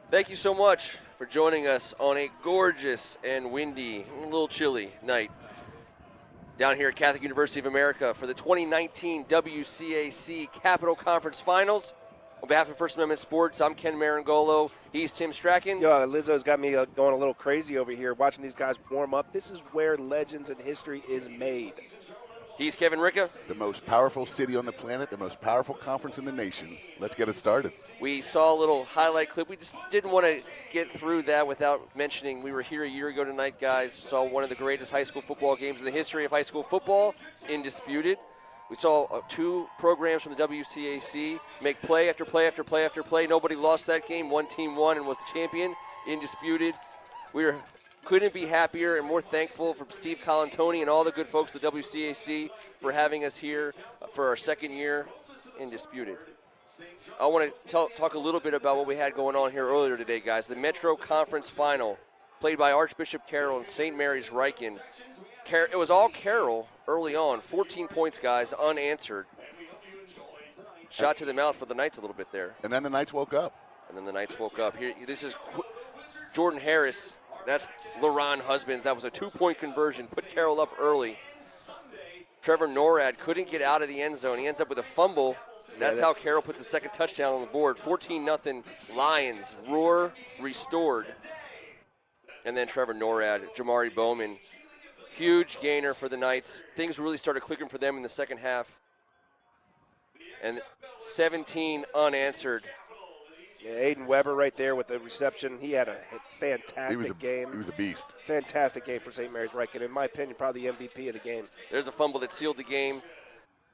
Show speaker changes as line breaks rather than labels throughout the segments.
Thank you so much for joining us on a gorgeous and windy, a little chilly night down here at Catholic University of America for the 2019 WCAC Capital Conference Finals. On behalf of First Amendment Sports, I'm Ken Marangolo. He's Tim Strachan.
Yo, Lizzo's got me going a little crazy over here watching these guys warm up. This is where legends and history is made.
He's Kevin Ricca.
The most powerful city on the planet, the most powerful conference in the nation. Let's get it started.
We saw a little highlight clip. We just didn't want to get through that without mentioning we were here a year ago tonight, guys. Saw one of the greatest high school football games in the history of high school football, indisputed. We saw two programs from the WCAC make play after play after play after play. Nobody lost that game. One team won and was the champion, indisputed. Couldn't be happier and more thankful for Steve Colantoni and all the good folks at the WCAC for having us here for our second year, indisputed. I want to talk a little bit about what we had going on here earlier today, guys. The Metro Conference Final, played by Archbishop Carroll and St. Mary's Riken. It was all Carroll early on, 14 points, guys, unanswered. Shot to the mouth for the Knights a little bit there.
And then the Knights woke up.
Here, this is Jordan Harris. That's LaRon Husbands. That was a 2-point conversion. Put Carroll up early. Trevor Norad couldn't get out of the end zone. He ends up with a fumble. That's how Carroll puts the second touchdown on the board. 14-0 Lions. Roar restored. And then Trevor Norad, Jamari Bowman. Huge gainer for the Knights. Things really started clicking for them in the second half. And 17 unanswered.
Yeah, Aiden Weber right there with the reception. He had a fantastic game.
He was a beast.
Fantastic game for St. Mary's Riken. In my opinion, probably the MVP of the game.
There's a fumble that sealed the game.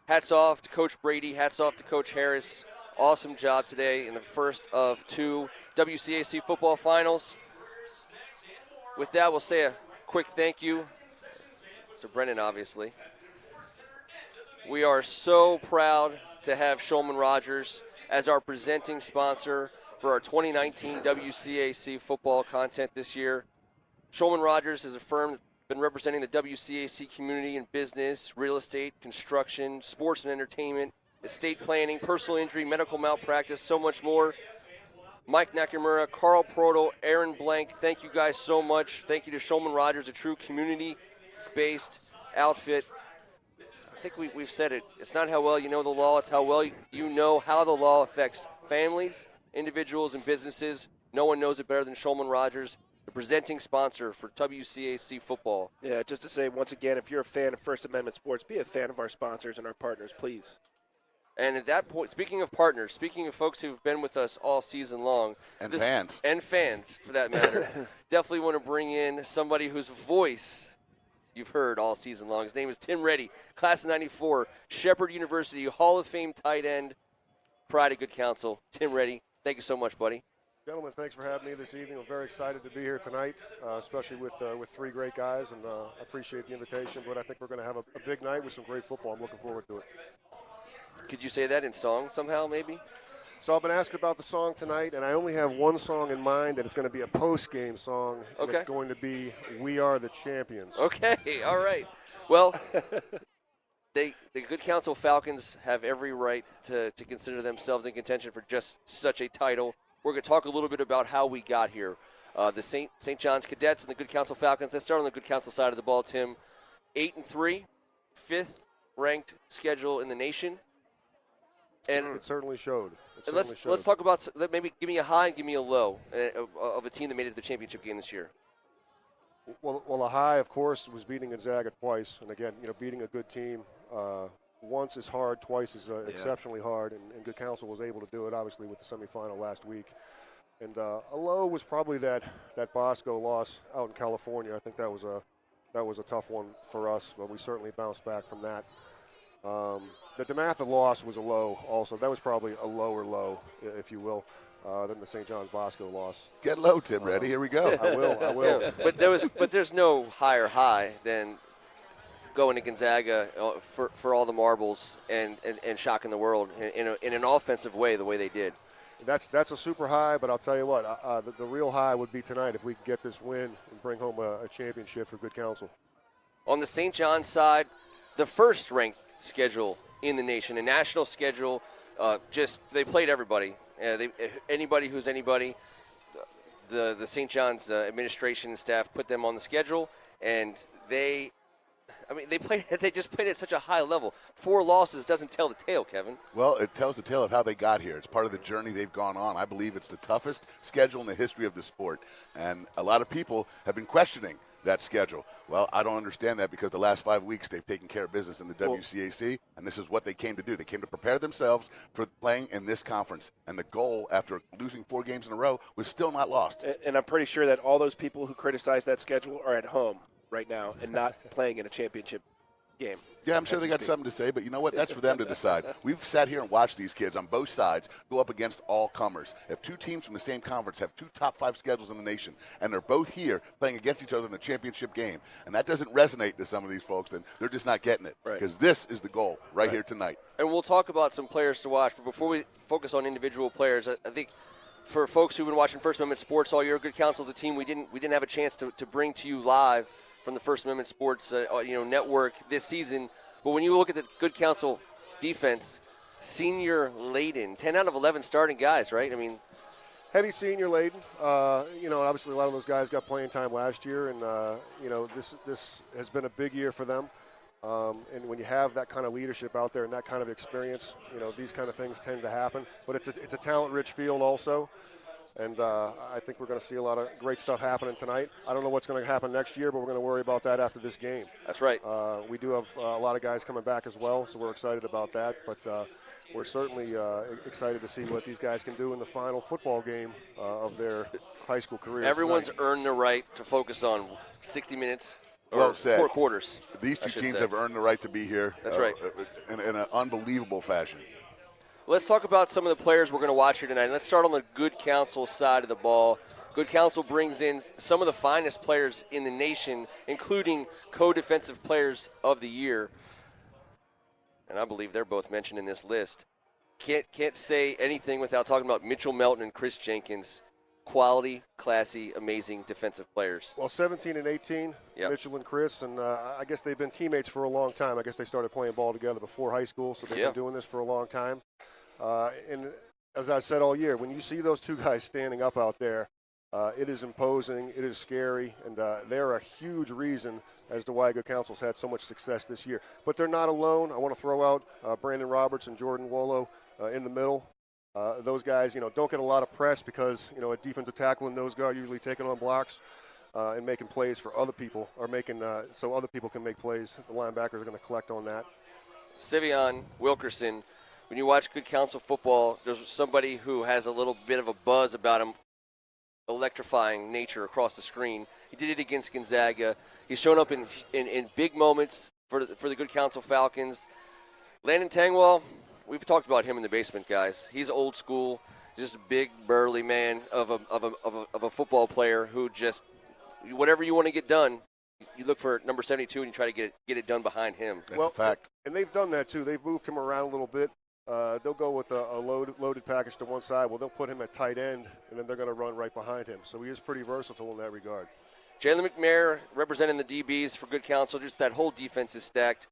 Hats off to Coach Brady. Hats off to Coach Harris. Awesome job today in the first of two WCAC football finals. With that, we'll say a quick thank you to Brendan, obviously. We are so proud to have Shulman Rogers as our presenting sponsor for our 2019 WCAC football content this year. Shulman Rogers is a firm that's been representing the WCAC community in business, real estate, construction, sports and entertainment, estate planning, personal injury, medical malpractice, so much more. Mike Nakamura, Carl Proto, Aaron Blank, thank you guys so much. Thank you to Shulman Rogers, a true community-based outfit. I think we've said it. It's not how well you know the law, it's how well you know how the law affects families, individuals, and businesses. No one knows it better than Shulman Rogers, the presenting sponsor for WCAC football.
Yeah, just to say once again, if you're a fan of First Amendment Sports, be a fan of our sponsors and our partners, please.
And at that point, speaking of partners, speaking of folks who've been with us all season long.
And fans.
And fans, for that matter. Definitely want to bring in somebody whose voice you've heard all season long. His name is Tim Reddy, class of 94, Shepherd University, Hall of Fame tight end, pride of good counsel. Tim Reddy, thank you so much, buddy.
Gentlemen, thanks for having me this evening. I'm very excited to be here tonight, especially with three great guys, and I appreciate the invitation. But I think we're going to have a big night with some great football. I'm looking forward to it.
Could you say that in song somehow, maybe?
So I've been asked about the song tonight, and I only have one song in mind, and it's going to be a post-game song.
Okay.
And it's going to be "We Are the Champions."
Okay, all right. Well, the Good Counsel Falcons have every right to consider themselves in contention for just such a title. We're going to talk a little bit about how we got here. The St. John's Cadets and the Good Counsel Falcons. Let's start on the Good Counsel side of the ball, Tim. 8-3, fifth-ranked schedule in the nation. And
it certainly showed.
Let's talk about, maybe give me a high and give me a low of a team that made it to the championship game this year.
Well, a high, of course, was beating Gonzaga twice. And, again, beating a good team once is hard, twice is exceptionally hard. And Good Counsel was able to do it, obviously, with the semifinal last week. And a low was probably that Bosco loss out in California. I think that was a tough one for us, but we certainly bounced back from that. The DeMatha loss was a low also. That was probably a lower low, if you will, than the St. John's Bosco loss.
Get low, Tim. Ready? Here we go.
I will.
Yeah, but there's no higher high than going to Gonzaga for all the marbles and shocking the world in an offensive way, the way they did.
That's a super high, but I'll tell you what, the real high would be tonight if we could get this win and bring home a championship for Good Counsel.
On the St. John's side, the first-ranked schedule in the nation. A national schedule, they played everybody. Anybody who's anybody. The St. John's administration and staff put them on the schedule, and they just played at such a high level. 4 losses doesn't tell the tale, Kevin.
Well, it tells the tale of how they got here. It's part of the journey they've gone on. I believe it's the toughest schedule in the history of the sport, and a lot of people have been questioning that schedule. Well, I don't understand that because the last 5 weeks they've taken care of business in the WCAC, and this is what they came to do. They came to prepare themselves for playing in this conference, and the goal after losing 4 games in a row was still not lost.
And I'm pretty sure that all those people who criticize that schedule are at home right now and not playing in a championship game.
Yeah, I'm sure they got something to say, but you know what? That's for them to decide. We've sat here and watched these kids on both sides go up against all comers. If 2 teams from the same conference have 2 top 5 schedules in the nation, and they're both here playing against each other in the championship game, and that doesn't resonate to some of these folks, then they're just not getting it. Because this is the goal right here tonight.
And we'll talk about some players to watch, but before we focus on individual players, I think for folks who've been watching First Amendment Sports all year, Good Counsel is a team we didn't have a chance to bring to you live from the First Amendment Sports network this season. But when you look at the Good Counsel defense, senior laden, 10 out of 11 starting guys, right? I mean,
heavy senior laden. Obviously a lot of those guys got playing time last year, and this has been a big year for them. And when you have that kind of leadership out there and that kind of experience, these kind of things tend to happen. But it's a talent-rich field also. And I think we're going to see a lot of great stuff happening tonight. I don't know what's going to happen next year, but we're going to worry about that after this game.
That's right.
We do have a lot of guys coming back as well, so we're excited about that. But we're certainly excited to see what these guys can do in the final football game of their high school careers.
Everyone's earned the right to focus on 60 minutes or
well said.
4 quarters.
These 2 teams have earned the right to be here.
That's right.
In an unbelievable fashion.
Let's talk about some of the players we're going to watch here tonight. Let's start on the Good Counsel side of the ball. Good Counsel brings in some of the finest players in the nation, including co-defensive players of the year. And I believe they're both mentioned in this list. Can't say anything without talking about Mitchell Melton and Chris Jenkins. Quality, classy, amazing defensive players.
Well, 17 and 18, Mitchell and Chris, and I guess they've been teammates for a long time. I guess they started playing ball together before high school, so they've been doing this for a long time. And as I said all year, when you see those 2 guys standing up out there, it is imposing, it is scary, and they're a huge reason as to why Good Counsel's had so much success this year. But they're not alone. I want to throw out Brandon Roberts and Jordan Wollo in the middle. Those guys, don't get a lot of press because, a defensive tackle and nose guard usually taking on blocks and making plays for other people, or making so other people can make plays. The linebackers are going to collect on that.
Sivion Wilkerson, when you watch Good Counsel football, there's somebody who has a little bit of a buzz about him, electrifying nature across the screen. He did it against Gonzaga. He's shown up in big moments for the Good Counsel Falcons. Landon Tangwall, we've talked about him in the basement, guys. He's old school, just a big, burly man of a football player who just, whatever you want to get done, you look for number 72 and you try to get it done behind him.
That's a fact.
And they've done that, too. They've moved him around a little bit. They'll go with a loaded package to one side. Well, they'll put him at tight end, and then they're going to run right behind him. So he is pretty versatile in that regard.
Jalen McNair representing the DBs for Good Counsel. Just that whole defense is stacked.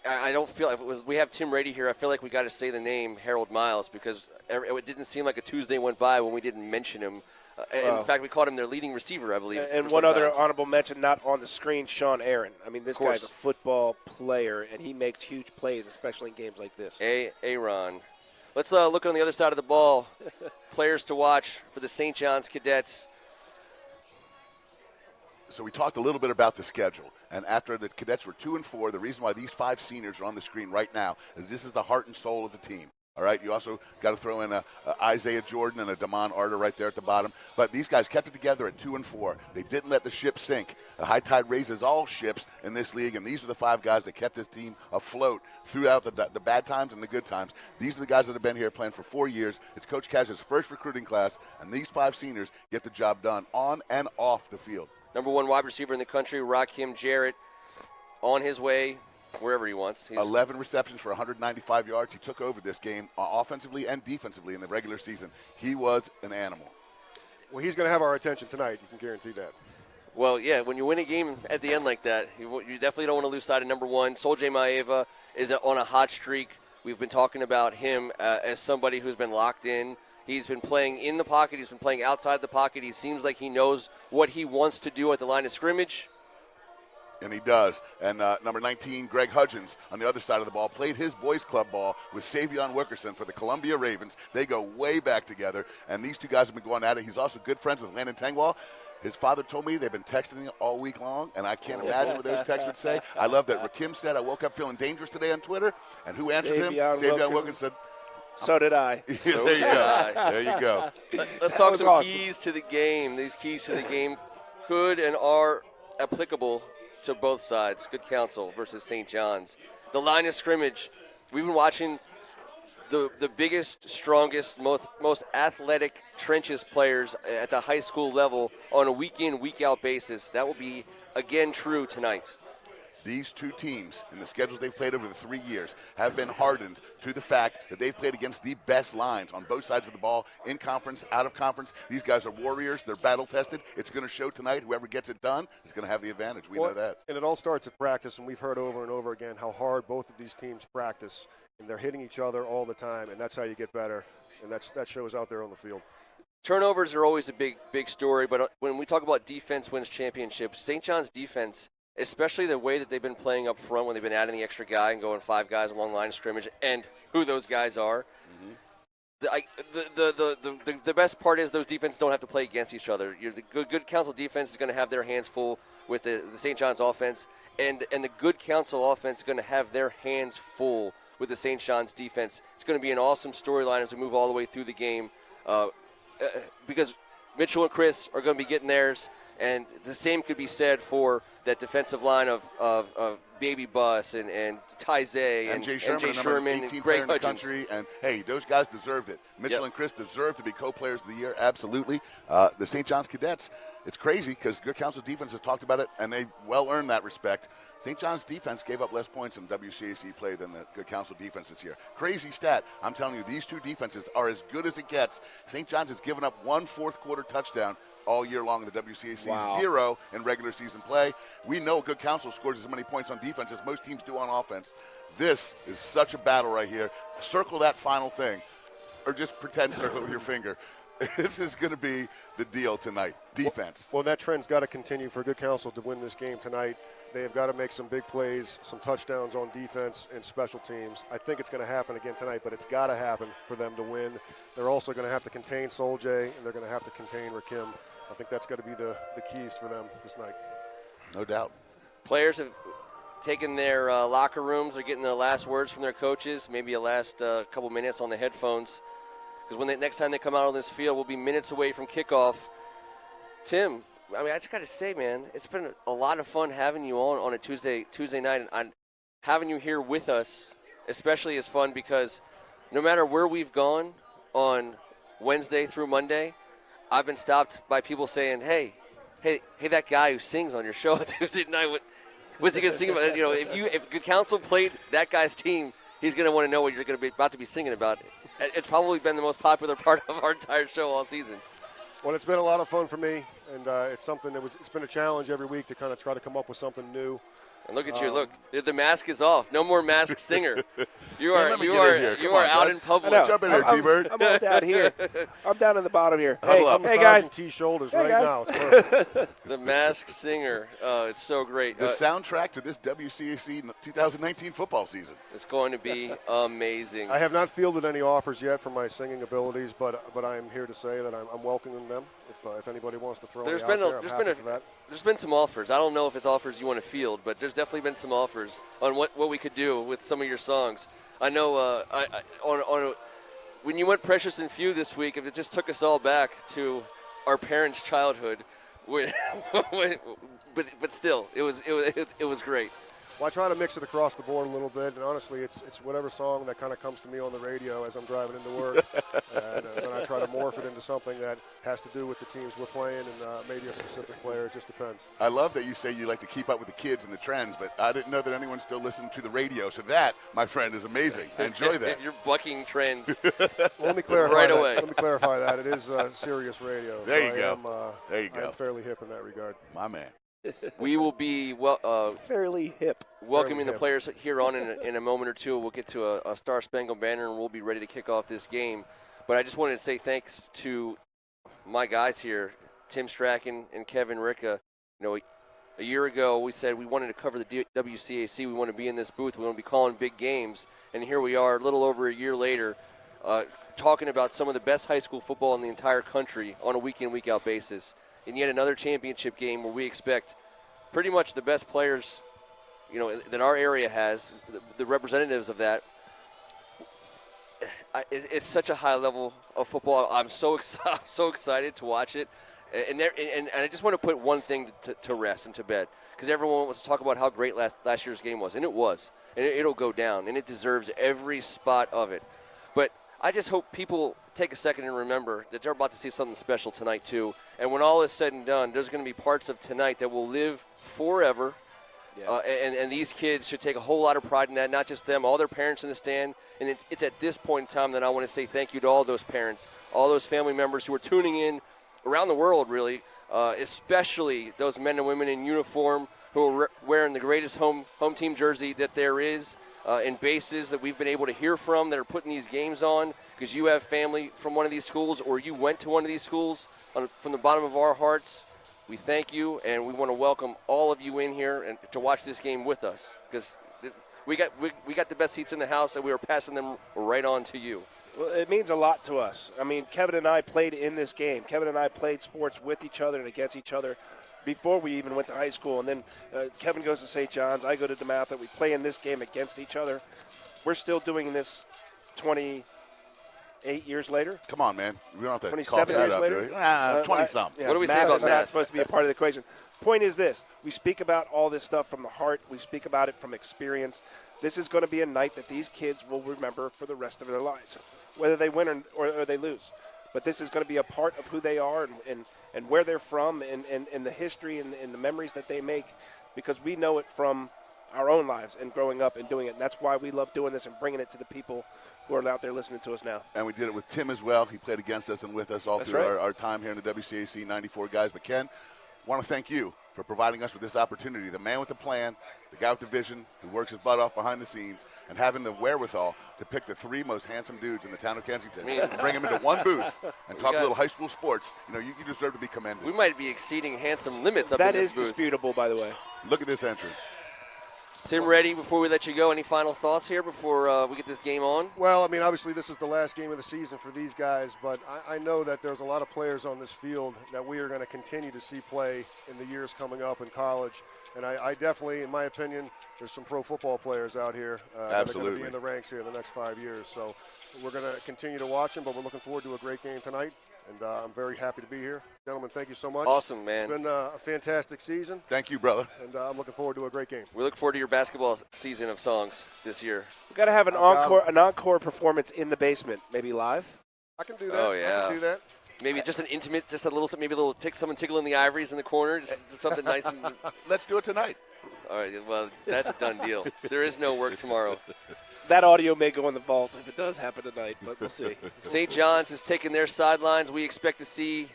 I don't feel – we have Tim Rady here. I feel like we got to say the name Harold Miles because it didn't seem like a Tuesday went by when we didn't mention him. In fact, we called him their leading receiver, I believe.
And one other honorable mention, not on the screen, Sean Aaron. I mean, this guy's a football player, and he makes huge plays, especially in games like this.
Aaron. Let's look on the other side of the ball. Players to watch for the St. John's Cadets.
So we talked a little bit about the schedule, and after the Cadets were 2-4, the reason why these 5 seniors are on the screen right now is this is the heart and soul of the team. All right, you also got to throw in a Isaiah Jordan and a Damon Arter right there at the bottom. But these guys kept it together at 2-4. They didn't let the ship sink. The high tide raises all ships in this league, and these are the 5 guys that kept this team afloat throughout the bad times and the good times. These are the guys that have been here playing for 4 years. It's Coach Cash's first recruiting class, and these 5 seniors get the job done on and off the field.
Number 1 wide receiver in the country, Rakim Jarrett, on his way wherever he wants.
11 receptions for 195 yards. He took over this game offensively and defensively in the regular season. He was an animal.
Well, he's going to have our attention tonight. You can guarantee that.
Well, yeah, when you win a game at the end like that, you definitely don't want to lose sight of number one. Sol-J Maeva is on a hot streak. We've been talking about him as somebody who's been locked in. He's been playing in the pocket. He's been playing outside the pocket. He seems like he knows what he wants to do at the line of scrimmage.
And he does. And number 19, Greg Hudgens, on the other side of the ball, played his boys club ball with Savion Wickerson for the Columbia Ravens. They go way back together, and these two guys have been going at it. He's also good friends with Landon Tengwall. His father told me they've been texting all week long, and I can't imagine what those texts would say. I love that. Rakim said, I woke up feeling dangerous today on Twitter. And who answered him? Savion Wilkinson.
So did I.
There you go. There you go.
Let's talk some keys to the game. These keys to the game could and are applicable to both sides. Good Counsel versus St. John's. The line of scrimmage, we've been watching the biggest, strongest, most athletic trenches players at the high school level on a week-in, week-out basis. That will be, again, true tonight.
These two teams, in the schedules they've played over the 3 years, have been hardened to the fact that they've played against the best lines on both sides of the ball, in conference, out of conference. These guys are warriors. They're battle-tested. It's going to show tonight. Whoever gets it done is going to have the advantage. We know that.
And it all starts at practice, and we've heard over and over again how hard both of these teams practice. And they're hitting each other all the time, and that's how you get better. And that shows out there on the field.
Turnovers are always a big story, but when we talk about defense wins championships, St. John's defense, especially the way that they've been playing up front when they've been adding the extra guy and going 5 guys along the line of scrimmage, and who those guys are. The best part is those defenses don't have to play against each other. The good Counsel defense is going to have their hands full with the St. John's offense, and the good Counsel offense is going to have their hands full with the St. John's defense. It's going to be an awesome storyline as we move all the way through the game because Mitchell and Chris are going to be getting theirs, and the same could be said for that defensive line of Baby Bus and Tyze and Jay Sherman and Greg Hudgens.
Country, and, hey, those guys deserved it. Mitchell and Chris deserve to be co-players of the year, absolutely. The St. John's Cadets, it's crazy because Good Counsel defense has talked about it, and they well earned that respect. St. John's defense gave up less points in WCAC play than the Good Counsel defense this year. Crazy stat. I'm telling you, these two defenses are as good as it gets. St. John's has given up 1 fourth-quarter touchdown all year long in the WCAC,
Wow.
0 in regular season play. We know Good Counsel scores as many points on defense as most teams do on offense. This is such a battle right here. Circle that final thing, or just pretend to circle it with your finger. This is going to be the deal tonight, defense.
Well, that trend's got to continue for Good Counsel to win this game tonight. They have got to make some big plays, some touchdowns on defense and special teams. I think it's going to happen again tonight, but it's got to happen for them to win. They're also going to have to contain Sol-J, and they're going to have to contain Rakim. I think that's got to be the keys for them this night. No doubt.
Players have taken their locker rooms. They're getting their last words from their coaches, maybe a last couple minutes on the headphones. Because next time they come out on this field, we'll be minutes away from kickoff. Tim, I mean, I just got to say, man, it's been a lot of fun having you on a Tuesday night, and having you here with us especially is fun because no matter where we've gone on Wednesday through Monday, I've been stopped by people saying, hey, that guy who sings on your show on Tuesday night, what's he going to sing about? You know, if Good Counsel played that guy's team, he's going to want to know what you're going to be about to be singing about. It's probably been the most popular part of our entire show all season.
Well, it's been a lot of fun for me, and it's something it's been a challenge every week to kind of try to come up with something new.
And look at you! Look, the mask is off. No more masked singer. You are out in public.
Jump in there, T-Bird.
I'm all down here. I'm down in the bottom here.
Hey
guys.
T-shoulders
right
now. It's perfect.
The masked singer. It's so great.
The soundtrack to this WCAC 2019 football season.
It's going to be amazing.
I have not fielded any offers yet for my singing abilities, but I am here to say that I'm welcoming them. If anybody wants to throw me out there, I'm happy for that.
There's been some offers. I don't know if it's offers you want to field, but there's definitely been some offers on what we could do with some of your songs. I know when you went Precious and Few this week, if it just took us all back to our parents' childhood, but still, it was great.
Well, I try to mix it across the board a little bit, and honestly, it's whatever song that kind of comes to me on the radio as I'm driving into work, and then I try to morph it into something that has to do with the teams we're playing and maybe a specific player. It just depends.
I love that you say you like to keep up with the kids and the trends, but I didn't know that anyone still listened to the radio. So that, my friend, is amazing. I enjoy that.
You're bucking trends.
Well, let me clarify
right
that.
away.
Let me clarify that. It is Sirius Radio.
There
so
you go. There you go.
I'm fairly hip in that regard.
My man.
We will be
fairly hip.
welcoming the players here on in a moment or two. We'll get to a Star Spangled Banner, and we'll be ready to kick off this game. But I just wanted to say thanks to my guys here, Tim Strachan and Kevin Ricka. You know, a year ago we said we wanted to cover the WCAC. We want to be in this booth. We want to be calling big games. And here we are, a little over a year later, talking about some of the best high school football in the entire country on a week-in, week-out basis. And yet another championship game where we expect pretty much the best players, you know, that our area has, the representatives of that. It's such a high level of football. I'm so excited to watch it. And I just want to put one thing to rest and to bed, because everyone wants to talk about how great last year's game was, and it was. And it'll go down, and it deserves every spot of it. But I just hope people take a second and remember that they're about to see something special tonight, too. And when all is said and done, there's going to be parts of tonight that will live forever. Yeah. And these kids should take a whole lot of pride in that, not just them, all their parents in the stand. And it's at this point in time that I want to say thank you to all those parents, all those family members who are tuning in around the world, really, especially those men and women in uniform who are wearing the greatest home team jersey that there is, and bases that we've been able to hear from that are putting these games on because you have family from one of these schools or you went to one of these schools. From the bottom of our hearts, we thank you, and we want to welcome all of you in here and to watch this game with us, because we got the best seats in the house, and we are passing them right on to you.
Well, it means a lot to us. I mean, Kevin and I played in this game. Kevin and I played sports with each other and against each other before we even went to high school. And then Kevin goes to St. John's, I go to DeMatha. We play in this game against each other. We're still doing this 28 years later.
Come on, man. We don't have to
27
cough that
years
up,
later.
20-something.
Yeah,
what do we say about
math is
that?
not supposed to be a part of the equation. Point is this. We speak about all this stuff from the heart. We speak about it from experience. This is going to be a night that these kids will remember for the rest of their lives, whether they win or they lose. But this is going to be a part of who they are and where they're from and the history and the memories that they make, because we know it from our own lives and growing up and doing it. And that's why we love doing this and bringing it to the people who are out there listening to us now.
And we did it with Tim as well. He played against us and with us all through our time here in the WCAC 94 guys. But Ken, want to thank you for providing us with this opportunity. The man with the plan, the guy with the vision, who works his butt off behind the scenes, and having the wherewithal to pick the three most handsome dudes in the town of Kensington and bring them into one booth and talk a little high school sports. You know, you deserve to be commended.
We might be exceeding handsome limits up
that
in this booth.
That is disputable, by the way.
Look at this entrance.
Tim, ready before we let you go? Any final thoughts here before we get this game on?
Well, I mean, obviously this is the last game of the season for these guys, but I know that there's a lot of players on this field that we are going to continue to see play in the years coming up in college. And I definitely, in my opinion, there's some pro football players out here that are going to be in the ranks here in the next 5 years. So we're going to continue to watch them, but we're looking forward to a great game tonight. And I'm very happy to be here. Gentlemen, thank you so much.
Awesome, man.
It's been a fantastic season.
Thank you, brother.
And I'm looking forward to a great game.
We look forward to your basketball season of songs this year.
We've got to have an encore performance in the basement, maybe live.
I can do that.
Oh, yeah.
I can do that.
Maybe just an intimate, just a little, maybe a little someone tickling the ivories in the corner, just something nice. And
let's do it tonight.
All right, well, that's a done deal. There is no work tomorrow.
That audio may go in the vault if it does happen tonight, but we'll see.
St. John's is taking their sidelines. We expect to see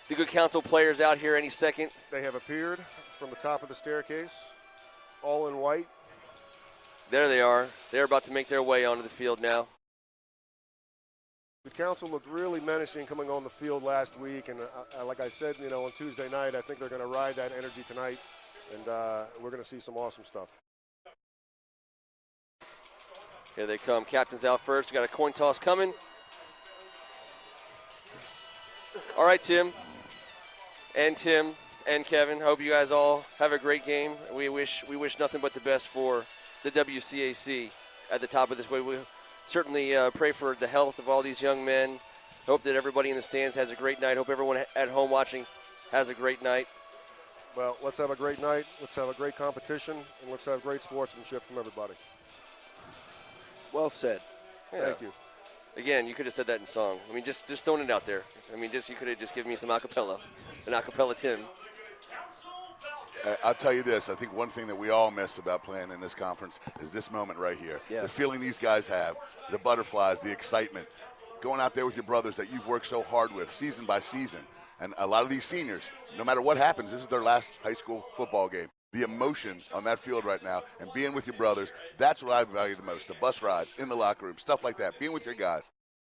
the good Counsel players out here any second.
They have appeared from the top of the staircase, all in white.
There they are. They're about to make their way onto the field now.
The Counsel looked really menacing coming on the field last week, and like I said, on Tuesday night, I think they're going to ride that energy tonight, and we're going to see some awesome stuff.
Here they come. Captain's out first. We got a coin toss coming. All right, Tim and Kevin. Hope you guys all have a great game. We wish nothing but the best for the WCAC at the top of this way. We certainly pray for the health of all these young men. Hope that everybody in the stands has a great night. Hope everyone at home watching has a great night.
Well, let's have a great night. Let's have a great competition, and let's have great sportsmanship from everybody.
Well said.
Yeah.
Thank you.
Again, you could have said that in song. I mean, just throwing it out there. I mean, you could have just given me some acapella, an acapella Tim.
I'll tell you this. I think one thing that we all miss about playing in this conference is this moment right here.
Yeah.
The feeling these guys have, the butterflies, the excitement, going out there with your brothers that you've worked so hard with season by season. And a lot of these seniors, no matter what happens, this is their last high school football game. The emotion on that field right now and being with your brothers, that's what I value the most. The bus rides, in the locker room, stuff like that, being with your guys.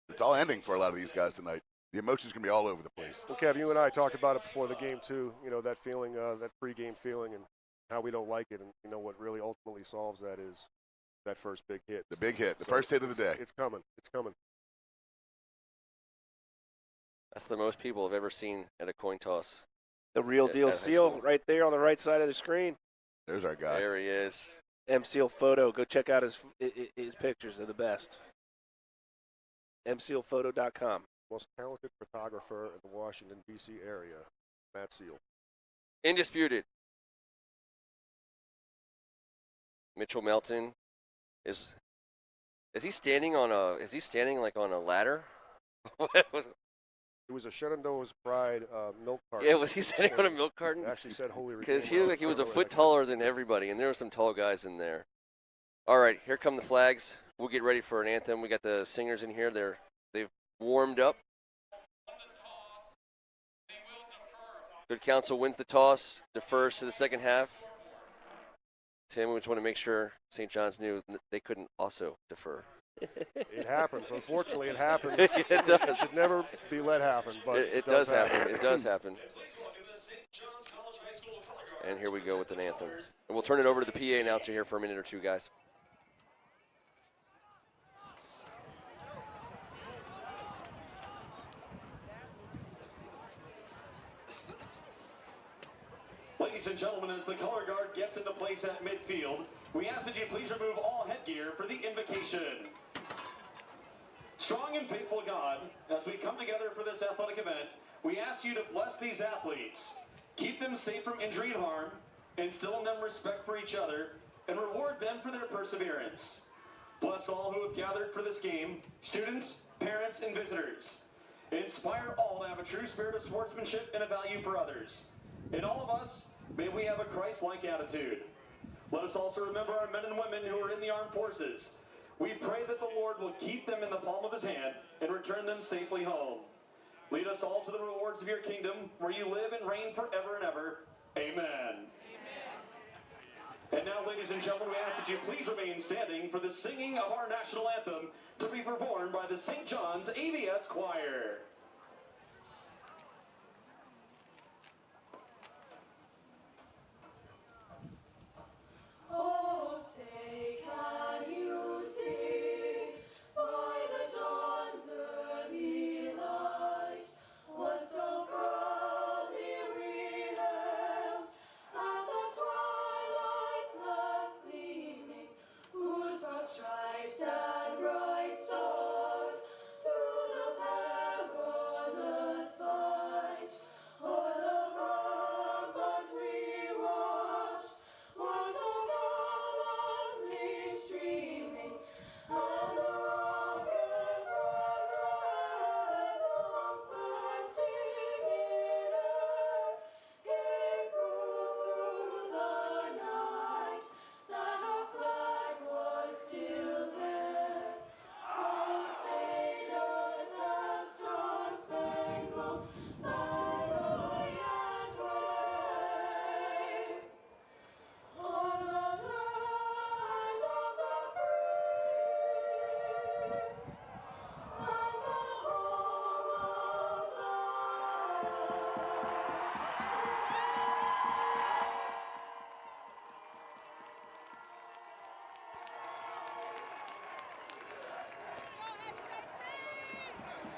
It's all ending for a lot of these guys tonight. The emotion's going to be all over the place.
Well, Kev, you and I talked about it before the game, too. You know, that feeling, that pregame feeling and how we don't like it. And, you know, what really ultimately solves that is that first big hit.
The big hit, the first hit of the day.
It's coming. It's coming.
That's the most people have ever seen at a coin toss.
The real deal
at high
seal
school.
right there on the right side of the screen.
There's our guy.
There he is.
M-Seal photo. Go check out his pictures. They're the best. msealphoto.com.
Most talented photographer in the Washington, D.C. area, Matt Seal.
Indisputed. Mitchell Melton is he standing on like on a ladder?
It was a Shenandoah's Pride milk carton.
Yeah, was he standing on a milk carton?
It actually said Holy
Because
Redeemer.
he looked like he was a foot taller than everybody, and there were some tall guys in there. All right, here come the flags. We'll get ready for an anthem. We got the singers in here. They've warmed up. Good Counsel wins the toss, defers to the second half. Tim, we just want to make sure St. John's knew they couldn't also defer.
It happens. Unfortunately, it happens.
It does.
It should never be let happen, but
It does happen. It does happen. And here we go with an anthem. And we'll turn it over to the PA announcer here for a minute or two, guys.
Ladies and gentlemen, as the color guard gets into place at midfield, we ask that you please remove all headgear for the invocation. Strong and faithful God, as we come together for this athletic event, we ask you to bless these athletes, keep them safe from injury and harm, instill in them respect for each other, and reward them for their perseverance. Bless all who have gathered for this game, students, parents, and visitors. Inspire all to have a true spirit of sportsmanship and a value for others. In all of us, may we have a Christ-like attitude. Let us also remember our men and women who are in the armed forces. We pray that the Lord will keep them in the palm of his hand and return them safely home. Lead us all to the rewards of your kingdom, where you live and reign forever and ever. Amen. And now, ladies and gentlemen, we ask that you please remain standing for the singing of our national anthem to be performed by the St. John's ABS Choir.
Oh, say, can you see by the dawn's early light what so proudly we hailed at the twilight's last gleaming, whose broad stripes and bright stars through the perilous fight o'er the ramparts we watched was so gallantly streaming, and the rockets and rifles bursting in air gave proof through the night that our flag was still there. Oh, say does that star-spangled banner yet wave on the land of the free and the home of the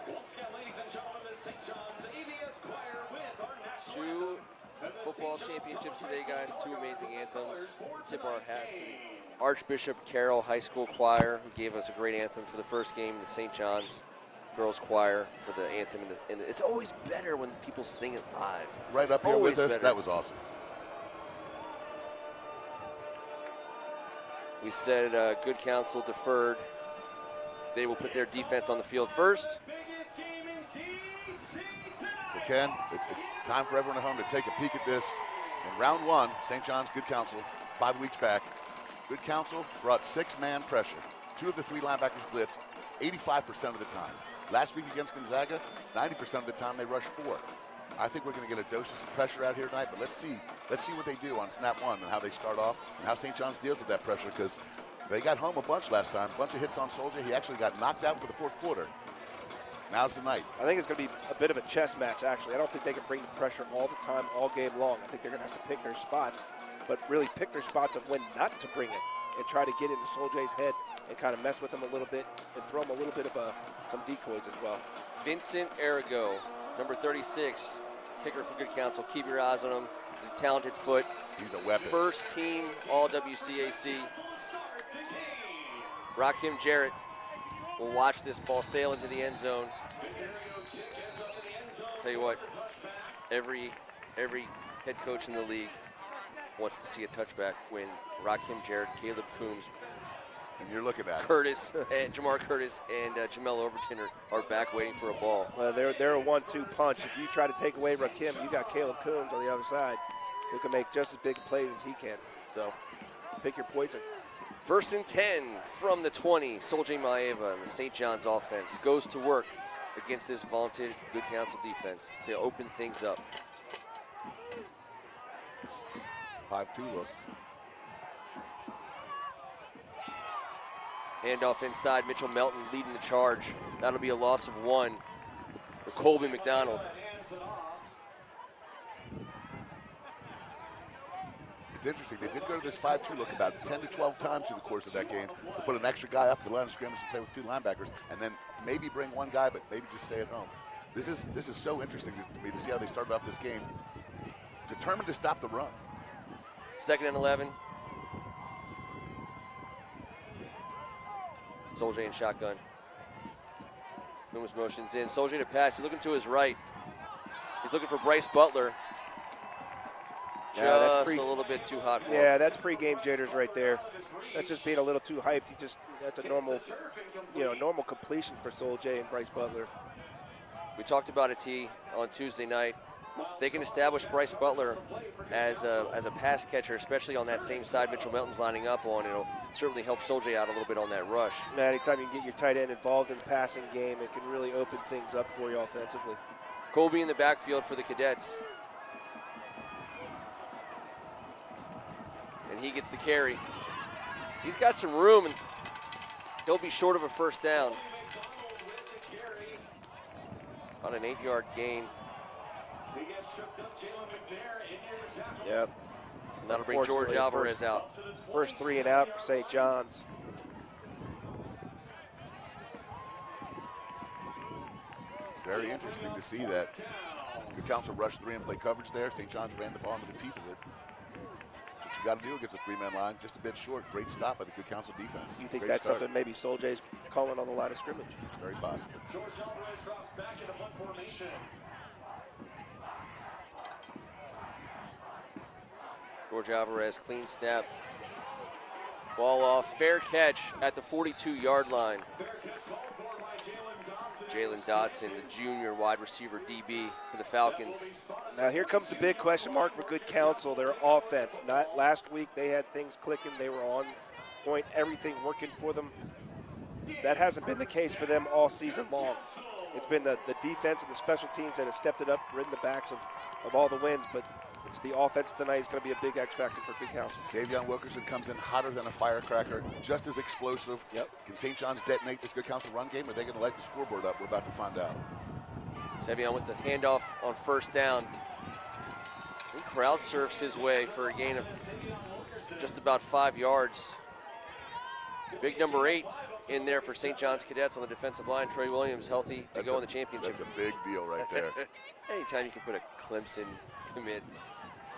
Once again, ladies and gentlemen, the St. John's ABS Choir with our national
Two
anthem. And the
football
St. John's
championships
College
today,
High
guys.
School
Two amazing anthems.
Choirs for
Tip our
tonight's
hats to
game.
the Archbishop Carroll High School Choir, who gave us a great anthem for the first game, the St. John's Girls Choir for the anthem. And it's always better when people sing it live.
Right
It's
up here with
always
us,
better.
that was awesome.
We said good counsel deferred. They will put their defense on the field first.
So, Ken, it's time for everyone at home to take a peek at this. In round one, St. John's Good Counsel, 5 weeks back. Good Counsel brought 6-man pressure. 2 of the 3 linebackers blitzed 85% of the time. Last week against Gonzaga, 90% of the time they rushed 4. I think we're going to get a dose of some pressure out here tonight, but let's see what they do on snap one and how they start off and how St. John's deals with that pressure, because they got home a bunch last time, a bunch of hits on Soldier. He actually got knocked out for the 4th quarter. Now's the night.
I think it's going to be a bit of a chess match, actually. I don't think they can bring the pressure all the time, all game long. I think they're going to have to pick their spots, but really pick their spots of when not to bring it and try to get into Soldier's head and kind of mess with him a little bit and throw him a little bit of some decoys as well.
Vincent Arago, number 36, kicker for Good Counsel. Keep your eyes on him. He's a talented foot.
He's a weapon.
First team all WCAC. Rakim Jarrett will watch this ball sail into the end zone. Tell you what, every head coach in the league wants to see a touchback when Rakim Jarrett, Caleb Coombs,
And you're looking at
Curtis and Jamar Curtis and Jamel Overton are back waiting for a ball.
Well, they're a 1-2 punch. If you try to take away Rakim, you got Caleb Coombs on the other side who can make just as big plays as he can. So pick your poison.
1st and 10 from the 20. Soldier Maeva and the St. John's offense goes to work against this vaunted Good Counsel defense to open things up.
5-2 look.
Handoff inside, Mitchell Melton leading the charge. That'll be a loss of 1 for Colby McDonald.
It's interesting. They did go to this 5-2 look about 10 to 12 times through the course of that game. To put an extra guy up to the line of scrimmage and play with 2 linebackers, and then maybe bring 1 guy, but maybe just stay at home. This is so interesting to me to see how they started off this game, determined to stop the run.
2nd and 11. Soldier in shotgun. Coombs motions in. Soldier to pass. He's looking to his right. He's looking for Bryce Butler.
Yeah,
Just a little bit too hot for him.
Yeah, that's pregame jitters right there. That's just being a little too hyped. That's a normal, normal completion for Soldier and Bryce Butler.
We talked about it, T, on Tuesday night. They can establish Bryce Butler as a pass catcher, especially on that same side Mitchell Melton's lining up on. It'll certainly help Soldier out a little bit on that rush.
Now, anytime you can get your tight end involved in the passing game, it can really open things up for you offensively.
Colby in the backfield for the Cadets. And he gets the carry. He's got some room, and he'll be short of a 1st down. On an 8-yard gain.
Yep.
And that'll bring George Alvarez out.
First 3 and out for St. John's.
Very interesting to see that. The Counsel rushed 3 and play coverage there. St. John's ran the ball into the teeth of it. That's what you got to do against a 3-man line. Just a bit short. Great stop by the Good Counsel defense.
You think
Great
that's
start.
something maybe Soldier's calling on the line of scrimmage?
Very possible.
George Alvarez drops back into punt formation.
George Alvarez, clean snap. Ball off, fair catch at the 42-yard line. Jalen Dotson, the junior wide receiver DB for the Falcons.
Now here comes the big question mark for Good Counsel, their offense. Not last week they had things clicking, they were on point, everything working for them. That hasn't been the case for them all season long. It's been the defense and the special teams that have stepped it up, ridden the backs of all the wins, but it's the offense tonight is going to be a big X factor for Good Counsel.
Savion Wilkerson comes in hotter than a firecracker, just as explosive.
Yep.
Can St. John's detonate this Good Counsel run game, or are they going to light the scoreboard up? We're about to find out.
Savion with the handoff on 1st down. And crowd surfs his way for a gain of just about 5 yards. Big number 8 in there for St. John's Cadets on the defensive line. Troy Williams healthy to go in the championship.
That's a big deal right there.
Anytime you can put a Clemson commit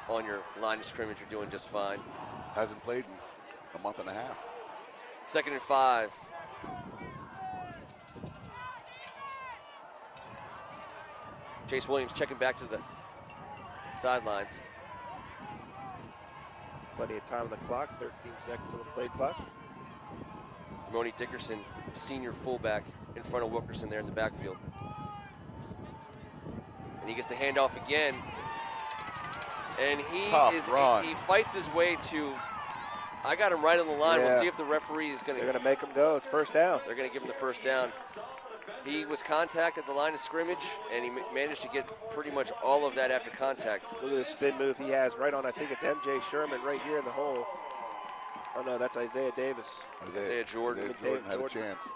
on your line of scrimmage, you're doing just fine.
Hasn't played in a month and a half.
2nd and 5. Chase Williams checking back to the sidelines.
Plenty of time on the clock, 13 seconds on the play clock.
Moni Dickerson, senior fullback, in front of Wilkerson there in the backfield. And he gets the handoff again. And he fights his way to, I got him right on the line.
Yeah.
We'll see if the referee is going
They're going to make him go. It's first down.
They're going to give him the first down. He was contacted at the line of scrimmage, and he managed to get pretty much all of that after contact.
Look at the spin move he has right on, I think it's MJ Sherman right here in the hole. Oh, no, that's Isaiah Davis.
Isaiah Jordan.
Isaiah Jordan had a chance.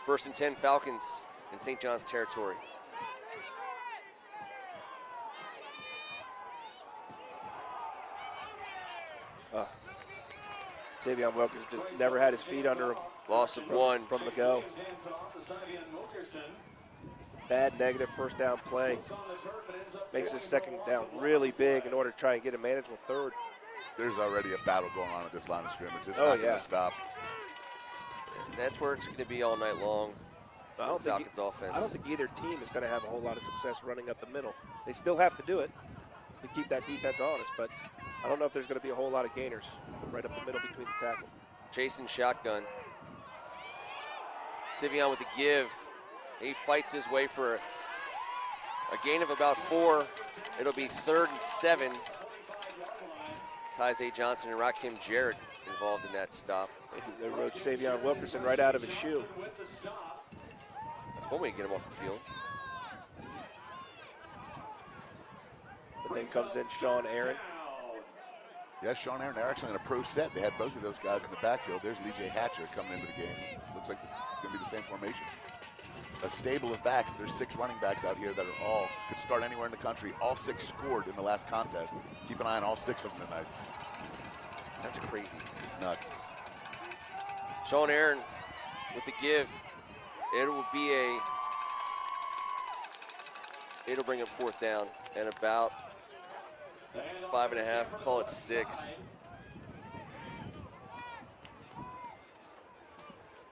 1st and 10 Falcons in St. John's territory.
Savion Wilkins just never had his feet under him.
Loss of 1
from the go. Bad negative first down play. Makes his second down really big in order to try and get a manageable third.
There's already a battle going on at this line of scrimmage. It's
Oh,
not
yeah.
going to stop.
That's where it's going to be all night long.
I don't
Falcons
think
offense.
I don't think either team is going to have a whole lot of success running up the middle. They still have to do it to keep that defense honest, but I don't know if there's going to be a whole lot of gainers right up the middle between the tackle.
Chasing shotgun. Sivion with the give. He fights his way for a gain of about 4. It'll be 3rd and 7. Tyze A. Johnson and Rakim Jarrett involved in that stop.
They rode Savion Wilkerson right out of his shoe.
That's one way to get him off the field.
But then comes in Sean Aaron.
Yeah, Sean Aaron, they're actually in a pro set. They had both of those guys in the backfield. There's Lee J. Hatcher coming into the game. Looks like it's going to be the same formation. A stable of backs. There's 6 running backs out here that are all, could start anywhere in the country. All 6 scored in the last contest. Keep an eye on all 6 of them tonight.
That's crazy.
It's nuts.
Sean Aaron with the give. It'll bring him 4th down and about 5.5, call it 6.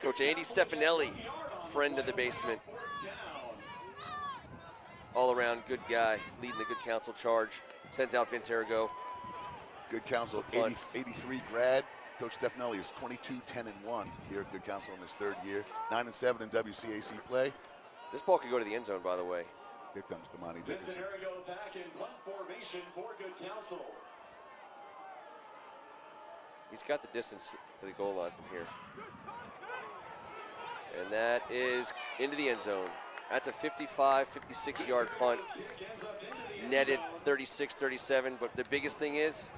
Coach Andy Stefanelli, friend of the basement. All around good guy, leading the good counsel charge. Sends out Vince Arago.
Good Counsel, 83 grad. Coach Stefanelli is 22-10-1 here at Good Counsel in his 3rd year. 9-7 in WCAC play.
This ball could go to the end zone, by the way.
Here comes Damani Dickerson.
Vincent Arago back in punt formation for Good Counsel.
He's got the distance to the goal line from here. And that is into the end zone. That's a 55, 56-yard punt. Netted 36-37, but the biggest thing is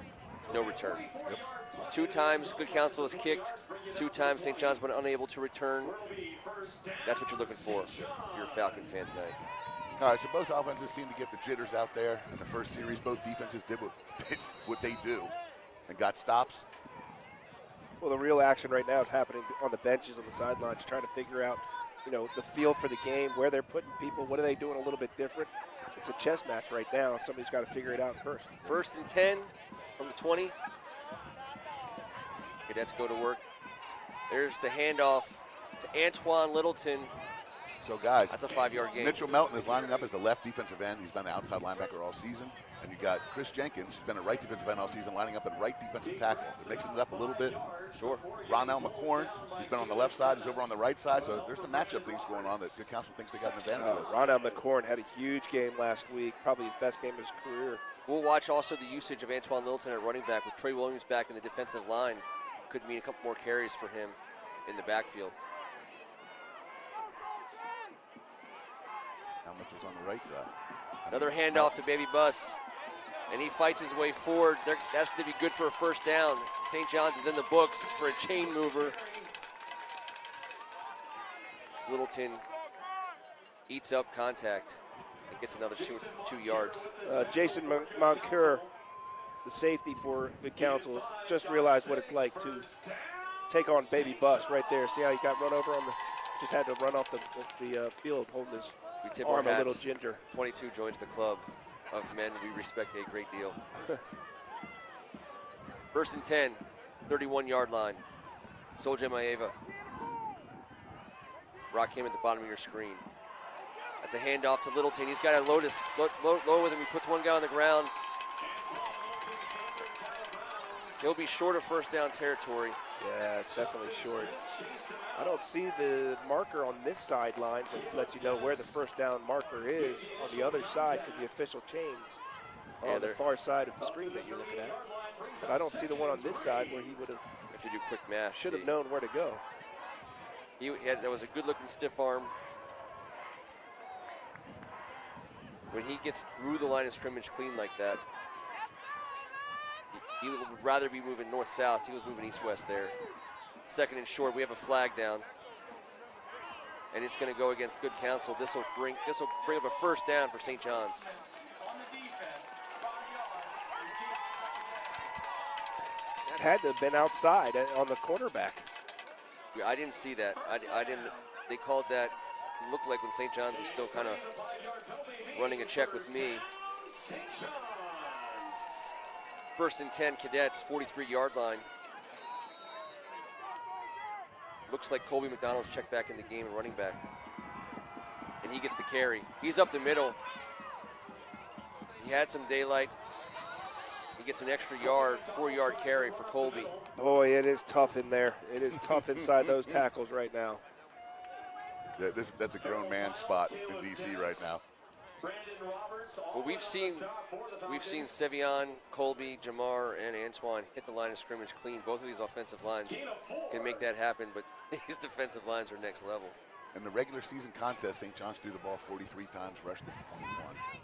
no return.
Yep.
2 times Good Counsel has kicked. 2 times St. John's been unable to return. That's what you're looking for if you're a Falcon fan tonight.
All right, so both offenses seem to get the jitters out there. In the first series, both defenses did what they do and got stops.
Well, the real action right now is happening on the benches, on the sidelines, trying to figure out, the feel for the game, where they're putting people, what are they doing a little bit different. It's a chess match right now. Somebody's got to figure it out first.
1st and 10 from the 20. Cadets go to work. There's the handoff to Antoine Littleton.
So, guys,
That's a 5-yard gain.
Mitchell Melton is lining up as the left defensive end. He's been the outside linebacker all season. And you got Chris Jenkins, who's been a right defensive end all season, lining up at right defensive tackle. They're mixing it up a little bit.
Sure.
Ronell McCorn, who's been on the left side, is over on the right side. So there's some matchup things going on that Good Counsel thinks they got an advantage with.
Ronald McCorn had a huge game last week, probably his best game of his career.
We'll watch also the usage of Antoine Littleton at running back with Trey Williams back in the defensive line. Could mean a couple more carries for him in the backfield.
How much is on the right side?
Another handoff to Baby Bus. And he fights his way forward. That's going to be good for a 1st down. St. John's is in the books for a chain mover. Littleton eats up contact and gets another 2 yards.
Jason Moncur, the safety for Good Counsel, just realized what it's like to take on Baby Bus right there. See how he got run over just had to run off the field holding his
We tip
arm
our
a
hats.
little ginger.
22 joins the club of men we respect a great deal. 1st and 10, 31-yard line. Soldier Maeva. Rock him at the bottom of your screen. That's a handoff to Littleton. He's got to lower with him. He puts one guy on the ground. He'll be short of first down territory.
Yeah, it's definitely short. I don't see the marker on this sideline that lets you know where the first down marker is on the other side because the official chains are on the far side of the screen that you're looking at. But I don't see the one on this side where he would have
Have to do quick math.
should have known where to go.
That was a good-looking stiff arm. When he gets through the line of scrimmage clean like that, he would rather be moving north-south. He was moving east-west there. Second and short, we have a flag down. And it's going to go against good counsel. This will bring up a first down for St. John's.
That had to have been outside on the quarterback.
I didn't see that. I didn't. They called that. Looked like when St. John's was still kind of running a check with me. First and 10, Cadets, 43-yard line. Looks like Colby McDonald's checked back in the game and running back. And he gets the carry. He's up the middle. He had some daylight. He gets an extra yard, 4-yard carry for Colby.
Boy, it is tough in there. It is tough inside those tackles right now.
Yeah, that's a grown man spot in DC right now.
Well, we've seen Sevion, Colby, Jamar, and Antoine hit the line of scrimmage clean. Both of these offensive lines can make that happen, but these defensive lines are next level.
In the regular season contest, St. John's threw the ball 43 times, rushed it 21.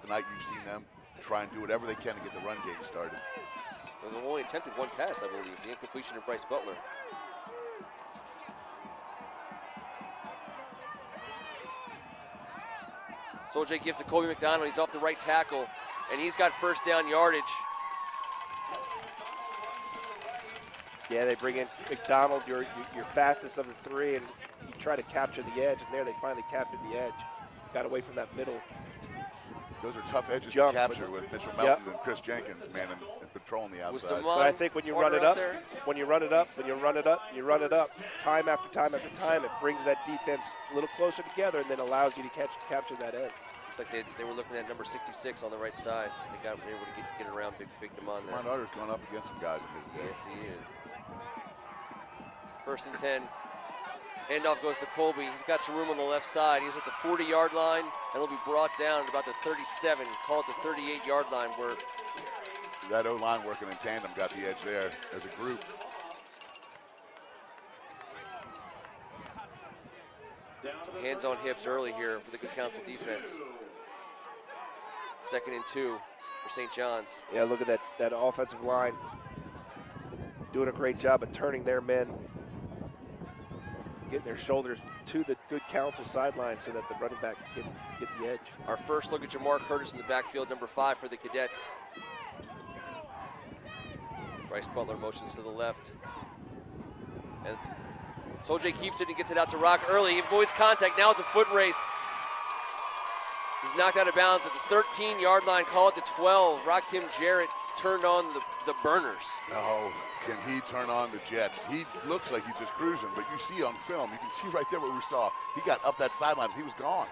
Tonight you've seen them try and do whatever they can to get the run game started.
Well, they only attempted one pass, I believe, the incompletion of Bryce Butler. Soldier gives to Colby McDonald. He's off the right tackle, and he's got first down yardage.
Yeah, they bring in McDonald, your fastest of the three, and you try to capture the edge, and there they finally captured the edge. Got away from that middle.
Those are tough edges
Jump,
to capture with Mitchell Melton and Chris Jenkins, man, and patrolling the outside.
But I think when you run it up, time after time after time, it brings that defense a little closer together and then allows you to capture that edge.
Looks like they were looking at number 66 on the right side. They were able to get around Big Demond there.
Demond Arter's going up against some guys in his day.
Yes, he is. First and 10. Handoff goes to Colby. He's got some room on the left side. He's at the 40-yard line, and will be brought down at about the 37, call it the 38-yard line, where
that O-line working in tandem got the edge there as a group.
Hands on hips early here for the good Counsel defense. Second and 2 for St. John's.
Yeah, look at that offensive line doing a great job of turning their men, getting their shoulders to the good Counsel sideline so that the running back can get the edge.
Our first look at Jamar Curtis in the backfield, number 5 for the Cadets. Bryce Butler motions to the left. And Soldier keeps it and gets it out to Rock early. He avoids contact. Now it's a foot race. He's knocked out of bounds at the 13-yard line. Call it the 12. Rakim Jarrett turned on the burners.
Oh, can he turn on the jets? He looks like he's just cruising, but you see on film, you can see right there what we saw. He got up that sideline. He was gone.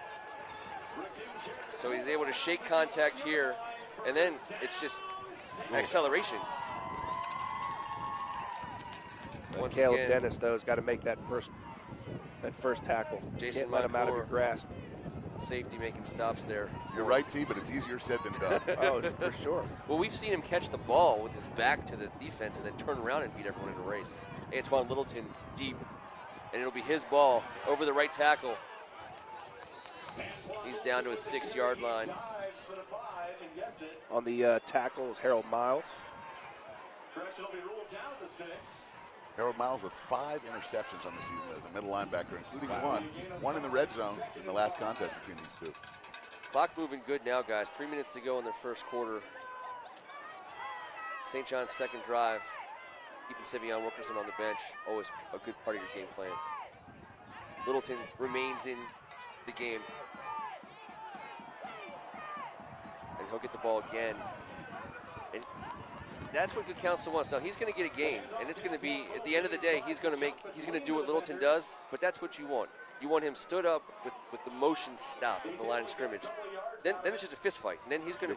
So he's able to shake contact here, and then it's just acceleration. Once
Caleb
again,
Dennis, though, has got to make that first tackle.
Jason
Can't let him out of your
Moncourt,
grasp.
safety making stops there.
You're right, T, but it's easier said than done.
Oh, for sure.
Well, we've seen him catch the ball with his back to the defense and then turn around and beat everyone in a race. Antoine Littleton deep, and it'll be his ball over the right tackle. He's down to his 6-yard line.
On the tackle is Harold Miles.
Harold Miles with 5 interceptions on the season as a middle linebacker, including one in the red zone in the last contest between these two.
Clock moving good now, guys. 3 minutes to go in their first quarter. St. John's second drive. Keeping Sevion Wilkerson on the bench. Always a good part of your game plan. Littleton remains in the game. And he'll get the ball again. And that's what good Counsel wants. Now he's going to get a gain, and it's going to be at the end of the day. He's going to do what Littleton does, but that's what you want. You want him stood up with the motion stop at the line of scrimmage. then it's just a fist fight. And then he's gonna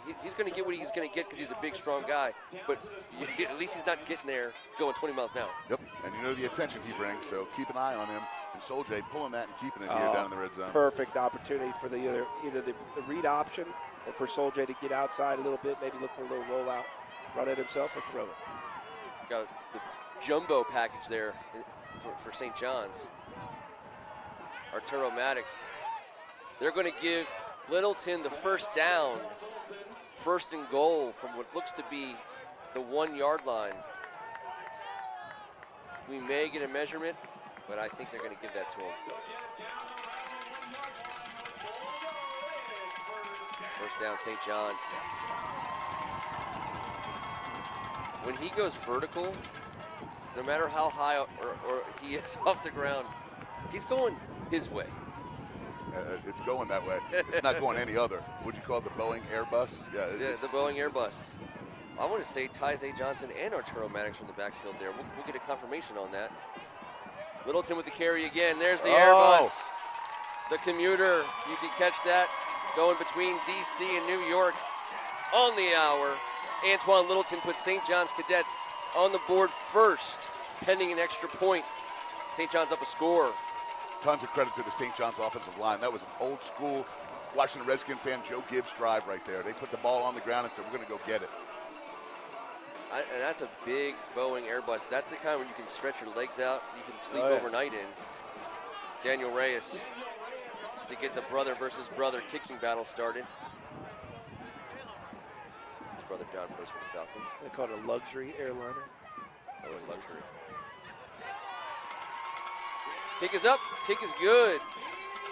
get what he's gonna get because he's a big, strong guy. But at least he's not getting there going 20 miles an hour.
Yep, and you know the attention he brings, so keep an eye on him. And Soljay pulling that and keeping it here down in the red zone.
Perfect opportunity for either the read option or for Soljay to get outside a little bit, maybe look for a little rollout, run it himself, or throw it.
Got the jumbo package there for St. John's. Arturo Maddox. They're going to give Littleton the first down, first and goal from what looks to be the 1 yard line. We may get a measurement, but I think they're going to give that to him. First down, St. John's. When he goes vertical, no matter how high or he is off the ground, he's going his way.
It's going that way. It's not going any other. What'd you call it, the Boeing Airbus?
Yeah, the Boeing Airbus. I want to say Tyze Johnson and Arturo Maddox from the backfield there. We'll get a confirmation on that. Littleton with the carry again. There's the Airbus. The commuter. You can catch that going between D.C. and New York on the hour. Antoine Littleton puts St. John's Cadets on the board first, pending an extra point. St. John's up a score.
Tons of credit to the St. John's offensive line. That was an old school Washington Redskin fan, Joe Gibbs drive right there. They put the ball on the ground and said, we're going to go get it.
And that's a big Boeing Airbus. That's the kind where you can stretch your legs out, you can sleep overnight in. Daniel Reyes to get the brother versus brother kicking battle started. His brother John plays for the Falcons.
They call it a luxury airliner.
That was luxury. Kick is up, kick is good.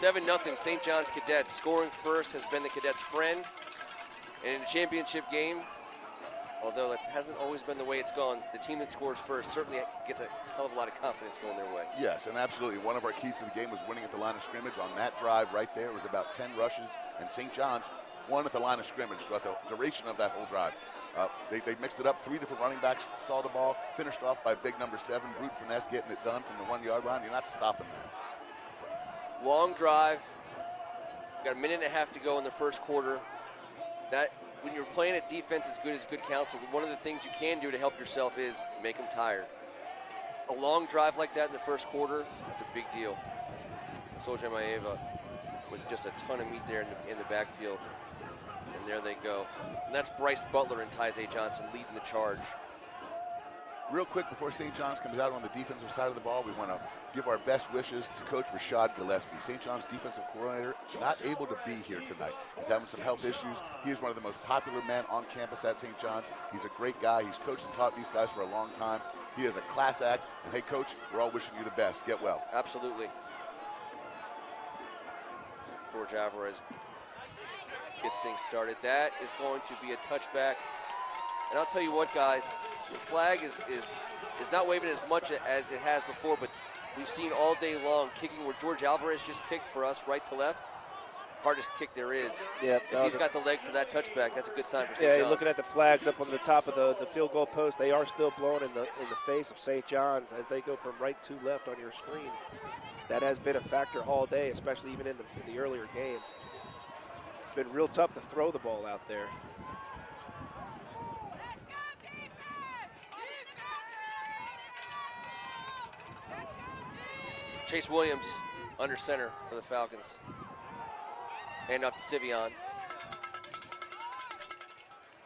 7-0 St. John's Cadets. Scoring first has been the Cadets' friend. And in a championship game, although that hasn't always been the way it's gone, the team that scores first certainly gets a hell of a lot of confidence going their way.
Yes, and absolutely. One of our keys to the game was winning at the line of scrimmage. On that drive right there, it was about 10 rushes, and St. John's won at the line of scrimmage throughout the duration of that whole drive. They mixed it up. 3 different running backs saw the ball, finished off by big number 7, Brute Finesse, getting it done from the 1 yard line. You're not stopping that.
Long drive. Got a minute and a half to go in the first quarter. That when you're playing at defense as good Counsel, one of the things you can do to help yourself is make them tired. A long drive like that in the first quarter, that's a big deal. Soljay Maeva with just a ton of meat there in the backfield. And there they go. And that's Bryce Butler and Tyze Johnson leading the charge.
Real quick before St. John's comes out on the defensive side of the ball, we want to give our best wishes to Coach Rashad Gillespie. St. John's defensive coordinator, not able to be here tonight. He's having some health issues. He is one of the most popular men on campus at St. John's. He's a great guy. He's coached and taught these guys for a long time. He is a class act. And hey, Coach, we're all wishing you the best. Get well.
Absolutely. George Alvarez gets things started. That is going to be a touchback. And I'll tell you what, guys, the flag is not waving as much as it has before, but we've seen all day long kicking where George Alvarez just kicked for us right to left. Hardest kick there is.
Yep,
if he's got the leg for that touchback, that's a good sign for St.
Yeah,
John's.
looking at the flags up on the top of the field goal post, they are still blowing in the face of St. John's as they go from right to left on your screen. That has been a factor all day, especially even in the earlier game. It's been real tough to throw the ball out there.
Chase Williams under center for the Falcons. Hand off to Sivion.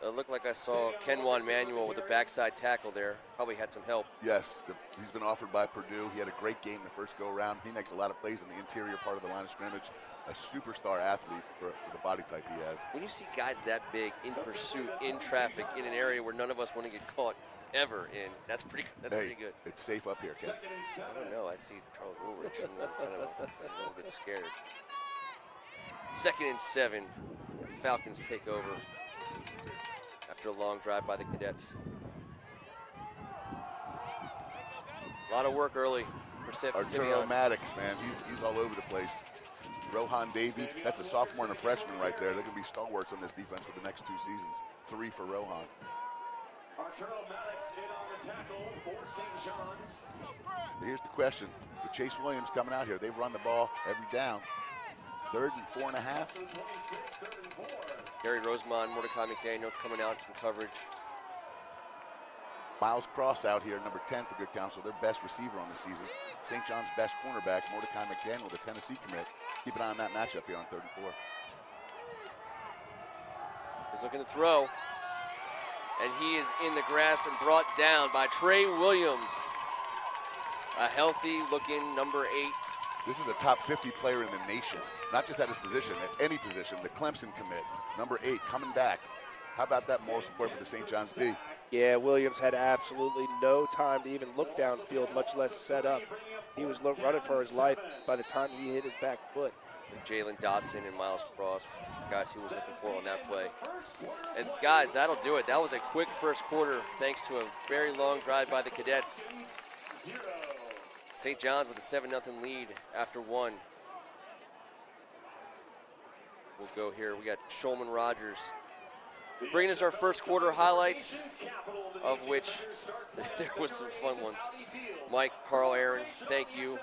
It looked like I saw Kenwan Manuel with a backside tackle there. Probably had some help.
Yes, he's been offered by Purdue. He had a great game the first go-around. He makes a lot of plays in the interior part of the line of scrimmage. A superstar athlete for the body type he has.
When you see guys that big in pursuit, in traffic, in an area where none of us want to get caught ever in, that's pretty good.
It's safe up here, Ken.
I don't know. I see Charles Woolrich and I'm kind of a little bit scared. 2nd and 7 as Falcons take over after a long drive by the Cadets. A lot of work early for
Arturo
Simeon.
Maddox, man, he's all over the place. Rohan Davey, that's a sophomore and a freshman right there. They're going to be stalwarts on this defense for the next 2 seasons. 3 for Rohan.
Arturo Maddox in on the tackle for St. John's.
Here's the question. With Chase Williams coming out here, they've run the ball every down. 3rd and 4.5.
Gary Rosemond, Mordecai McDaniel coming out from coverage.
Miles Cross out here, number 10 for Good Counsel, their best receiver on the season. St. John's best cornerback, Mordecai McDaniel, the Tennessee commit. Keep an eye on that matchup here on 3rd and 4.
He's looking to throw. And he is in the grasp and brought down by Trey Williams. A healthy-looking number 8.
This is a top 50 player in the nation, not just at his position, at any position. The Clemson commit, number 8, coming back. How about that moral support for the St. John's D?
Yeah, Williams had absolutely no time to even look downfield, much less set up. He was running for his life by the time he hit his back foot.
Jalen Dotson and Miles Cross, guys he was looking for on that play. And guys, that'll do it. That was a quick first quarter thanks to a very long drive by the Cadets. St. John's with a 7-0 lead after 1. We'll go here. We got Shulman Rogers bringing us our first quarter highlights, of which there was some fun ones. Mike, Carl, Aaron, thank you.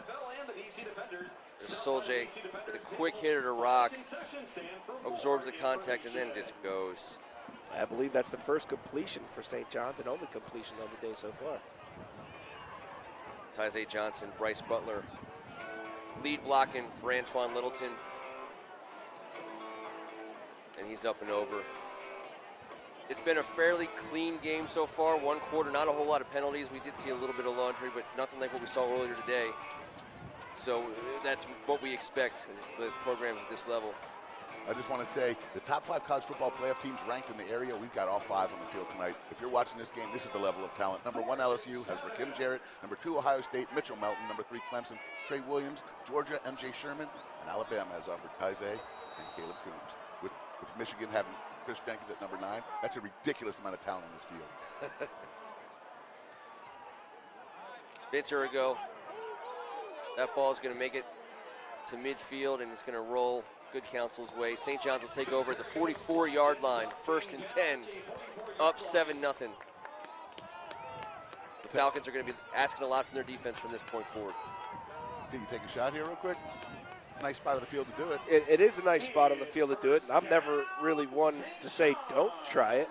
There's Solje with a quick hitter to Rock, absorbs the contact, and then just goes.
I believe that's the first completion for St. John's and only completion of the day so far.
Tyze Johnson, Bryce Butler, lead blocking for Antoine Littleton. And he's up and over. It's been a fairly clean game so far. 1 quarter, not a whole lot of penalties. We did see a little bit of laundry, but nothing like what we saw earlier today. So that's what we expect with programs at this level.
I just want to say the top 5 college football playoff teams ranked in the area, we've got all 5 on the field tonight. If you're watching this game, this is the level of talent. Number 1, LSU has Rakim Jarrett. Number 2, Ohio State, Mitchell Melton. Number 3, Clemson, Trey Williams. Georgia, MJ Sherman. And Alabama has offered Tyze and Caleb Coombs. With Michigan having Chris Jenkins at number 9, that's a ridiculous amount of talent on this field.
Vince Urigo, that ball is going to make it to midfield, and it's going to roll Good Counsel's way. St. John's will take over at the 44-yard line, 1st and 10, up 7-0. The Falcons are going to be asking a lot from their defense from this point forward.
Can you take a shot here real quick? Nice spot of the field to do it.
It is a nice spot on the field to do it, and I'm never really one to say don't try it.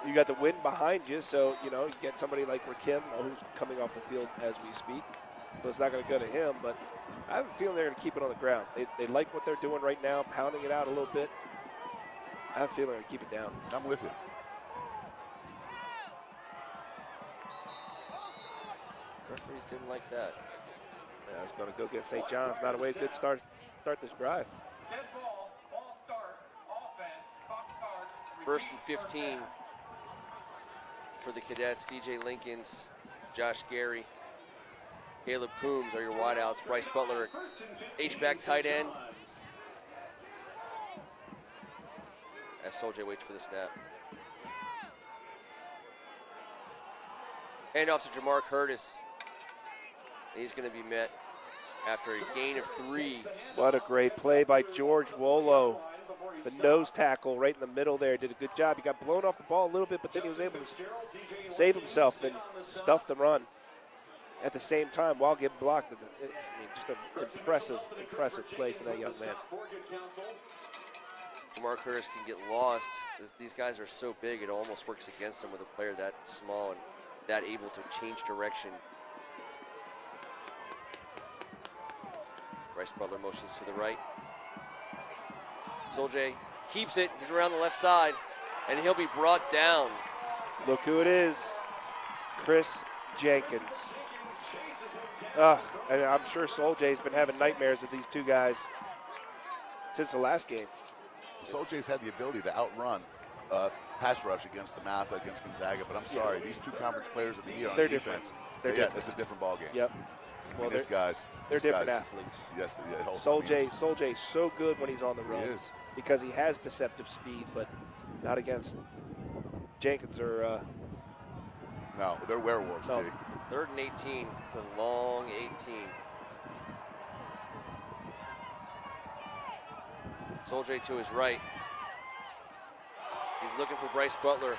You got the wind behind you, so, you get somebody like Rakim, who's coming off the field as we speak. So it's not going to go to him, but I have a feeling they're going to keep it on the ground. They like what they're doing right now, pounding it out a little bit. I have a feeling they're going to keep it down.
I'm with you.
Referees didn't like that.
Yeah, it's going to go get St. John's. Not a way to start this drive.
1st and 15 for the Cadets. DJ Lincolns, Josh Gary, Caleb Coombs are your wideouts. Bryce Butler, H-back tight end. As Solje waits for the snap. Handoff to Jamar Curtis. He's going to be met after a gain of 3.
What a great play by George Wolo. The nose tackle right in the middle there did a good job. He got blown off the ball a little bit, but then he was able to save himself and stuff the run at the same time while getting blocked. Just an impressive play for that young man.
Jamar Curtis can get lost. These guys are so big, it almost works against them with a player that small and that able to change direction. Bryce Butler motions to the right. Solje keeps it. He's around the left side, and he'll be brought down.
Look who it is. Chris Jenkins. And I'm sure Solje's been having nightmares with these 2 guys since the last game.
Solje's had the ability to outrun pass rush against the Napa, against Gonzaga, but I'm sorry, these 2 conference players of the year on
They're
defense,
different.
it's a different ball game.
Yep.
Well, these guys,
they're different athletes.
Yes,
Solje's so good when he's on the run.
He is.
Because he has deceptive speed, but not against Jenkins or.
No, they're werewolves,
no.
T.
3rd and 18. It's a long 18. Solje to his right. He's looking for Bryce Butler.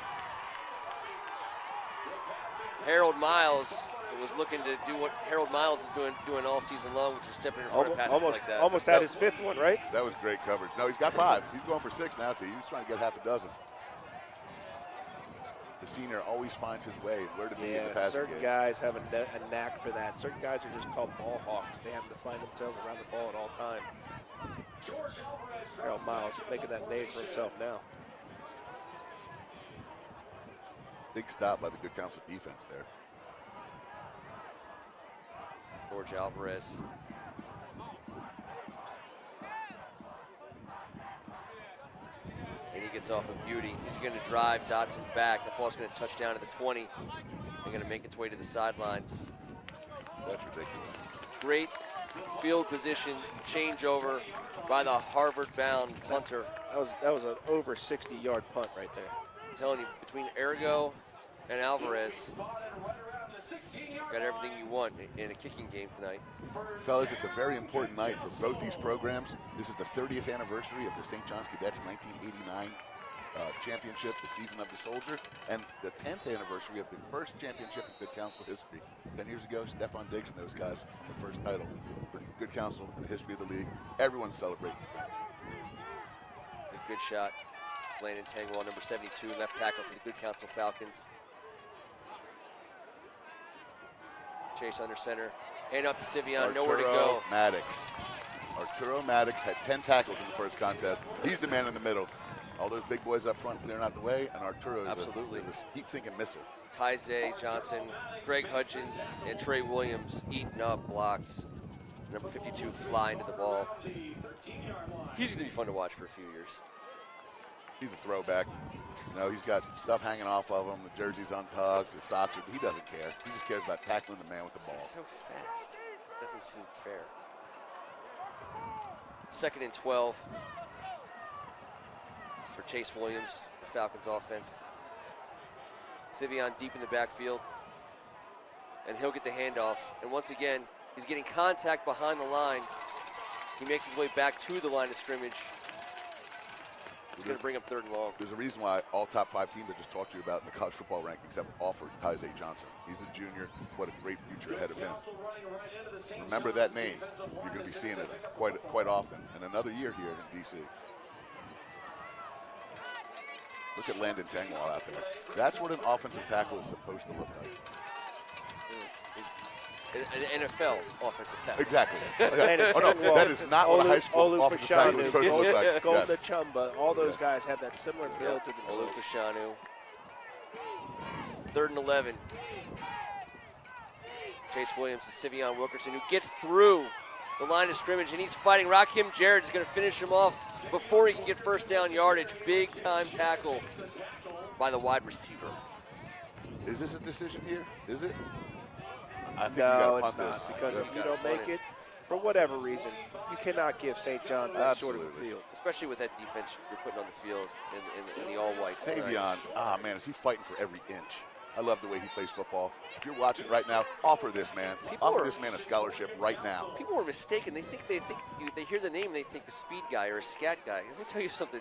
Harold Miles was looking to do what Harold Miles is doing all season long, which is stepping in front of passes like that.
Almost had his 5th one, right?
That was great coverage. No, he's got 5. He's going for 6 now, too. He's trying to get half a dozen. The senior always finds his way and where to be in the passing
certain
game.
guys have a knack for that. Certain guys are just called ball hawks. They happen to find themselves around the ball at all times. Harold Miles making that name for himself now.
Big stop by the good Counsel defense there.
George Alvarez. And he gets off a beauty. He's going to drive Dotson back. The ball's going to touch down at the 20. They're going to make its way to the sidelines.
That's ridiculous.
Great field position changeover by the Harvard-bound punter.
That was an over 60-yard punt right there.
I'm telling you, between Ergo and Alvarez, got everything you want in a kicking game tonight.
Fellas, it's a very important night for both these programs. This is the 30th anniversary of the St. John's Cadets 1989 championship, the season of the soldier, and the 10th anniversary of the first championship in Good Counsel history. 10 years ago, Stefan Diggs and those guys won the first title for Good Counsel in the history of the league. Everyone's celebrating.
A good shot. Landon Tangwall, number 72, left tackle for the Good Counsel Falcons. Chase under center. Hand off to Sivian, nowhere to go.
Arturo Maddox had 10 tackles in the first contest. He's the man in the middle. All those big boys up front clearing out the way, and Arturo is a heat-sinking missile.
Tyze Johnson, Greg Hutchins, and Trey Williams eating up blocks. Number 52 flying to the ball. He's going to be fun to watch for a few years.
He's a throwback. You know, he's got stuff hanging off of him, the jersey's untucked, the socks. He doesn't care. He just cares about tackling the man with the ball.
He's so fast. Doesn't seem fair. 2nd and 12 for Chase Williams, the Falcons offense. Sivian deep in the backfield, and he'll get the handoff. And once again, he's getting contact behind the line. He makes his way back to the line of scrimmage. It's going to bring up 3rd and long.
There's a reason why all top 5 teams I just talked to you about in the college football rankings have offered Tyze Johnson. He's a junior. What a great future ahead of him. Remember that name. You're going to be seeing it quite often. And another year here in D.C. Look at Landon Tangwall out there. That's what an offensive tackle is supposed to look like.
An NFL offensive tackle.
Exactly. Oh, no, that is not what a high school offensive tackle is supposed to look like.
Golden
Yes.
Chumba, all those guys have that similar build to themselves.
Olufashanu. 3rd and 11. Chase Williams to Sivian Wilkerson, who gets through the line of scrimmage, and he's fighting. Rakim Jarrett's going to finish him off before he can get 1st down yardage. Big time tackle by the wide receiver.
Is this a decision here? Is it? I think
No,
you got
it's
to punt
not,
this.
because if you
gotta
don't
punt
make
it.
it, for whatever reason, you cannot give St. John's that short of a
Absolutely.
field.
Especially with that defense you're putting on the field in the all-white.
Savion, man, is he fighting for every inch. I love the way he plays football. If you're watching right now, offer this man. Offer this man a scholarship right now.
People are mistaken. They hear the name and they think a speed guy or a scat guy. Let me tell you something.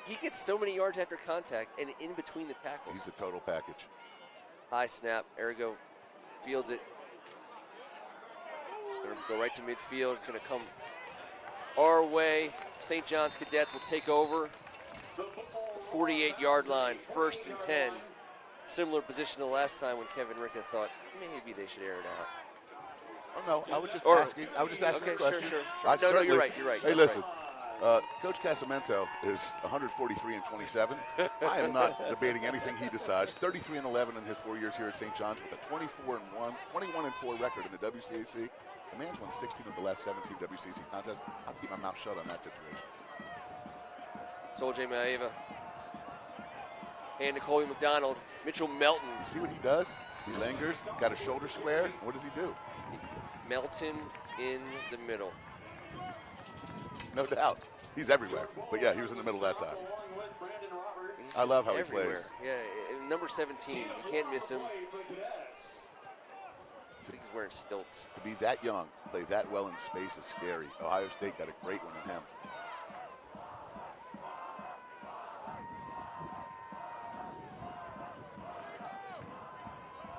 He gets so many yards after contact and in between the tackles.
He's the total package.
High snap. Ergo fields it. It's going to go right to midfield. It's going to come our way. St. John's Cadets will take over the 48-yard line, 1st and 10. Similar position to last time when Kevin Ricka thought maybe they should air it out.
Oh, no, I was just asking
Okay,
a question.
sure.
I
No, you're
certainly-
right.
Hey, listen. Coach Casamento is 143 and 27. I am not debating anything he decides. 33 and 11 in his 4 years here at St. John's with a 24 and 1, 21 and 4 record in the WCAC. The man's won 16 of the last 17 WCAC contests. I'll keep my mouth shut on that situation.
Sol J. Maeva. And to Colby McDonald. Mitchell Melton.
You see what he does? He lingers, got his shoulder square. What does he do?
Melton in the middle.
No doubt. He's everywhere. But yeah, he was in the middle that time.
He's
I love
just
how he
everywhere.
plays.
Yeah, number 17. You can't miss him. I think he's wearing stilts.
To be that young, play that well in space is scary. Ohio State got a great one in him.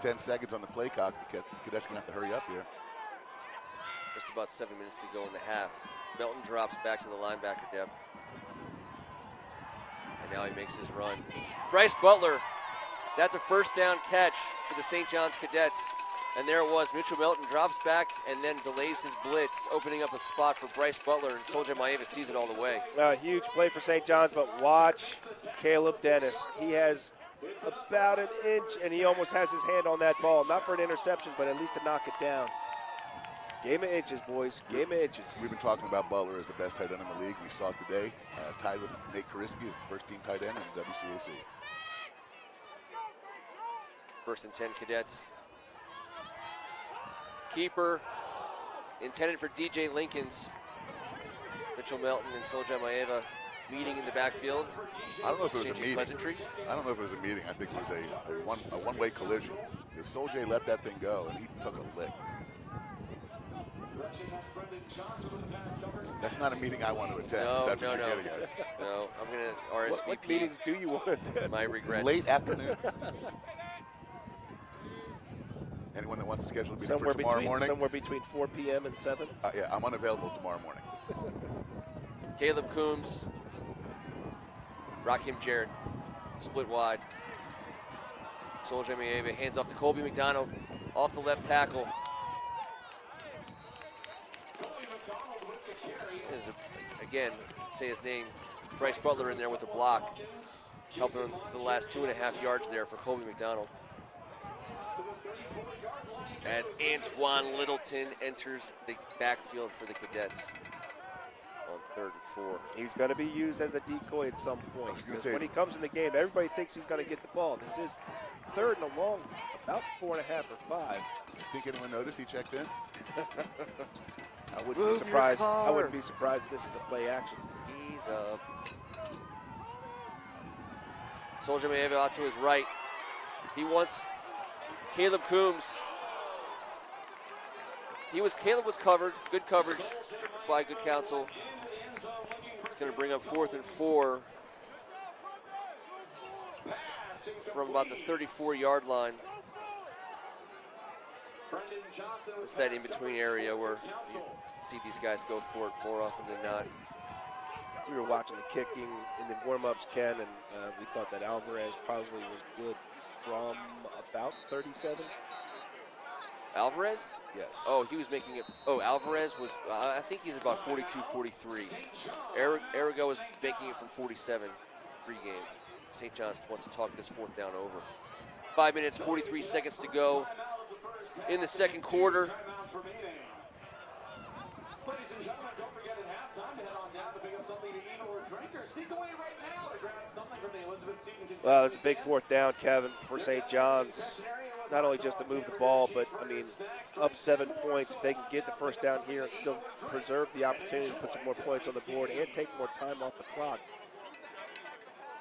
10 seconds on the play clock. The cadets going to have to hurry up here.
Just about 7 minutes to go in the half. Melton drops back to the linebacker depth. And now he makes his run. Bryce Butler, that's a first down catch for the St. John's Cadets. And there it was. Mitchell Melton drops back and then delays his blitz, opening up a spot for Bryce Butler, and Soldier Maeva sees it all the way.
Huge play for St. John's, but watch Caleb Dennis. He has about an inch, and he almost has his hand on that ball. Not for an interception, but at least to knock it down. Game of inches, boys. Game of inches.
We've been talking about Butler as the best tight end in the league. We saw it today, tied with Nate Kariski as the first-team tight end in WCAC.
First and 10 Cadets. Keeper intended for DJ Lincoln's. Mitchell Melton and Soldier Maeva meeting in the backfield.
I don't know if it was a
Exchanging
meeting.
pleasantries.
I don't know if it was a meeting. I think it was a one-way collision. Because Soldier let that thing go, and he took a lick. That's not a meeting I want to attend.
No,
That's
no,
what you're
no.
getting at.
No, I'm going to RSVP.
What meetings do you want to attend?
My regrets.
Late afternoon. Anyone that wants to schedule a meeting for tomorrow morning?
Somewhere between 4 p.m. and 7.
Yeah, I'm unavailable tomorrow morning.
Caleb Coombs, Rakim Jarrett, split wide. Soldier Maeva hands off to Colby McDonald, off the left tackle. Again, say his name, Bryce Butler in there with a block, helping him for the last 2.5 yards there for Colby McDonald. As Antoine Littleton enters the backfield for the Cadets on 3rd and 4.
He's going to be used as a decoy at some point.
gonna say-
When he comes in the game, everybody thinks he's going to get the ball. This is 3rd and a long, about 4.5 or 5.
Think anyone noticed he checked in?
I wouldn't
Move
be
your
surprised. I
car.
wouldn't be surprised if this is a play action.
He's up. Soldier Maeva out to his right. He wants Caleb Coombs. Caleb was covered. Good coverage by good counsel. It's going to bring up 4th and 4 from about the 34-yard line. It's that in-between area where you see these guys go for it more often than not.
We were watching the kicking in the warm-ups, Ken, and we thought that Alvarez probably was good from about 37.
Alvarez?
Yes.
Oh, he was making it. Oh, Alvarez was, I think he's about 42, 43. Arago was making it from 47 pregame. St. John's wants to talk this 4th down over. 5 minutes, 43 seconds to go in the second quarter.
Ladies and gentlemen, don't forget at halftime to head on down to pick up something to eat or drink or sneak away right now to grab something from the Elizabeth Seton.
Well, it's a big 4th down, Kevin, for St. John's. Not only just to move the ball, but, I mean, up 7 points. If they can get the first down here and still preserve the opportunity to put some more points on the board and take more time off the clock.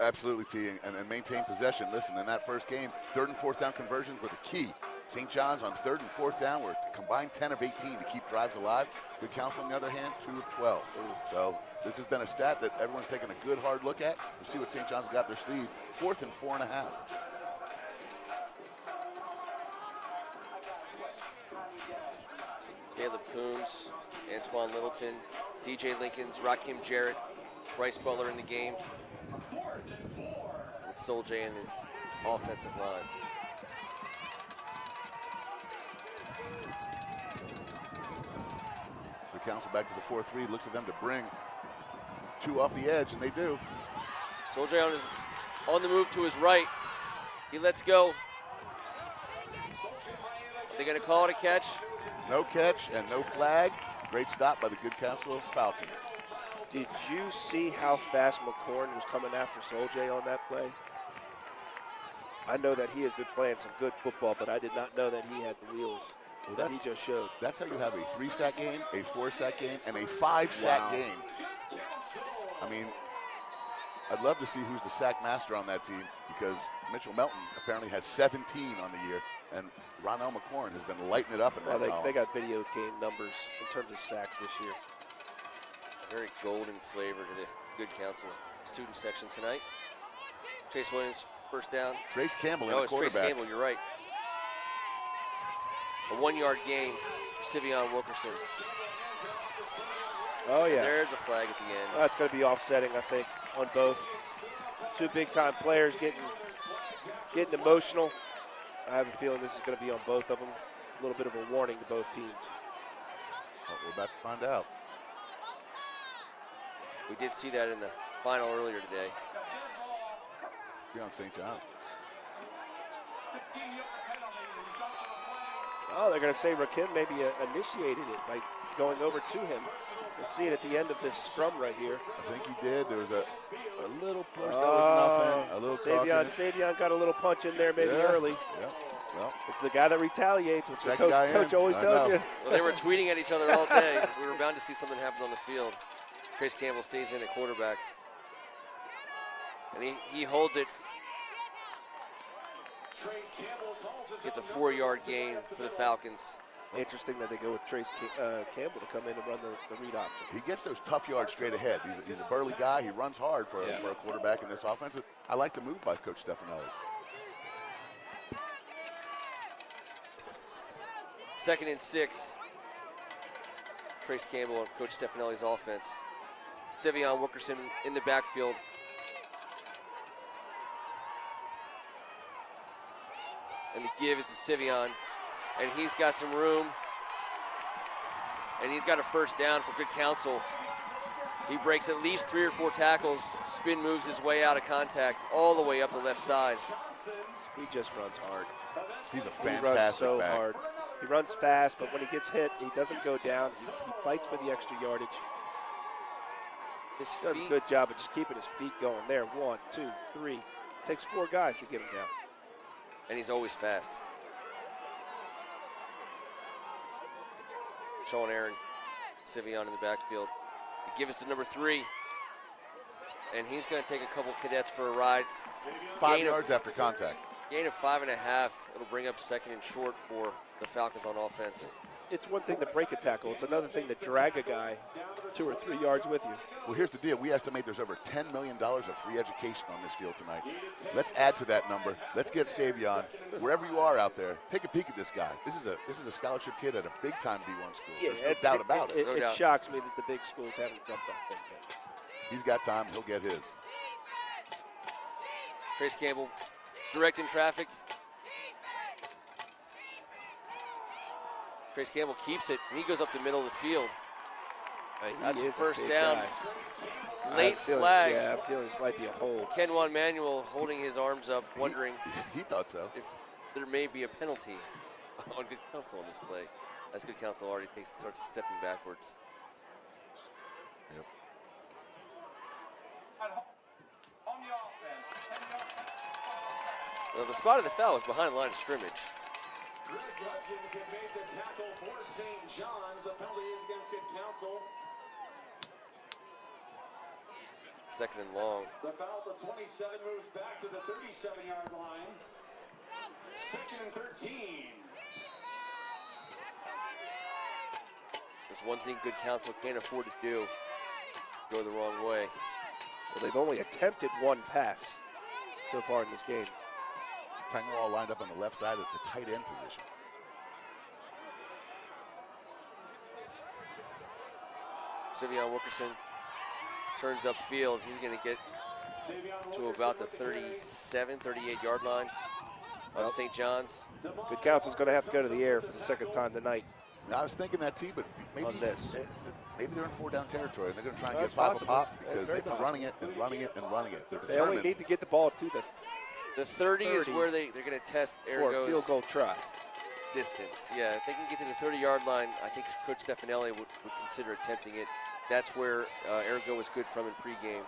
Absolutely, T, and maintain possession. Listen, in that first game, 3rd and 4th down conversions were the key. St. John's on 3rd and 4th down were combined 10 of 18 to keep drives alive. Good Counsel, on the other hand, 2 of 12. So this has been a stat that everyone's taken a good hard look at. We'll see what St. John's got up their sleeve. 4th and 4.5.
Caleb Coombs, Antoine Littleton, DJ Lincolns, Rakim Jarrett, Bryce Butler in the game. With Soldier and his offensive line.
The Counsel back to the 4-3, looks at them to bring 2 off the edge, and they do.
Soldier on the move to his right. He lets go. Are they going to call it a catch?
No catch and no flag. Great stop by the Good Counsel Falcons.
Did you see how fast McCorn was coming after Soldier on that play? I know that he has been playing some good football, but I did not know that he had the wheels that he just showed.
That's how you have a 3-sack game, a 4-sack game, and a 5-sack game. I mean, I'd love to see who's the sack master on that team, because Mitchell Melton apparently has 17 on the year, and Ronell McCorn has been lighting it up in that
Well, they got video game numbers in terms of sacks this year.
Very golden flavor to the Good Counsel student section tonight. Chase Williams, first down.
Trace Campbell in
Oh,
a
it's Trace
quarterback.
Campbell, you're right. A 1-yard gain for Sivion Wilkerson.
Oh, yeah.
There's a flag at the end.
That's going to be offsetting, I think, on both. Two big-time players getting emotional. I have a feeling this is going to be on both of them. A little bit of a warning to both teams.
Well, we're about to find out.
We did see that in the final earlier today.
Be on St. John.
Oh, they're going to say Rakim maybe initiated it by going over to him. We'll see it at the end of this scrum right here.
I think he did. There was a little push. That was nothing. A little
Savion got a little punch in there maybe early.
Yeah. Well,
It's the guy that retaliates, which the
Second guy
coach
in.
always
I
tells
know.
you.
Well, they were tweeting at each other all day. We were bound to see something happen on the field. Trace Campbell stays in at quarterback. And he holds it. Gets a 4-yard gain for the Falcons.
Interesting that they go with Trace Campbell to come in and run the read option.
he gets those tough yards straight ahead. He's a burly guy. He runs hard for a quarterback in this offense. I like the move by Coach Stefanelli.
2nd and 6. Trace Campbell and Coach Stefanelli's offense. Sivion Wilkerson in the backfield. And the give is to Sivion. And he's got some room. And he's got a first down for good counsel. He breaks at least 3 or 4 tackles. Spin moves his way out of contact all the way up the left side.
He just runs hard.
He's a
He runs
fantastic
so
back.
hard. He runs fast, but when he gets hit, he doesn't go down. He fights for the extra yardage.
His
Does a
feet,
good job of just keeping his feet going there. 1, 2, 3. Takes 4 guys to get him down.
and he's always fast. Sean Aaron, Sivion in the backfield. He gives us to number 3. And he's going to take a couple cadets for a ride.
5 yards after contact.
Gain of 5.5. It'll bring up 2nd and short for the Falcons on offense.
It's one thing to break a tackle. It's another thing to drag a guy 2 or 3 yards with you.
Well, here's the deal. We estimate there's over $10 million of free education on this field tonight. Let's add to that number. Let's get Savion. Wherever you are out there, take a peek at this guy. This is a scholarship kid at a big-time D1 school. There's no doubt about it.
It shocks me that the big schools haven't jumped off that yet.
He's got time. He'll get his.
Trace Campbell directing traffic. Trace Campbell keeps it, and he goes up the middle of the field. That's a first down. Late flag.
Yeah, I'm feeling this might be a hold.
Kenwan Manuel holding his arms up, wondering
He thought so.
if there may be a penalty on good counsel on this play. As good counsel already starts stepping backwards.
Yep.
Well, the spot of the foul was behind the line of scrimmage.
Greg Judkins had made the tackle for St. John's. The penalty is against good counsel.
2nd and long.
The foul at the 27 moves back to the 37-yard line. 2nd and 13.
There's one thing good counsel can't afford to do. Go the wrong way.
Well, they've only attempted 1 pass so far in this game.
Tangwall lined up on the left side at the tight end position.
Sivion Wilkerson turns upfield. He's going to get to about the 37, 38-yard line of St. John's.
Good counsel's going to have to go to the air for the 2nd time tonight.
Now, I was thinking that too, but maybe
On this.
Maybe they're in 4-down territory and they're going to try and
That's
get 5
possible.
a pop
That's
because
very
they've been running it and running it and running it. They're
They only
determined.
need to get the ball to
The 30 is
30
where they're going to test
for a
Arago's
field goal try.
distance. Yeah, if they can get to the 30-yard line, I think Coach Stefanelli would consider attempting it. That's where Arago was good from in pregame.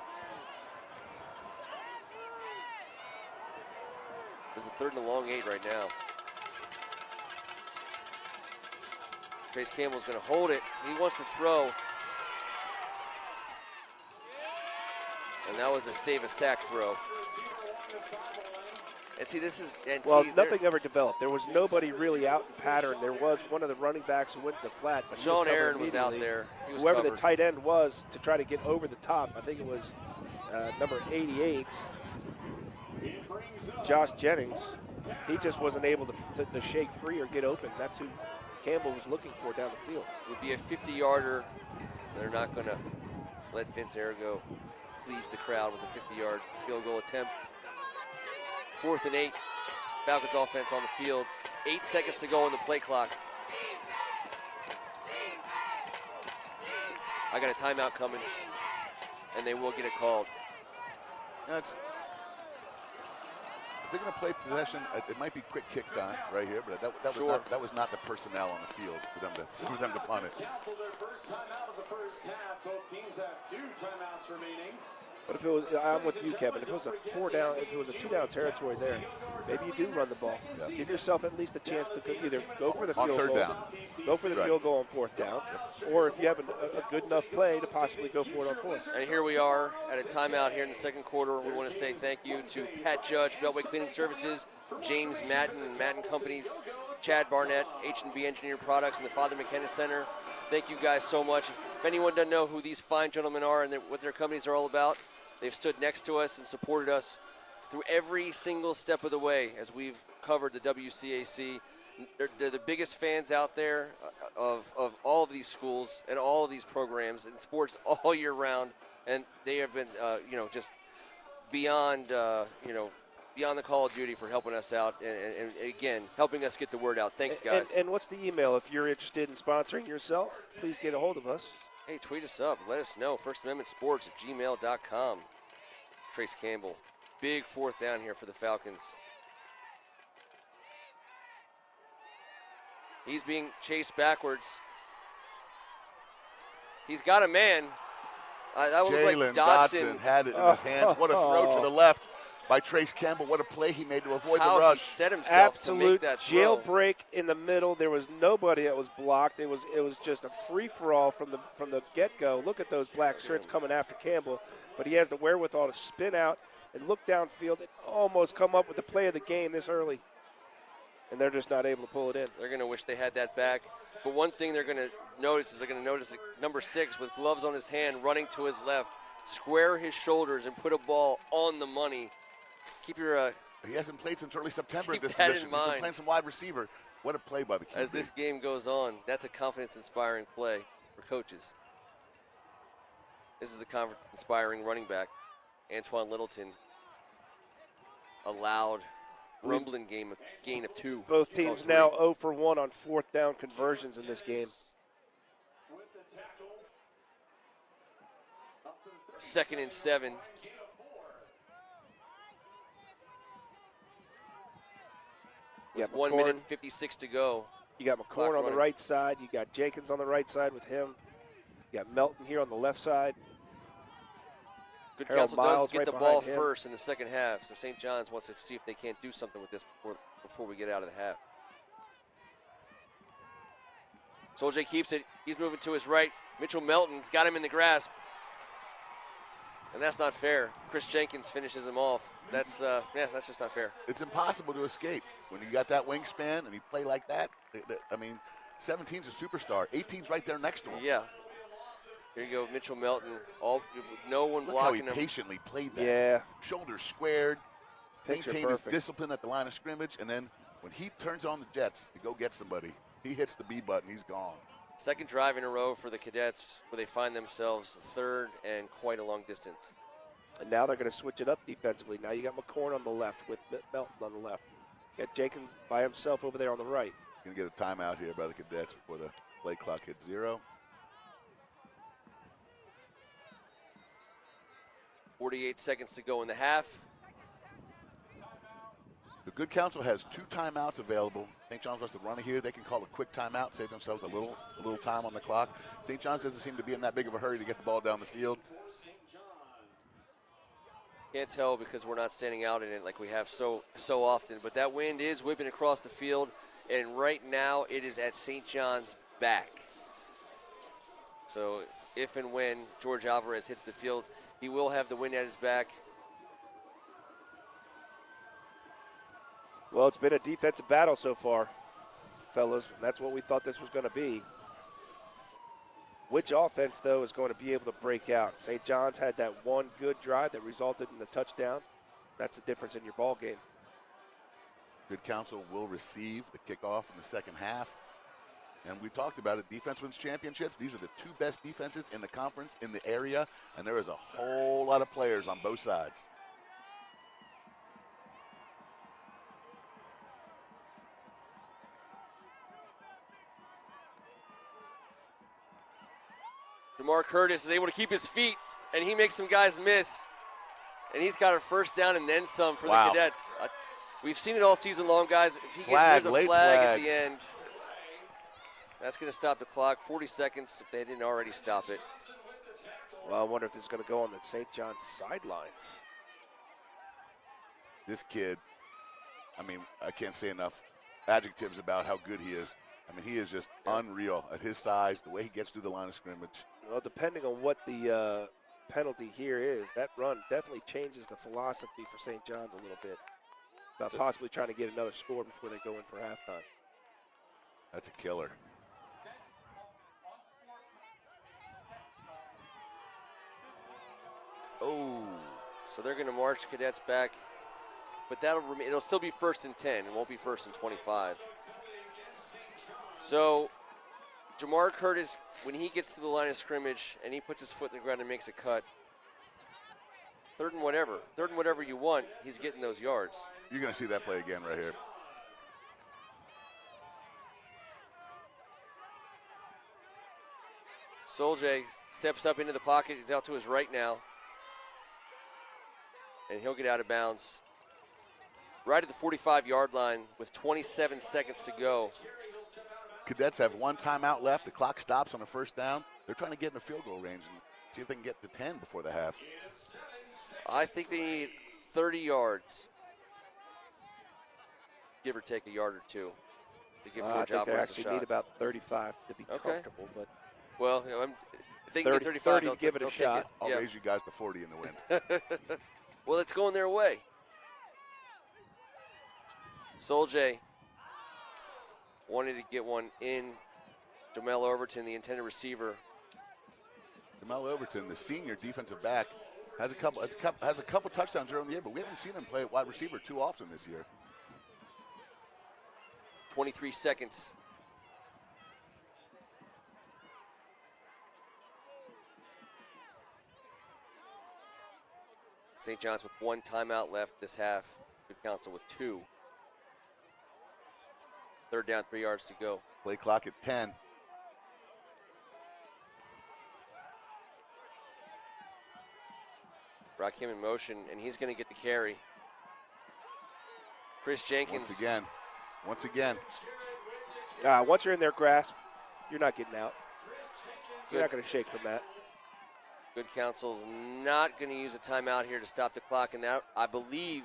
There's a 3rd and a long 8 right now. Trace Campbell's going to hold it. He wants to throw. And that was a save-a-sack throw. And see, this is... And
Well,
see,
nothing ever developed. There was nobody really out in pattern. There was one of the running backs who went to the flat. But he
Sean
covered
Aaron was out
immediately.
there. He was
Whoever
covered.
the tight end was to try to get over the top, I think it was number 88, Josh Jennings. He just wasn't able to shake free or get open. That's who Campbell was looking for down the field.
It would be a 50-yarder. They're not going to let Vince Arago please the crowd with a 50-yard field goal attempt. 4th and 8. Falcons offense on the field. 8 seconds to go on the play clock. I got a timeout coming, and they will get it called.
If they're going to play possession, it might be quick kick time right here, but that was not the personnel on the field for them to punt it.
Counsel their first timeout of the first half. Both teams have 2 timeouts remaining.
But if it was, I'm with you, Kevin. If it was a 4-down, if it was a 2-down territory there, maybe you do run the ball.
Yeah.
Give yourself at least a chance to either go for the
On
field
third
goal,
down.
go for the
Right.
field goal on 4th down, or if you have a good enough play to possibly go for it on 4th.
And here we are at a timeout here in the second quarter. We want to say thank you to Pat Judge, Beltway Cleaning Services, James Madden and Madden Companies, Chad Barnett, H&B Engineered Products, and the Father McKenna Center. Thank you guys so much. If anyone doesn't know who these fine gentlemen are and what their companies are all about, they've stood next to us and supported us through every single step of the way as we've covered the WCAC. They're the biggest fans out there of all of these schools and all of these programs and sports all year round. And they have been, just beyond, beyond the call of duty for helping us out and again, helping us get the word out. Thanks, guys.
And what's the email? If you're interested in sponsoring yourself, please get a hold of us.
Hey, tweet us up. Let us know. FirstAmendmentSports@gmail.com. Trace Campbell. Big 4th down here for the Falcons. He's being chased backwards. He's got a man. That would look
Jalen
like Dotson.
had it in his hands. What a throw to the left by Trace Campbell. What a play he made to avoid
How
the rush.
he set himself to make
Absolute
that throw.
jailbreak in the middle. There was nobody that was blocked. It was just a free for all from the get-go. Look at those black shirts coming after Campbell, but he has the wherewithal to spin out and look downfield and almost come up with the play of the game this early. And they're just not able to pull it in.
They're going to wish they had that back. But one thing they're going to notice is number 6 with gloves on his hand running to his left, square his shoulders and put a ball on the money. Keep your
He hasn't played since early September
Keep
at this
that in
position. He's
mind.
been playing some wide receiver. What a play by the QB.
as this game goes on. That's a confidence-inspiring play for coaches. This is a confidence-inspiring running back. Antoine Littleton. A loud, rumbling gain of 2.
Both teams now 0 for 1 on 4th down conversions in this game.
2nd and 7.
You got
1
McCorn.
minute 56 to go.
You got McCorn
Clock
on the
running.
right side. You got Jenkins on the right side with him. You got Melton here on the left side.
Good
Harold
Counsel
Miles
does get
right
the ball
behind him.
first in the second half, so St. John's wants to see if they can't do something with this before we get out of the half. Soldier keeps it. He's moving to his right. Mitchell Melton's got him in the grasp. And that's not fair. Chris Jenkins finishes him off. That's just not fair.
It's impossible to escape. When you got that wingspan and you play like that, 17's a superstar. 18's right there next to him.
Yeah. Here you go, Mitchell Melton. No one
Look how he
blocking him.
patiently played that.
Yeah.
Shoulders squared,
Picture
maintained his
perfect.
discipline at the line of scrimmage, and then when he turns on the Jets to go get somebody, he hits the B button, he's gone.
Second drive in a row for the Cadets where they find themselves 3rd and quite a long distance.
And now they're going to switch it up defensively. Now you got McCorn on the left with Melton on the left. You got Jenkins by himself over there on the right.
Going to get a timeout here by the Cadets before the play clock hits 0.
48 seconds to go in the half.
The good counsel has 2 timeouts available. St. John's wants to run it here. They can call a quick timeout, save themselves a little time on the clock. St. John's doesn't seem to be in that big of a hurry to get the ball down the field.
Can't tell because we're not standing out in it like we have so often. But that wind is whipping across the field, and right now it is at St. John's back. So if and when George Alvarez hits the field, he will have the wind at his back.
Well, it's been a defensive battle so far, fellas. And that's what we thought this was going to be. Which offense, though, is going to be able to break out? St. John's had that one good drive that resulted in the touchdown. That's the difference in your ball game.
Good Counsel will receive the kickoff in the second half. And we talked about it, defense wins championships. These are the two best defenses in the conference, in the area, and there is a whole lot of players on both sides.
DeMar Curtis is able to keep his feet, and he makes some guys miss. And he's got a first down and then some for the Cadets. We've seen it all season long, guys. If he gets a flag at the end, that's going to stop the clock. 40 seconds if they didn't already stop it.
Well, I wonder if this is going to go on the St. John's sidelines.
This kid, I mean, I can't say enough adjectives about how good he is. I mean, he is just unreal at his size, the way he gets through the line of scrimmage.
Well, depending on what the penalty here is, that run definitely changes the philosophy for St. John's a little bit about possibly trying to get another score before they go in for halftime.
That's a killer. Oh.
So they're going to march Cadets back, but it'll still be 1st and 10. It won't be 1st and 25. So Jamar Curtis, when he gets to the line of scrimmage and he puts his foot in the ground and makes a cut, third and whatever you want, he's getting those yards.
You're going to see that play again right here.
Soljay steps up into the pocket. He's out to his right now. And he'll get out of bounds right at the 45-yard line with 27 seconds to go.
Cadets have one timeout left. The clock stops on a first down. They're trying to get in the field goal range and see if they can get to 10 before the half.
I think they need 30 yards, give or take a yard or two, to give
I
George
think they
Alvarez a
actually
shot.
need about 35 to be comfortable. But
well, you know, if they can get 35,
30
they'll
to give it a
take
shot.
I'll raise you guys to 40 in the wind.
Well, it's going their way. Soljay wanted to get one in. Jamel Overton, the intended receiver.
Jamel Overton, the senior defensive back, has a couple touchdowns early in the year, but we haven't seen him play wide receiver too often this year.
23 seconds. St. John's with one timeout left this half. Good Counsel with 2. Third down, 3 yards to go.
Play clock at 10.
Rakim in motion, and he's going to get the carry. Chris Jenkins.
Once again.
Once you're in their grasp, you're not getting out. You're not going to shake from that.
Good Counsel's not going to use a timeout here to stop the clock, and that, I believe,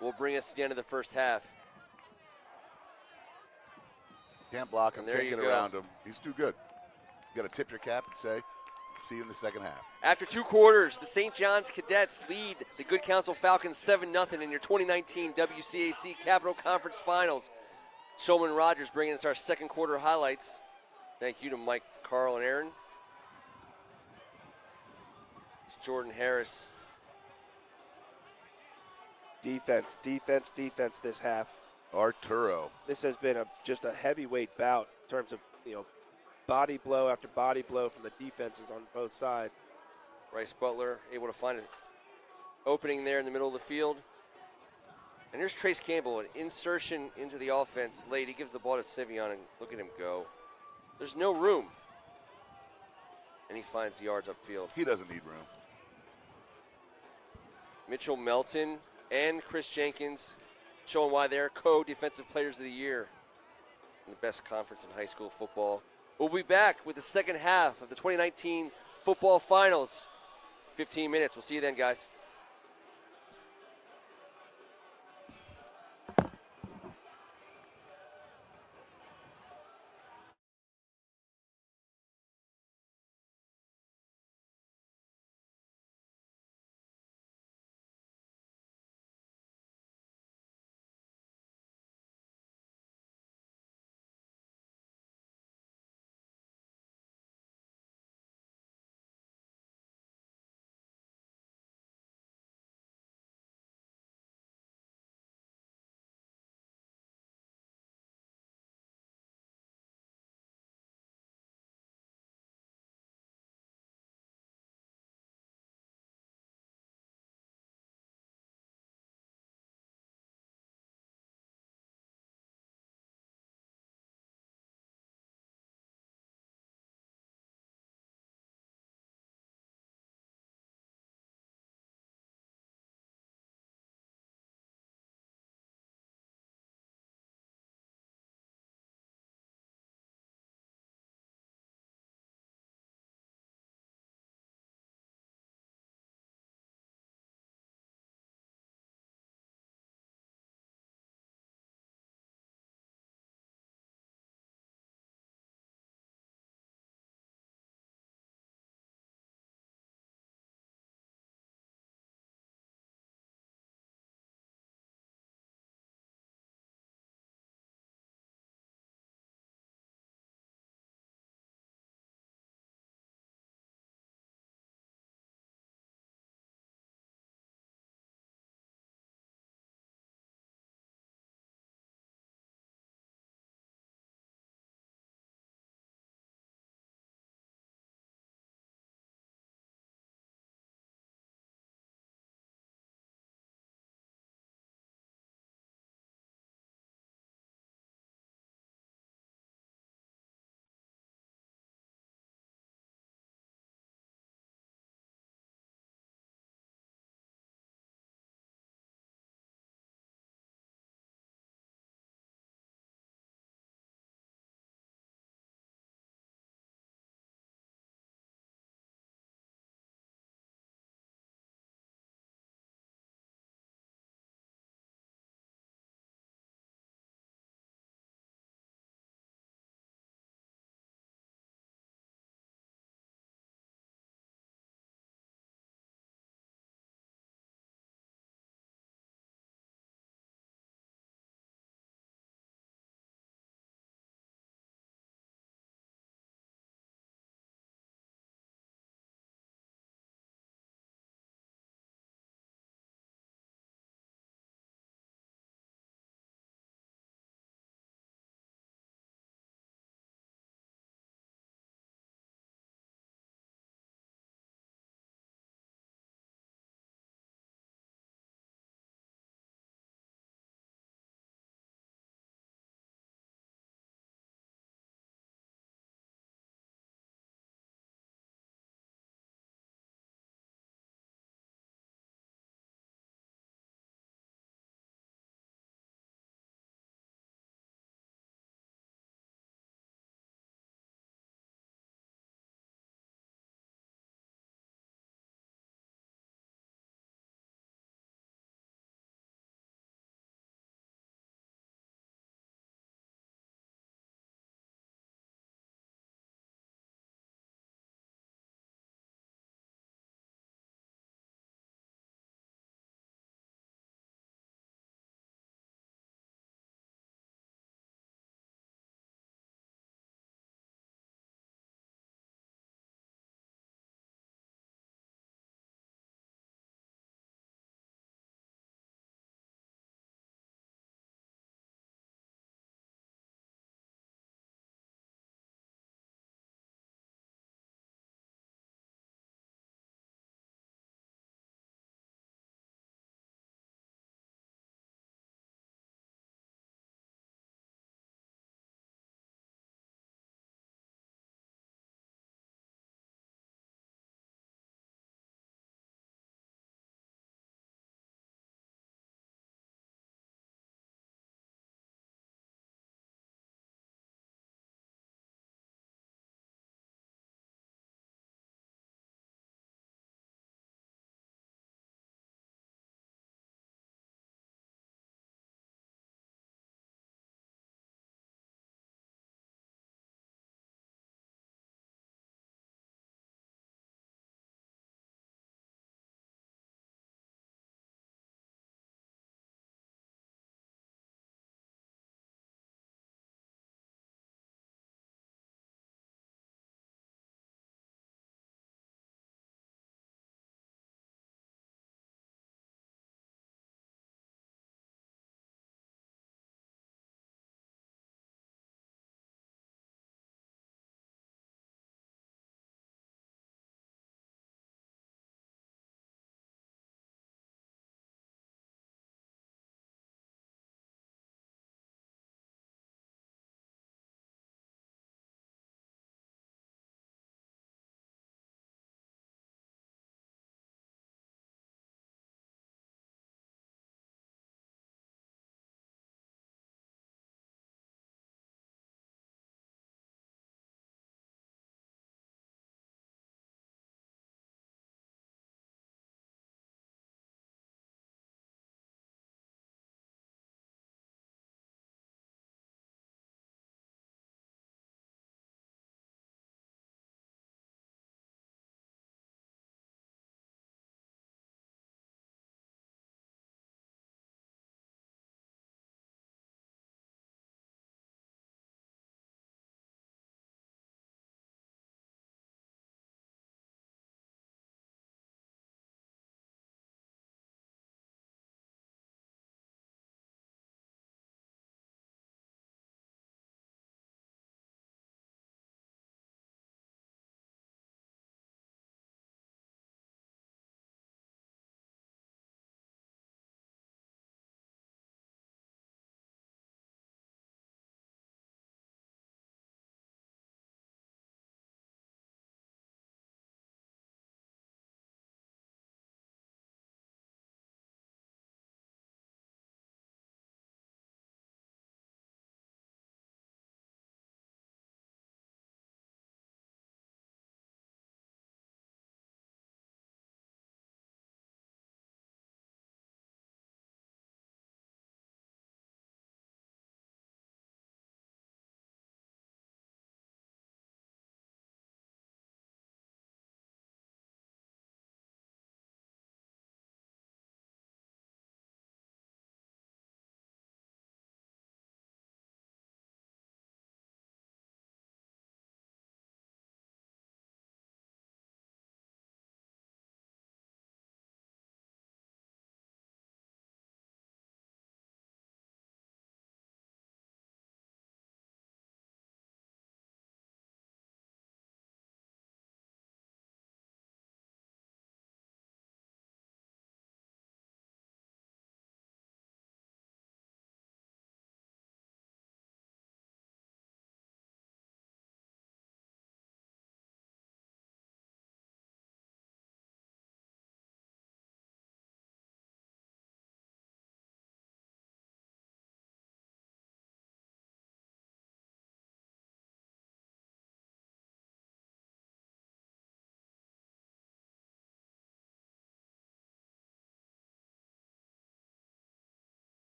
will bring us to the end of the first half.
Can't block him,
And there
can't
you
get
go.
around him. He's too good. You got to tip your cap and say, see you in the second half.
After 2 quarters, the St. John's Cadets lead the Good Counsel Falcons 7-0 in your 2019 WCAC Capital Conference Finals. Shulman Rogers bringing us our second quarter highlights. Thank you to Mike, Carl, and Aaron. It's Jordan Harris.
Defense this half.
Arturo.
This has been just a heavyweight bout in terms of, body blow after body blow from the defenses on both sides.
Rice Butler able to find an opening there in the middle of the field. And here's Trace Campbell, an insertion into the offense late. He gives the ball to Sivion, and look at him go. There's no room. And he finds the yards upfield.
He doesn't need room.
Mitchell Melton and Chris Jenkins showing why they're co-defensive players of the year in the best conference in high school football. We'll be back with the second half of the 2019 football finals. 15 minutes. We'll see you then, guys.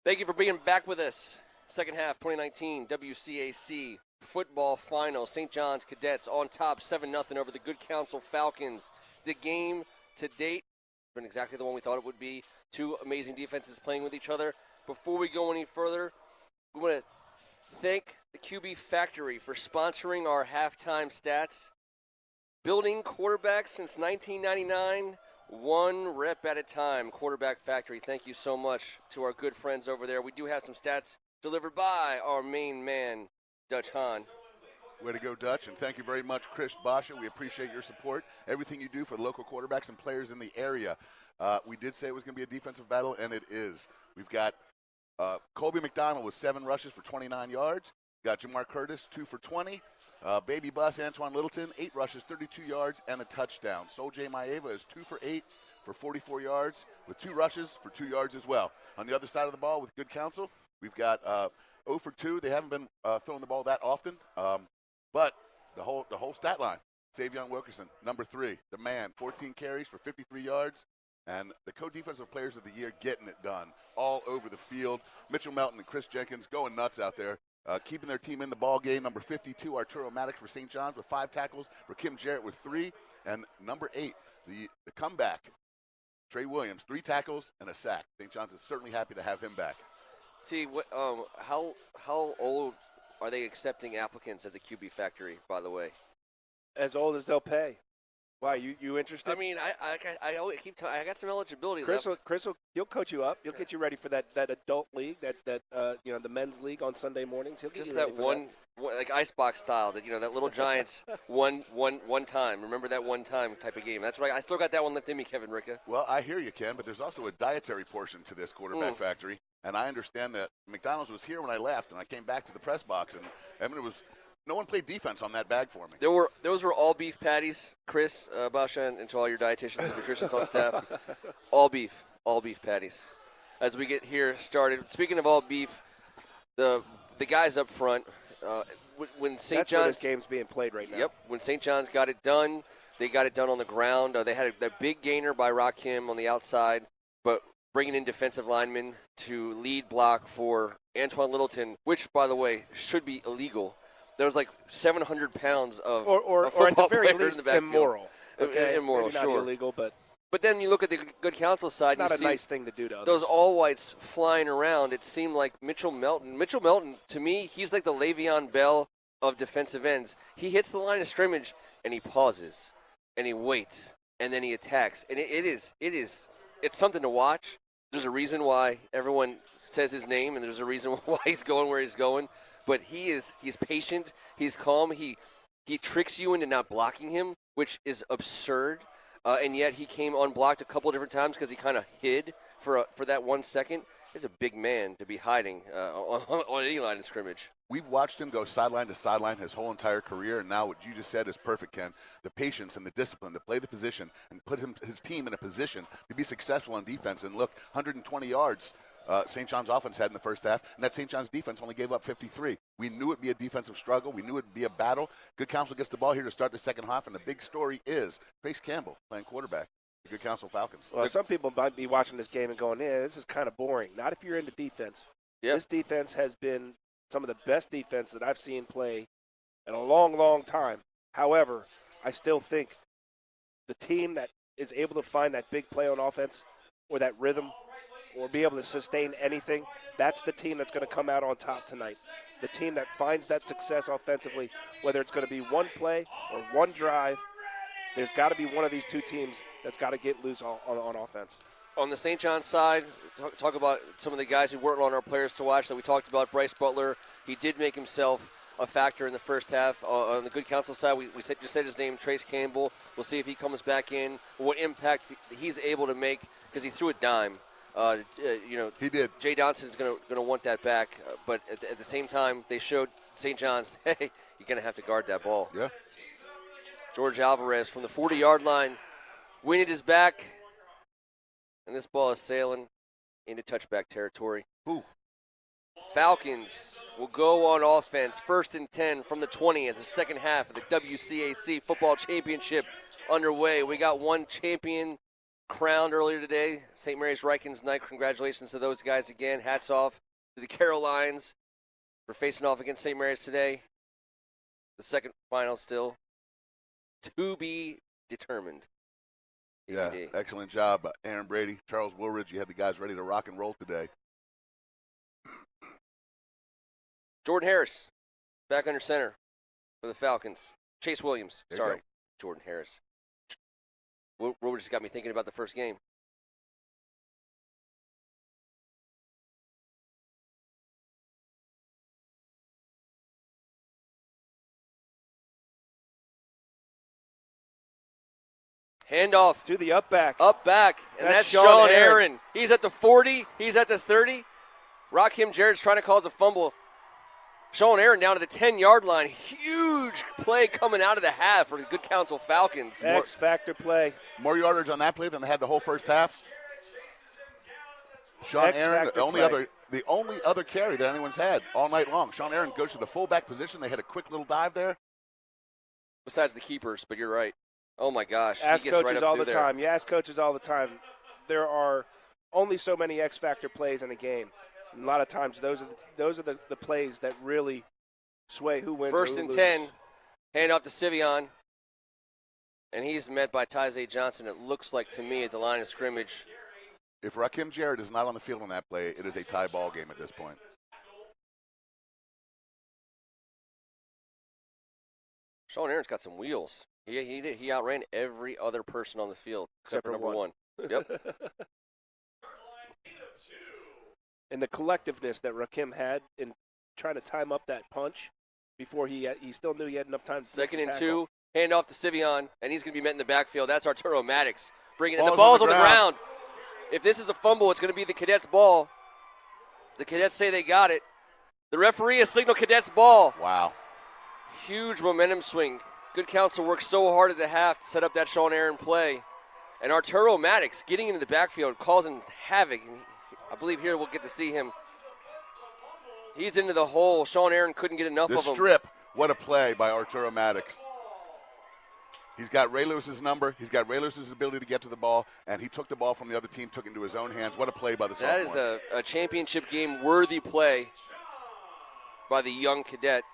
Thank you for being back with us. Second half 2019 WCAC football final. St. John's Cadets on top 7-0 over the Good Counsel Falcons. The game to date has been exactly the one we thought it would be. Two amazing defenses playing with each other. Before we go any further, we want to thank the QB Factory for sponsoring our halftime stats. Building quarterbacks since 1999, one rep at a time. Quarterback Factory, thank you so much to our good friends over there. We do have some stats delivered by our main man, Dutch Hahn.
Way to go, Dutch, and thank you very much, Chris Basha. We appreciate your support, everything you do for the local quarterbacks and players in the area. We did say it was going to be a defensive battle, and it is. We've got Colby McDonald with 7 rushes for 29 yards. We've got Jamar Curtis, 2 for 20. Baby Bus Antoine Littleton, 8 rushes, 32 yards, and a touchdown. Sol J. Maeva is 2 for 8 for 44 yards with 2 rushes for 2 yards as well. On the other side of the ball with Good Counsel, we've got 0 for 2. They haven't been throwing the ball that often, but the whole stat line. Savion Wilkerson, number 3, the man, 14 carries for 53 yards. And the co-defensive players of the year getting it done all over the field. Mitchell Melton and Chris Jenkins going nuts out there, keeping their team in the ball game. Number 52, Arturo Maddox for St. John's with 5 tackles. For Kim Jarrett with 3. And number 8, the comeback, Trey Williams, 3 tackles and a sack. St. John's is certainly happy to have him back.
T, how old are they accepting applicants at the QB Factory, by the way?
As old as they'll pay. Why, you interested?
I mean, I always keep telling. I got some eligibility
Chris
left.
he'll coach you up. He'll get you ready for that adult league, that the men's league on Sunday mornings. He'll get
Just
you
that
ready for
one, like icebox style, that that little Giants one time. Remember that one time type of game. That's right. I still got that one left in me, Kevin Ricka.
Well, I hear you, Ken, but there's also a dietary portion to this quarterback factory. And I understand that McDonald's was here when I left, and I came back to the press box, and it was no one played defense on that bag for me.
Those were all beef patties, Chris Basha, and to all your dietitians and nutritionists on staff. All beef patties. As we get here started, speaking of all beef, the guys up front, when St.
That's where
John's
this game's being played right now.
Yep, when St. John's got it done, they got it done on the ground. They had a big gainer by Rakim on the outside, but bringing in defensive linemen to lead block for Antoine Littleton, which, by the way, should be illegal. There was like 700 pounds of
or
football
at the very
player
least
in the backfield.
immoral. Okay?
Immoral,
Maybe not
sure.
illegal, but
then you look at the Good Counsel side,
not
you
a
see
nice thing to do to others.
those all-whites flying around. It seemed like Mitchell Melton, to me, he's like the Le'Veon Bell of defensive ends. He hits the line of scrimmage, and he pauses, and he waits, and then he attacks. And it's something to watch. There's a reason why everyone says his name, and there's a reason why he's going where he's going. But he's patient, he's calm, he tricks you into not blocking him, which is absurd. And yet he came unblocked a couple of different times because he kind of hid for that 1 second. He's a big man to be hiding on any line of scrimmage.
We've watched him go sideline to sideline his whole entire career, and now what you just said is perfect, Ken. The patience and the discipline to play the position and put his team in a position to be successful on defense. And look, 120 yards St. John's offense had in the first half, and that St. John's defense only gave up 53. We knew it'd be a defensive struggle. We knew it'd be a battle. Good Counsel gets the ball here to start the second half, and the big story is Trace Campbell playing quarterback. The Good Counsel Falcons.
Well, some people might be watching this game and going, this is kind of boring. Not if you're into defense.
Yep.
This defense has been some of the best defense that I've seen play in a long, long time. However, I still think the team that is able to find that big play on offense or that rhythm or be able to sustain anything, that's the team that's going to come out on top tonight. The team that finds that success offensively, whether it's going to be one play or one drive, there's got to be one of these two teams that's got to get loose on offense.
On the St. John's side, talk about some of the guys who weren't on our players to watch that we talked about. Bryce Butler, he did make himself a factor in the first half. On the Good Counsel side, we just said his name, Trace Campbell. We'll see if he comes back in, what impact he's able to make, because he threw a dime.
He did.
Jay Johnson's going to want that back, but at the same time, they showed St. John's, hey, you're going to have to guard that ball.
Yeah.
George Alvarez from the 40-yard line. Wind is back, and this ball is sailing into touchback territory.
Ooh.
Falcons will go on offense, 1st and 10 from the 20 as the second half of the WCAC football championship underway. We got one champion crowned earlier today. St. Mary's Rikins Knight. Congratulations to those guys again. Hats off to the Carolines for facing off against St. Mary's today. The second final still to be determined.
Yeah, excellent job, Aaron Brady, Charles Woolridge. You had the guys ready to rock and roll today.
Jordan Harris, back under center for the Falcons. Chase Williams,
There you
sorry,
go.
Jordan Harris. Woolridge just got me thinking about the first game. Handoff.
To the up back.
Up back, and that's
Sean
Sean
Aaron.
Aaron. He's at the 40. He's at the 30. Rakim Jarrett's trying to cause a fumble. Sean Aaron down to the 10-yard line. Huge play coming out of the half for the Good Counsel Falcons.
X-factor play.
More yardage on that play than they had the whole first half. Sean Aaron,
X-factor
the only other carry that anyone's had all night long. Sean Aaron goes to the fullback position. They had a quick little dive there.
Besides the keepers, but you're right. Oh, my gosh.
Ask
he gets
coaches
right up
all
through
the
there.
time. You ask coaches all the time. There are only so many X-factor plays in a game. And a lot of times those are the plays that really sway who wins.
First
or who
and
loses.
10. Hand off to Sivion. And he's met by Tyze Johnson, it looks like to me, at the line of scrimmage.
If Rakim Jarrett is not on the field on that play, it is a tie ball game at this point.
Sean Aaron's got some wheels. He outran every other person on the field except for number one. Yep.
And the collectiveness that Rakim had in trying to time up that punch before he still knew he had enough time to
Second
make
and
the
2.
tackle.
Hand off to Sivion, and he's going to be met in the backfield. That's Arturo Maddox. Bringing it. The
Ball's
ball's on the ground. If this is a fumble, it's going to be the Cadets' ball. The Cadets say they got it. The referee has signaled Cadets' ball.
Wow.
Huge momentum swing. Good Counsel worked so hard at the half to set up that Sean Aaron play. And Arturo Maddox getting into the backfield, causing havoc. I believe here we'll get to see him. He's into the hole. Sean Aaron couldn't get enough
The
of him.
strip, what a play by Arturo Maddox. He's got Ray Lewis's number. He's got Ray Lewis's ability to get to the ball, and he took the ball from the other team, took it into his own hands. What a play by the
That
sophomore.
is a championship game worthy play by the young cadet.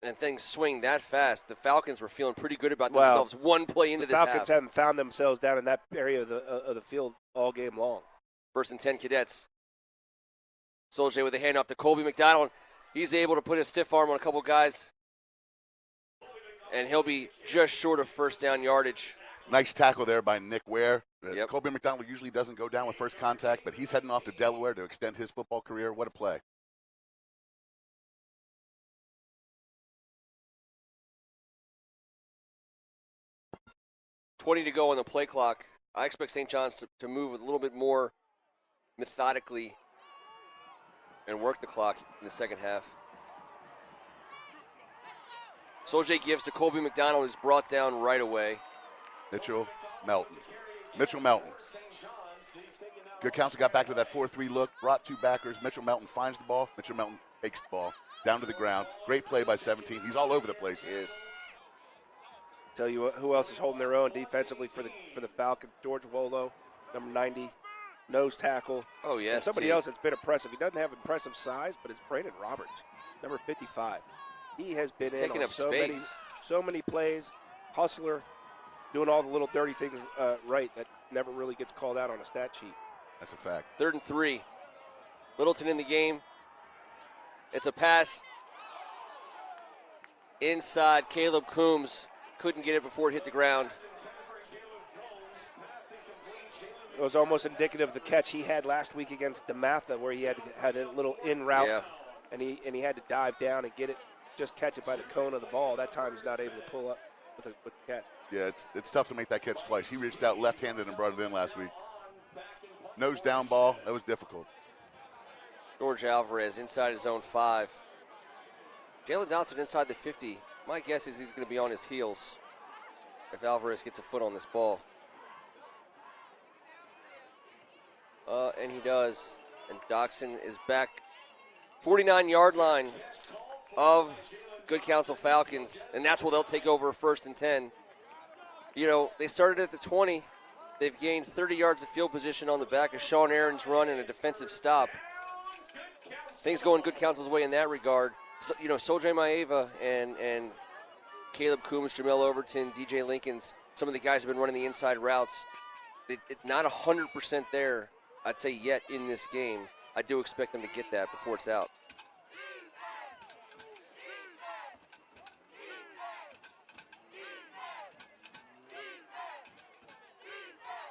And things swing that fast. The Falcons were feeling pretty good about
Well,
themselves one play into
The
this
Falcons
half.
haven't found themselves down in that area of the field all game long.
First and 10 Cadets. Soldier with a handoff to Colby McDonald. He's able to put his stiff arm on a couple guys. And he'll be just short of first down yardage.
Nice tackle there by Nick Ware.
Yep.
Colby McDonald usually doesn't go down with first contact, but he's heading off to Delaware to extend his football career. What a play.
.20 to go on the play clock. I expect St. John's to move a little bit more methodically and work the clock in the second half. Soldier gives to Colby McDonald, who's brought down right away.
Mitchell Melton. Good Counsel got back to that 4-3 look, brought two backers. Mitchell Melton finds the ball. Mitchell Melton takes the ball down to the ground. Great play by 17. He's all over the place.
He is.
Tell you what, who else is holding their own defensively for the Falcons? George Wolo, number 90, nose tackle.
Oh, yes.
And somebody else that's been impressive. He doesn't have impressive size, but it's Brandon Roberts, number 55. He has been
He's
in
taking
on
up
so
space.
many plays. Hustler, doing all the little dirty things right that never really gets called out on a stat sheet.
That's a fact.
3rd and 3. Littleton in the game. It's a pass inside. Caleb Coombs couldn't get it before it hit the ground.
It was almost indicative of the catch he had last week against DeMatha, where he had a little in route,
Yeah.
and he had to dive down and get it, just catch it by the cone of the ball. That time he's not able to pull up with the catch.
Yeah, it's tough to make that catch twice. He reached out left-handed and brought it in last week. Nose down ball, that was difficult.
George Alvarez inside his own 5. Jalen Dawson inside the 50. My guess is he's going to be on his heels if Alvarez gets a foot on this ball. And he does. And Doxson is back 49-yard line of Good Counsel Falcons. And that's where they'll take over 1st and 10. You know, they started at the 20. They've gained 30 yards of field position on the back of Sean Aaron's run and a defensive stop. Things going good Counsel's way in that regard. So, you know, Soljay Maeva and Caleb Coombs, Jamel Overton, DJ Lincolns, some of the guys have been running the inside routes. It's not 100% there, I'd say, yet in this game. I do expect them to get that before it's out.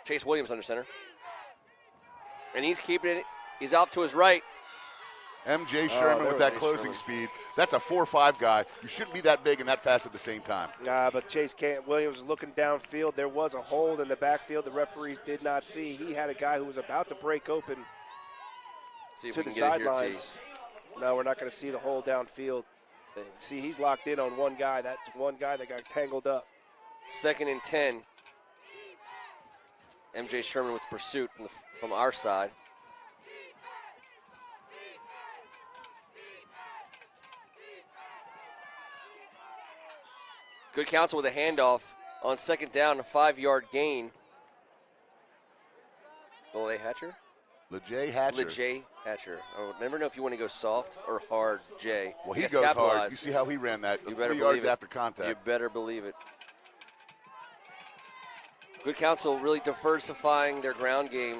Chase Williams under center. And he's keeping it. He's off to his right.
MJ Sherman with that
Chase
closing
Sherman.
speed. That's a 4-5 guy. You shouldn't be that big and that fast at the same time.
But Chase Williams was looking downfield. There was a hold in the backfield the referees did not see. He had a guy who was about to break open
See if
to
we
the
can get it here, T.
sidelines. No, we're not going to see the hole downfield. See, he's locked in on one guy. That's one guy that got tangled up.
2nd and 10. MJ Sherman with pursuit from our side. Good Counsel with a handoff on 2nd down, a 5-yard gain. Lejay Hatcher?
LeJay Hatcher.
Lejay Hatcher. I never know if you want to go soft or hard, Jay.
Well, he
Yes,
goes hard.
capitalize.
You see how he ran that
You better
3 yards
believe it.
after contact.
You better believe it. Good Counsel really diversifying their ground game,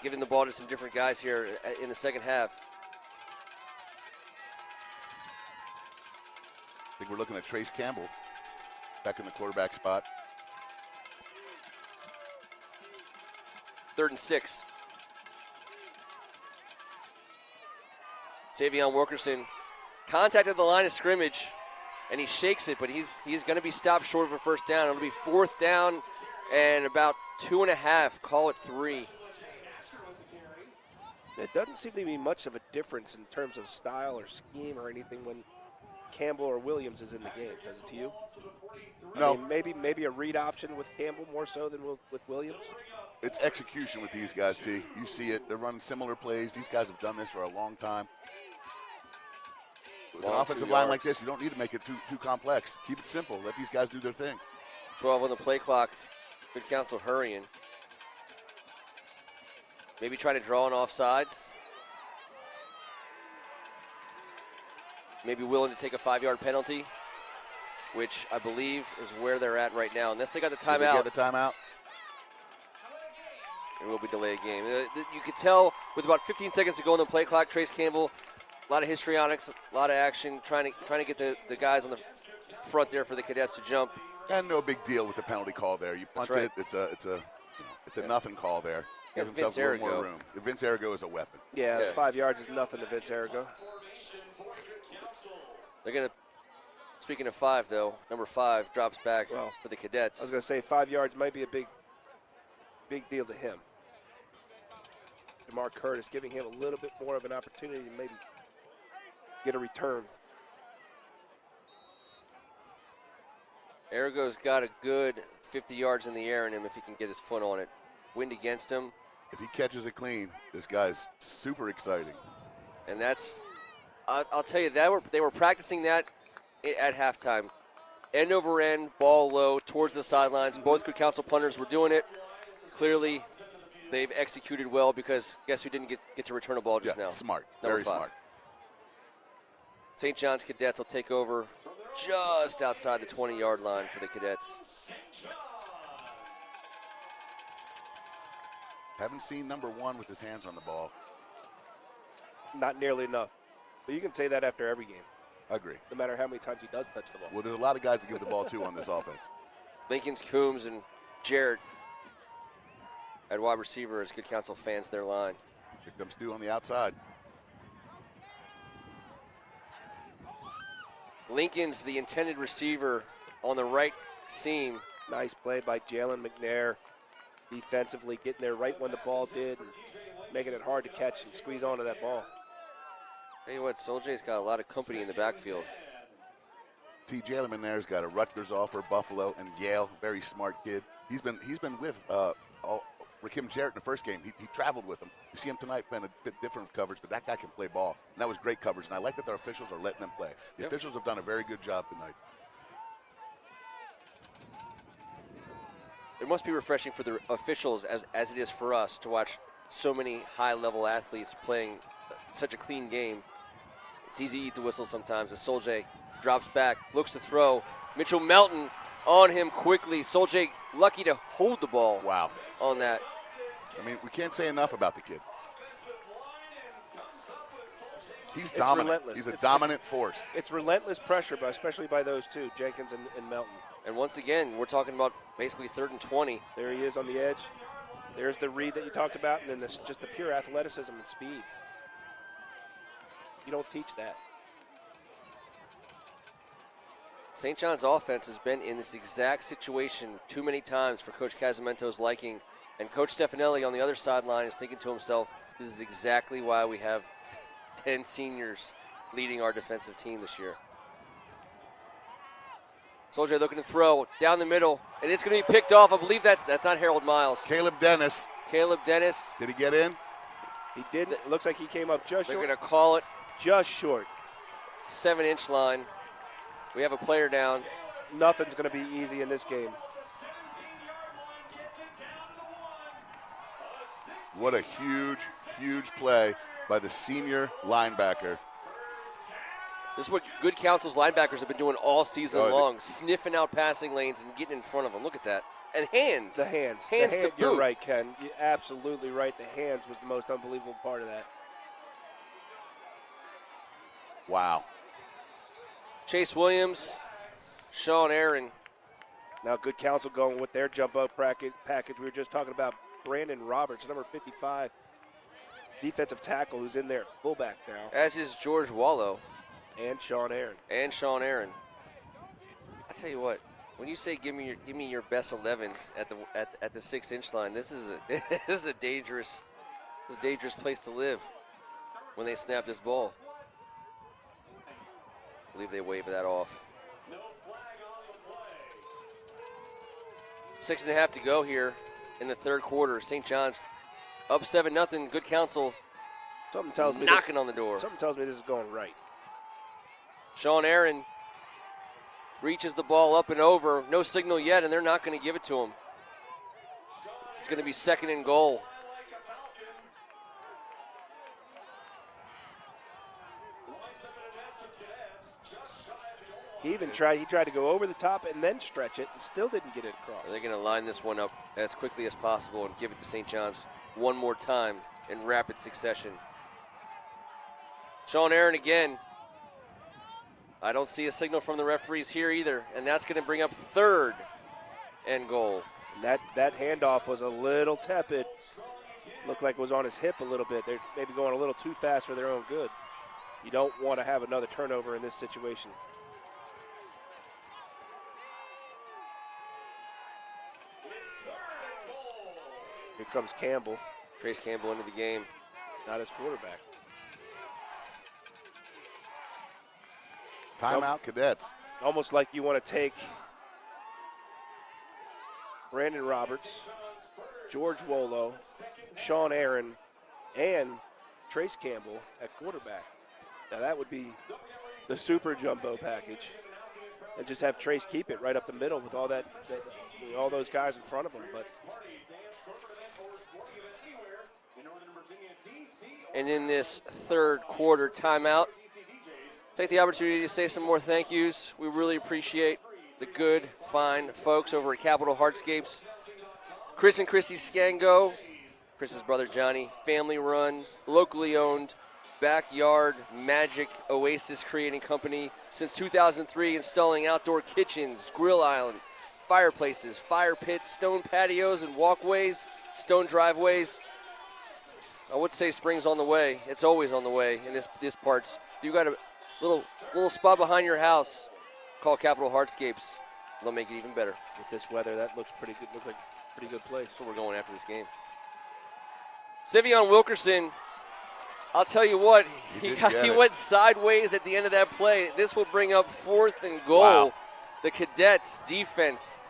giving the ball to some different guys here in the second half.
I think we're looking at Trace Campbell back in the quarterback spot.
3rd and 6. Savion Wilkerson contacted the line of scrimmage, and he shakes it, but he's going to be stopped short of a first down. It'll be 4th down and about 2.5, call it 3.
It doesn't seem to be much of a difference in terms of style or scheme or anything when Campbell or Williams is in the game, does it to you?
No.
I mean, maybe a read option with Campbell more so than with Williams?
It's execution with these guys, T. You see it. They're running similar plays. These guys have done this for a long time. With an
Long
offensive
2
line like
yards.
this, you don't need to make it too complex. Keep it simple. Let these guys do their thing.
12 on the play clock. Good Counsel hurrying. Maybe trying to draw on offsides. Maybe willing to take a 5-yard penalty, which I believe is where they're at right now. Unless they got the
Did they
timeout,
get the timeout?
it will be delayed game. You could tell with about 15 seconds to go on the play clock, Trace Campbell, a lot of histrionics, a lot of action, trying to get the guys on the front there for the Cadets to jump.
And no big deal with the penalty call there. You punt
right.
it. It's a nothing call there.
Yeah,
Give himself
Vince
a little more
Arago.
room. Vince Arago is a weapon.
Yeah,
Yeah.
5 yards is nothing to Vince Arago.
They're going to, speaking of 5, though, number 5 drops back
Well,
for the
I was
Cadets.
going to say 5 yards might be a big deal to him. DeMar Curtis giving him a little bit more of an opportunity to maybe get a return.
Arago's got a good 50 yards in the air in him if he can get his foot on it. Wind against him,
If he catches it clean, this guy's super exciting.
and that's, I'll tell you, they were practicing that at halftime. End over end, ball low, towards the sidelines. Both Good Counsel punters were doing it. Clearly, they've executed well because guess who didn't get to return a ball just now?
Smart.
Number
Very
5.
smart.
St. John's Cadets will take over just outside the 20-yard line for the Cadets.
Haven't seen number 1 with his hands on the ball.
Not nearly enough. But you can say that after every game,
Agree.
no matter how many times he does touch the ball.
Well, there's a lot of guys to give the ball to on this offense.
Lincoln's, Coombs, and Jarrett at wide receiver as Good Counsel fans their line.
Here comes Stu on the outside.
Lincoln's the intended receiver on the right seam.
Nice play by Jalen McNair. Defensively getting there right when the ball did and making it hard to catch and squeeze onto that ball.
Tell you what, Soljay's got a lot of company in the backfield.
T. Jalen there's got a Rutgers offer, Buffalo, and Yale. Very smart kid. He's been with Rakim Jarrett in the first game. He traveled with him. You see him tonight playing a bit different coverage, but that guy can play ball. And that was great coverage, and I like that their officials are letting them play. The
Yep.
officials have done a very good job tonight.
it must be refreshing for the officials as it is for us to watch so many high-level athletes playing such a clean game. It's easy to eat the whistle sometimes as Soldier drops back, looks to throw. Mitchell Melton on him quickly. Soldier lucky to hold the ball.
Wow.
On that.
I mean, we can't say enough about the kid. He's
It's
dominant.
relentless.
He's a
It's
dominant force.
It's relentless pressure, but especially by those two, Jenkins and Melton.
And once again, we're talking about basically 3rd and 20.
There he is on the edge. There's the read that you talked about, and then just the pure athleticism and speed. You don't teach that.
St. John's offense has been in this exact situation too many times for Coach Casamento's liking. And Coach Stefanelli on the other sideline is thinking to himself, this is exactly why we have 10 seniors leading our defensive team this year. Soldier looking to throw down the middle, and it's going to be picked off. I believe that's not Harold Miles.
Caleb Dennis.
Caleb Dennis.
Did he get in?
He didn't. It looks like he came up just
They're
short.
going to call it
Just short.
7-inch line. We have a player down.
Nothing's going to be easy in this game.
What a huge, huge play by the senior linebacker.
This is what good Counsel's linebackers have been doing all season
Oh,
long, sniffing out passing lanes and getting in front of them. Look at that. And hands.
The hands.
Hands
The
to
You're
boot.
right, Ken. You're absolutely right. The hands was the most unbelievable part of that.
Wow.
Chase Williams, Sean Aaron.
Now, good Counsel going with their jump up package. We were just talking about Brandon Roberts, number 55, defensive tackle, who's in there, fullback now,
As is George Wallow
and Sean Aaron.
and Sean Aaron. I tell you what, when you say give me your best 11 at the 6-inch line, this is a dangerous place to live when they snap this ball. I believe they wave that off. 6.5 to go here in the third quarter. St. John's up 7-0. Good Counsel
Something tells me
knocking on the door.
Something tells me this is going right.
Sean Aaron reaches the ball up and over. No signal yet, and they're not going to give it to him. It's going to be 2nd and goal.
He tried to go over the top and then stretch it and still didn't get it across.
They're going to line this one up as quickly as possible and give it to St. John's one more time in rapid succession. Sean Aaron again. I don't see a signal from the referees here either, and that's going to bring up 3rd and goal.
And that handoff was a little tepid. Looked like it was on his hip a little bit. They're maybe going a little too fast for their own good. You don't want to have another turnover in this situation. Here comes Campbell,
Trace Campbell into the game.
not his quarterback.
Timeout, Cadets.
Almost like you want to take Brandon Roberts, George Wolo, Sean Aaron, and Trace Campbell at quarterback. Now that would be the super jumbo package. And just have Trace keep it right up the middle with all all those guys in front of him. But
And in this third quarter timeout, take the opportunity to say some more thank yous. We really appreciate the good, fine folks over at Capital Hardscapes. Chris and Chrissy Scango, Chris's brother Johnny, family run, locally owned, backyard magic oasis creating company since 2003, installing outdoor kitchens, grill island, fireplaces, fire pits, stone patios and walkways, stone driveways. I would say spring's on the way. It's always on the way in this parts. If you got a little spot behind your house, call Capital Hardscapes. They'll make it even better.
with this weather, that looks pretty good. Looks like a pretty good place.
So we're going after this game. Sivion Wilkerson, I'll tell you what, he went sideways at the end of that play. This will bring up 4th and goal.
Wow.
The Cadets defense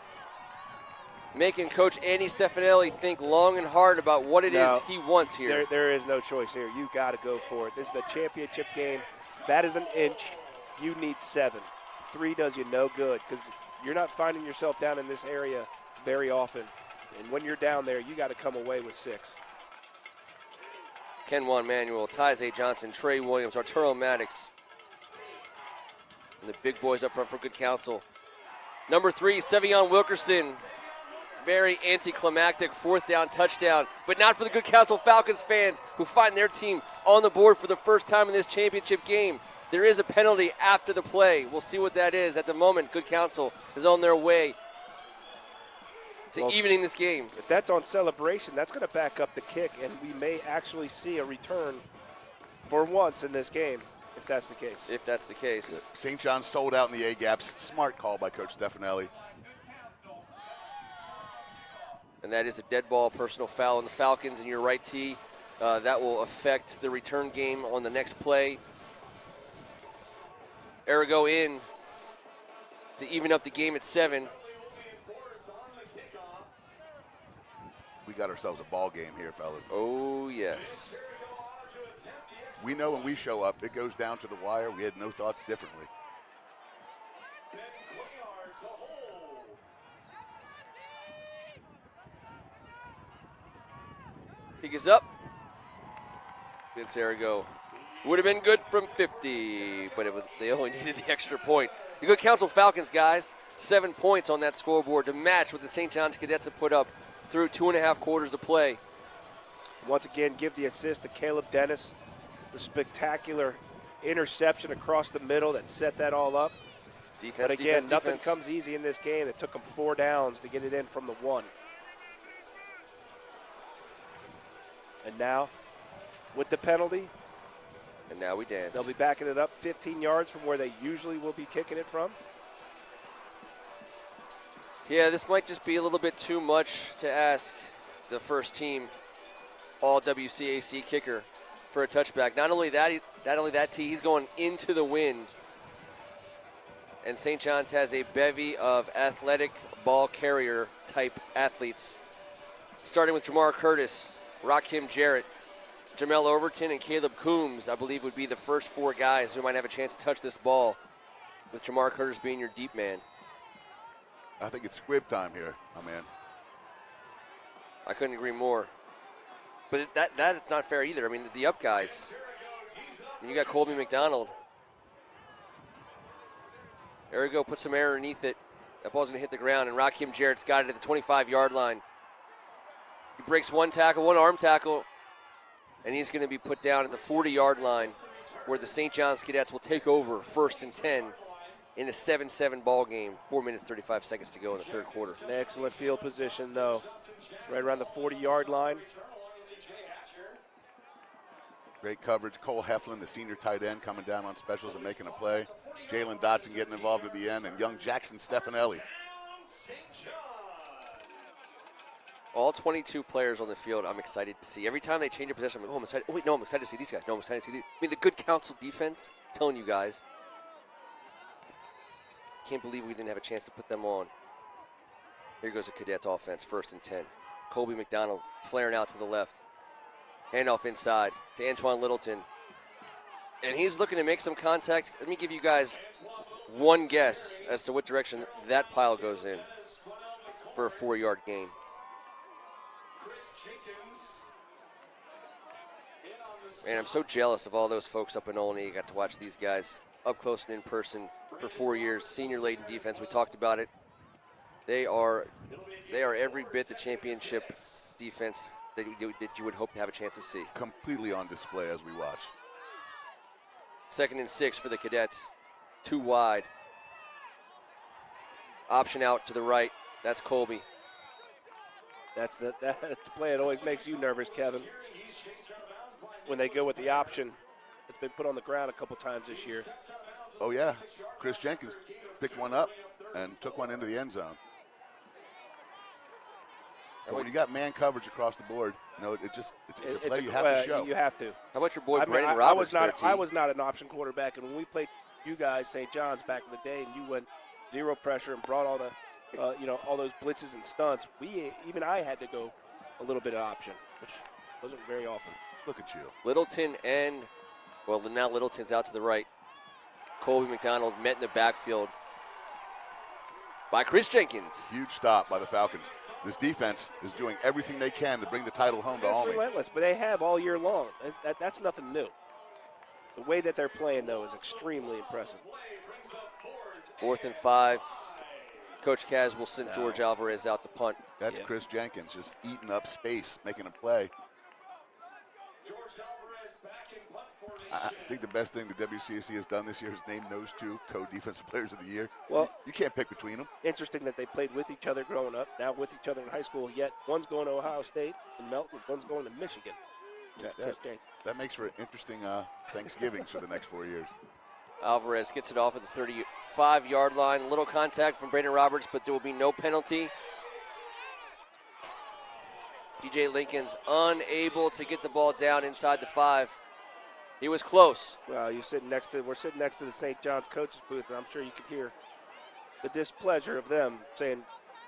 making Coach Andy Stefanelli think long and hard about what it is he wants here.
There is no choice here. You got to go for it. This is the championship game. That is an inch. You need 7. 3 does you no good because you're not finding yourself down in this area very often. And when you're down there, you got to come away with 6.
Kenwan Manuel, Tyze Johnson, Trey Williams, Arturo Maddox. And the big boys up front for Good Counsel. Number 3, Sevion Wilkerson. Very anticlimactic 4th down touchdown, but not for the Good Counsel Falcons fans who find their team on the board for the first time in this championship game. There is a penalty after the play. We'll see what that is. At the moment, Good Counsel is on their way to evening this game.
If that's on celebration, that's going to back up the kick, and we may actually see a return for once in this game, if that's the case.
If that's the case.
St. John's sold out in the A-gaps. Smart call by Coach Stefanelli.
And that is a dead ball, personal foul on the Falcons in your right tee. That will affect the return game on the next play. Arago in to even up the game at 7.
We got ourselves a ball game here, fellas.
Oh, yes.
We know when we show up, it goes down to the wire. We had no thoughts differently.
He gets up. Vince Arago. Would have been good from 50, but they only needed the extra point. The Good Counsel Falcons, guys, 7 points on that scoreboard to match what the St. John's Cadets have put up through 2.5 quarters of play.
Once again, give the assist to Caleb Dennis. The spectacular interception across the middle that set that all up.
Defense,
but again,
defense,
nothing
defense.
comes easy in this game. It took them 4 downs to get it in from the 1. And now, with the penalty,
And now we dance.
they'll be backing it up 15 yards from where they usually will be kicking it from.
Yeah, this might just be a little bit too much to ask the first team all WCAC kicker for a touchback. Not only that, he's going into the wind. And St. John's has a bevy of athletic ball carrier type athletes. Starting with Jamar Curtis, Rakim Jarrett, Jamel Overton, and Caleb Coombs, I believe would be the first 4 guys who might have a chance to touch this ball, with Jamar Curtis being your deep man.
I think it's squib time here, my man.
I couldn't agree more. But that is not fair either. I mean, the up guys. You got Colby McDonald. Arago put some air underneath it. That ball's going to hit the ground, and Rakim Jarrett's got it at the 25-yard line. He breaks one arm tackle, and he's going to be put down at the 40-yard line where the St. John's Cadets will take over 1st and 10 in a 7-7 ball game. 4 minutes, 35 seconds to go in the third quarter.
An excellent field position, though. Right around the 40-yard line.
Great coverage. Cole Heflin, the senior tight end, coming down on specials and making a play. Jalen Dotson getting involved at the end, and young Jackson Stefanelli.
All 22 players on the field, I'm excited to see. Every time they change a possession, I'm like, oh, I'm excited. Oh, wait, no, I'm excited to see these guys. No, I'm excited to see these. I mean, the Good Counsel defense, I'm telling you guys. Can't believe we didn't have a chance to put them on. Here goes the Cadets offense, 1st and 10. Colby McDonald flaring out to the left. Handoff inside to Antoine Littleton. And he's looking to make some contact. Let me give you guys one guess as to what direction that pile goes in for a 4-yard gain. Man, I'm so jealous of all those folks up in Olney. You got to watch these guys up close and in person for 4 years. Senior-laden defense, we talked about it. They are every bit the championship defense that you would hope to have a chance to see.
Completely on display as we watch.
2nd and 6 for the Cadets. 2 wide. Option out to the right. That's Colby.
That's the play that always makes you nervous, Kevin. When they go with the option, it's been put on the ground a couple times this year.
Oh, yeah. Chris Jenkins picked one up and took one into the end zone. But when you got man coverage across the board, it's a play you have to show.
You have to.
How about your boy Brandon
I
Roberts?
I was not an option quarterback, and when we played you guys, St. John's, back in the day, and you went zero pressure and brought all the, all those blitzes and stunts, even I had to go a little bit of option, which wasn't very often.
Look at you.
Littleton now Littleton's out to the right. Colby McDonald met in the backfield. by Chris Jenkins.
Huge stop by the Falcons. This defense is doing everything they can to bring the title home to
It's
Almy.
relentless, but they have all year long. That's nothing new. The way that they're playing, though, is extremely impressive.
4th and 5. Coach Kaz will send George Alvarez out to punt.
That's Chris Jenkins just eating up space, making a play. I think the best thing the WCAC has done this year is name those two co-defensive players of the year.
Well,
you can't pick between them.
interesting that they played with each other growing up, now with each other in high school, yet one's going to Ohio State in Melton, one's going to Michigan.
That makes for interesting Thanksgivings for the next 4 years.
Alvarez gets it off at the 35-yard line. A little contact from Brandon Roberts, but there will be no penalty. DJ Lincoln's unable to get the ball down inside the 5. He was close.
Well, we're sitting next to the St. John's coaches booth, and I'm sure you could hear the displeasure of them saying,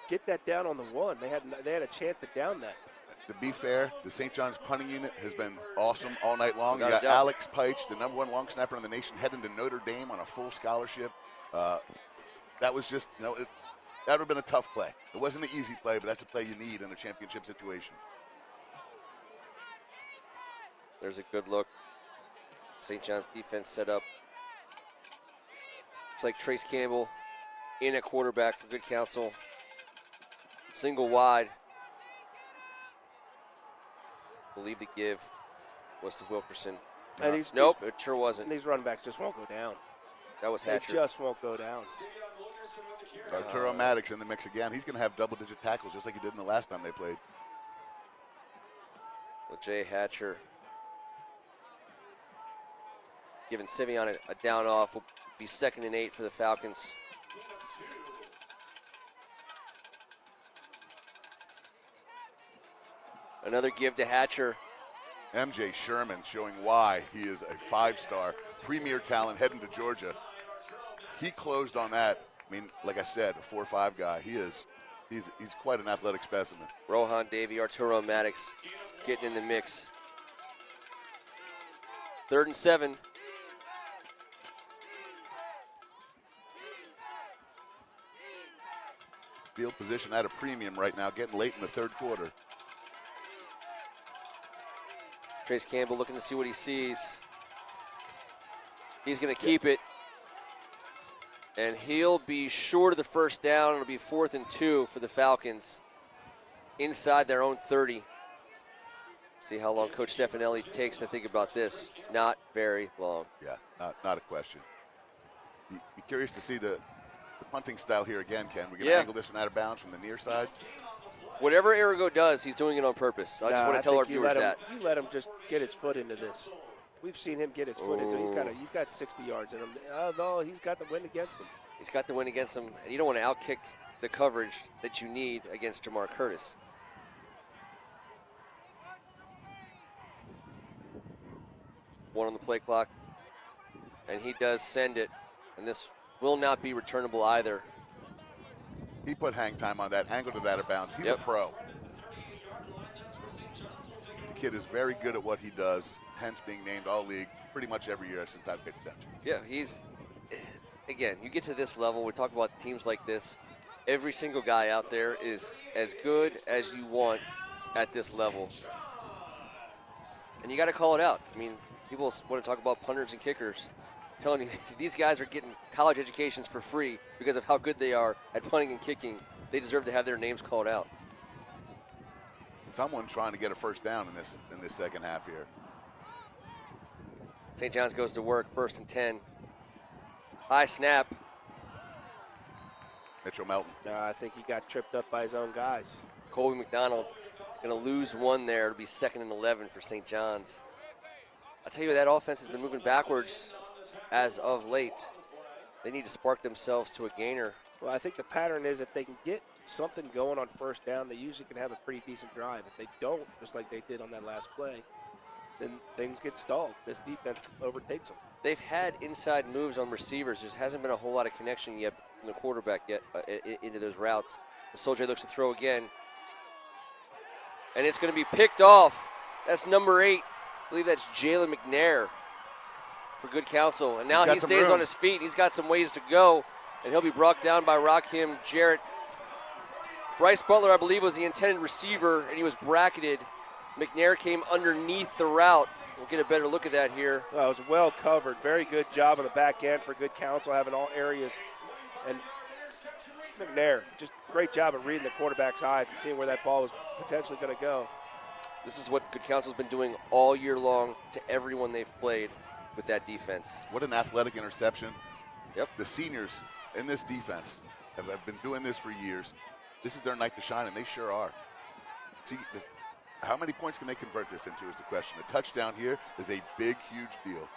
"Get that down on the 1." They had a chance to down that.
To be fair, the St. John's punting unit has been awesome all night long.
Without
You
a
got
doubt.
Alex Peitsch, the #1 long snapper in the nation, heading to Notre Dame on a full scholarship. That was just, that would have been a tough play. It wasn't an easy play, but that's a play you need in a championship situation.
There's a good look. St. John's defense set up. Looks like Trace Campbell in at quarterback for Good Counsel. Single wide. I believe the give was to Wilkerson.
And
Nope, it sure wasn't.
These running backs just won't go down.
That was
They
Hatcher.
just won't go down.
Arturo Maddox in the mix again. He's going to have double-digit tackles just like he did in the last time they played.
Jay Hatcher giving Simeon a down off. Will be 2nd and 8 for the Falcons. Another give to Hatcher.
MJ Sherman showing why he is a 5-star premier talent heading to Georgia. He closed on that. I mean, like I said, a 4-5 guy. He's quite an athletic specimen.
Rohan Davey, Arturo Maddox getting in the mix. 3rd and 7.
Field position at a premium right now, getting late in the 3rd quarter.
Trace Campbell looking to see what he sees. He's going to keep it. And he'll be short of the 1st down. It'll be 4th and 2 for the Falcons inside their own 30. See how long Coach Stefanelli takes to think about this. Not very long.
Yeah, not a question. Be curious to see the punting style here again, Ken. We're going to angle this one out of bounds from the near side.
Whatever Arago does, he's doing it on purpose. I just want to tell our viewers that.
You let him just get his foot into this. We've seen him get his foot into it. He's got 60 yards in him. No, he's got the win against him.
He's got the win against him. And you don't want to outkick the coverage that you need against Jamar Curtis. One on the play clock. And he does send it. And this will not be returnable either.
He put hang time on that, angled it out of bounds. He's a pro. The kid is very good at what he does, hence being named All-League pretty much every year since I've picked attention.
Yeah, again, you get to this level, we talk about teams like this, every single guy out there is as good as you want at this level. And you got to call it out. I mean, people want to talk about punters and kickers. I'm telling you, these guys are getting college educations for free because of how good they are at punting and kicking. They deserve to have their names called out.
Someone trying to get a 1st down in this second half here.
St. John's goes to work, 1st and 10. High snap.
Mitchell Melton.
I think he got tripped up by his own guys.
Colby McDonald going to lose one there. It'll be 2nd and 11 for St. John's. I tell you, that offense has been moving backwards as of late. They need to spark themselves to a gainer.
Well, I think the pattern is if they can get something going on 1st down, they usually can have a pretty decent drive. If they don't, just like they did on that last play, then things get stalled. This defense overtakes them.
They've had inside moves on receivers. There hasn't been a whole lot of connection yet from the quarterback yet into those routes. The Soldier looks to throw again. And it's going to be picked off. That's number 8. I believe that's Jalen McNair for Good Counsel. And now he stays on his feet. He's got some ways to go. and he'll be brought down by Rakim Jarrett. Bryce Butler, I believe, was the intended receiver, and he was bracketed. McNair came underneath the route. We'll get a better look at that here.
Well, it was well covered. Very good job on the back end for good counsel, having all areas. And McNair, just great job at reading the quarterback's eyes and seeing where that ball was potentially going to go.
This is what good counsel's been doing all year long to everyone they've played with that defense.
What an athletic interception.
Yep.
The seniors in this defense have been doing this for years. This is their night to shine, and they sure are. See, how many points can they convert this into is the question. A touchdown here is a big, huge deal.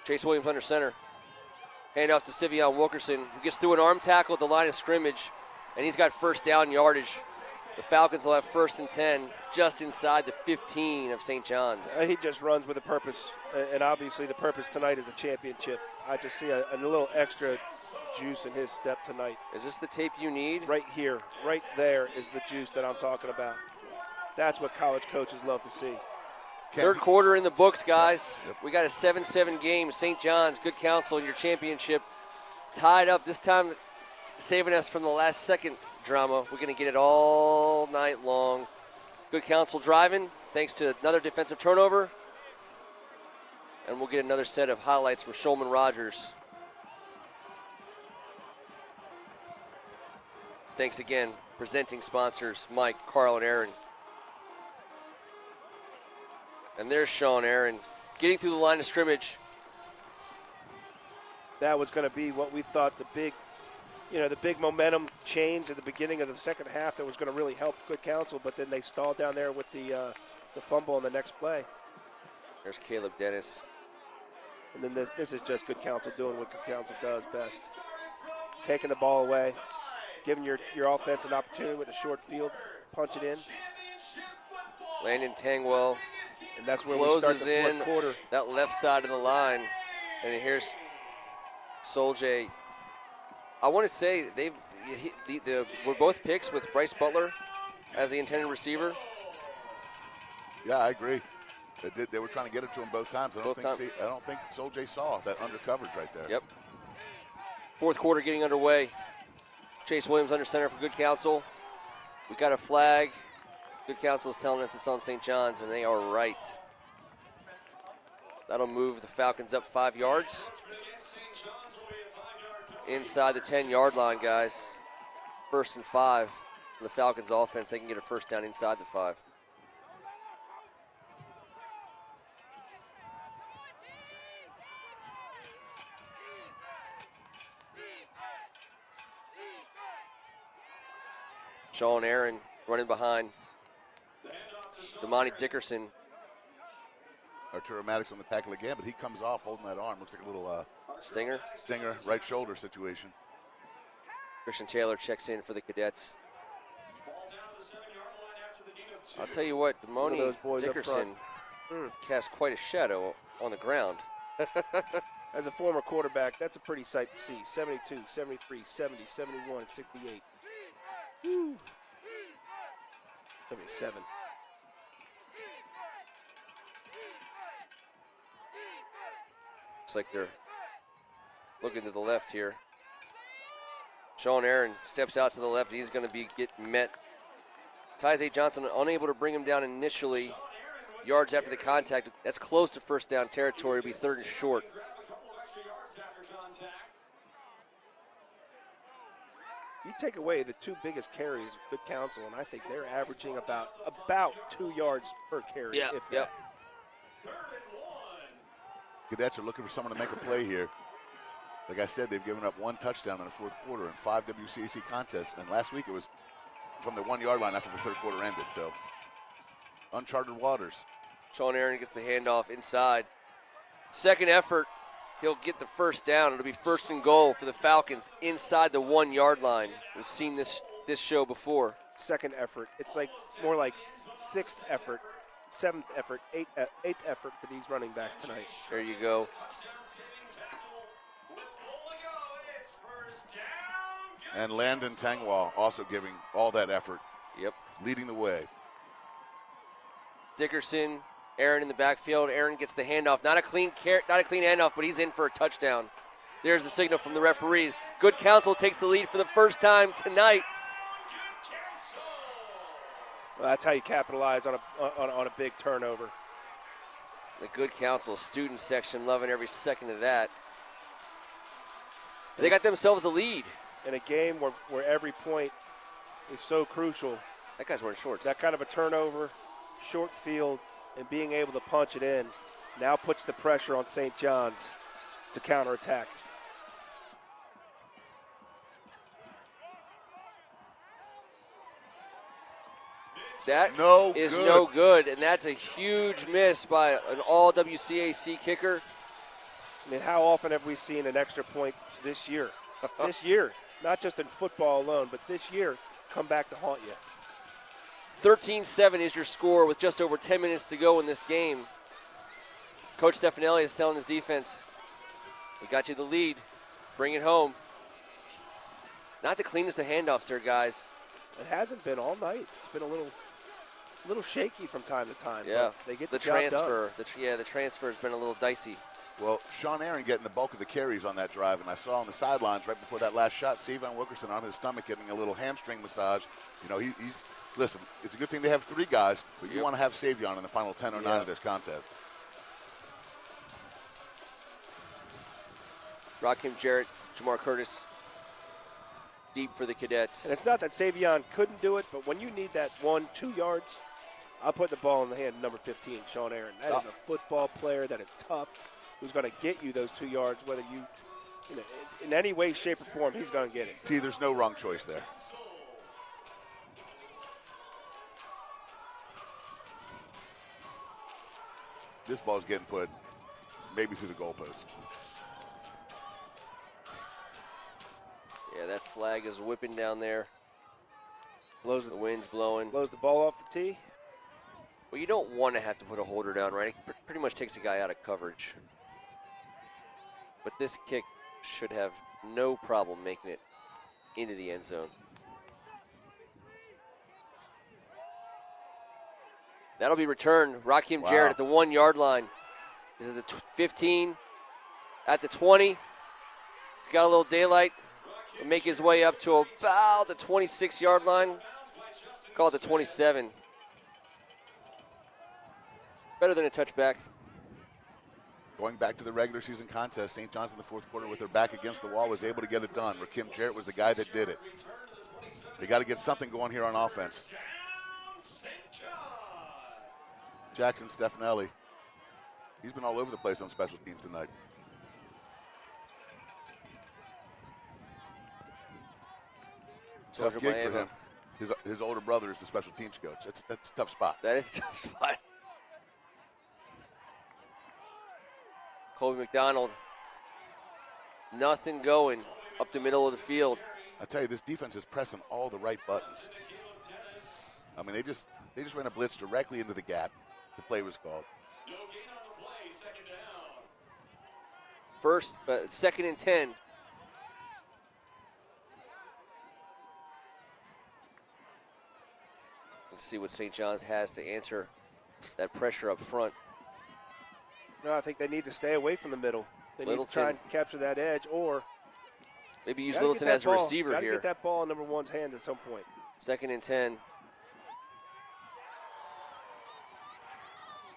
Chase Williams under center. Hand off to Sivion Wilkerson, who gets through an arm tackle at the line of scrimmage, and he's got first down yardage. The Falcons will have 1st and 10 just inside the 15 of St. John's.
He just runs with a purpose, and obviously the purpose tonight is a championship. I just see a little extra juice in his step tonight.
Is this the tape you need?
Right here, right there is the juice that I'm talking about. That's what college coaches love to see.
Third quarter in the books, guys. Yep. We got a 7-7 game. St. John's, good counsel in your championship. Tied up, this time saving us from the last second drama. We're going to get it all night long. Good counsel driving, thanks to another defensive turnover. And we'll get another set of highlights from Shulman Rogers. Thanks again, presenting sponsors, Mike, Carl, and Aaron. And there's Sean Aaron getting through the line of scrimmage.
That was going to be what we thought the big momentum change at the beginning of the second half that was going to really help good counsel, but then they stalled down there with the fumble on the next play.
There's Caleb Dennis.
And then this is just good counsel doing what good counsel does best. Taking the ball away, giving your offense an opportunity with a short field, punch it in.
Landon Tangwell.
And that's where we start the fourth quarter.
That left side of the line. And here's Soljay. I want to say were both picks with Bryce Butler as the intended receiver.
Yeah, I agree. They were trying to get it to him both times. I don't think Soljay saw that under coverage right there.
Yep. Fourth quarter getting underway. Chase Williams under center for good counsel. We got a flag. Good counsel is telling us it's on St. John's, and they are right. That'll move the Falcons up 5 yards. Inside the 10-yard line, guys. 1st and 5 for the Falcons offense. They can get a first down inside the 5. Sean Aaron running behind Damani Dickerson.
Arturo Maddox on the tackle again, but he comes off holding that arm. Looks like a little
Stinger,
right shoulder situation.
Christian Taylor checks in for the Cadets. I'll tell you what, Damani Dickerson cast quite a shadow on the ground.
As a former quarterback, that's a pretty sight to see. 72, 73, 70, 71, 68. Woo. 77.
Looks like they're looking to the left here. Sean Aaron steps out to the left. He's going to get met. Tyze Johnson unable to bring him down initially. Yards after the contact. That's close to first down territory. It'll be 3rd and short.
You take away the 2 biggest carries of good counsel, and I think they're averaging about 2 yards per carry.
Yeah, yep.
Cadets are looking for someone to make a play here. Like I said, they've given up 1 touchdown in the 4th quarter in 5 WCAC contests, and last week it was from the 1-yard line after the 3rd quarter ended. So, uncharted waters.
Sean Aaron gets the handoff inside. Second effort, he'll get the first down. It'll be 1st and goal for the Falcons inside the 1-yard line. We've seen this show before.
Second effort. It's like more like 6th effort, 7th effort, 8th effort for these running backs tonight.
There you go.
And Landon Tangwall also giving all that effort.
Yep.
Leading the way.
Dickerson Aaron in the backfield. Aaron gets the handoff. Not a clean handoff, but he's in for a touchdown. There's the signal from the referees. Good Counsel takes the lead for the first time tonight.
Well, that's how you capitalize on a big turnover.
The Good Counsel student section loving every second of that. They got themselves a lead.
In a game where every point is so crucial.
That guy's wearing shorts.
That kind of a turnover, short field, and being able to punch it in now puts the pressure on St. John's to counterattack.
That is no good, and that's a huge miss by an all WCAC kicker.
I mean, how often have we seen an extra point this year? This year, not just in football alone, but this year, come back to haunt you.
13-7 is your score with just over 10 minutes to go in this game. Coach Stefanelli is telling his defense, we got you the lead. Bring it home. Not the cleanest of handoffs there, guys.
It hasn't been all night. It's been a little shaky from time to time.
Yeah,
they get
the
job
transfer.
done.
The transfer has been a little dicey.
Well, Sean Aaron getting the bulk of the carries on that drive, and I saw on the sidelines right before that last shot, Savon Wilkerson on his stomach getting a little hamstring massage. You know, he's listen, it's a good thing they have 3 guys, but you want to have Savion in the final 10 or 9 of this contest.
Rakim Jarrett, Jamar Curtis, deep for the Cadets.
And it's not that Savion couldn't do it, but when you need that 1-2 yards, I'll put the ball in the hand of number 15, Sean Aaron. That is a football player that is tough, who's going to get you those 2 yards, whether you know, in any way, shape, or form, he's going to get it.
See, there's no wrong choice there. This ball's getting put maybe through the goalpost.
Yeah, that flag is whipping down there.
The
wind's blowing.
Blows the ball off the tee.
Well, you don't want to have to put a holder down, right? It pretty much takes a guy out of coverage. But this kick should have no problem making it into the end zone. That'll be returned. Rakim Jarrett at the 1 yard line. This is the 15 at the 20. He's got a little daylight. He'll make his way up to about the 26 yard line. Call it the 27. Better than a touchback.
Going back to the regular season contest, St. John's in the 4th quarter with their back against the wall was able to get it done. Rakim Jarrett was the guy that did it. They got to get something going here on offense. Jackson Stefanelli, he's been all over the place on special teams tonight. Tough gig for him. His older brother is the special teams coach. That's a tough spot.
That is a tough spot. Colby McDonald, nothing going up the middle of the field.
I tell you, this defense is pressing all the right buttons. I mean, they just ran a blitz directly into the gap. The play was called.
Second and 10. Let's see what St. John's has to answer that pressure up front.
No, I think they need to stay away from the middle. They need to
Littleton.
try and capture that edge, or
maybe use
gotta
Littleton
get that
as a
ball.
receiver
Gotta
here.
get that ball in number 1's hand at some point.
Second and 10.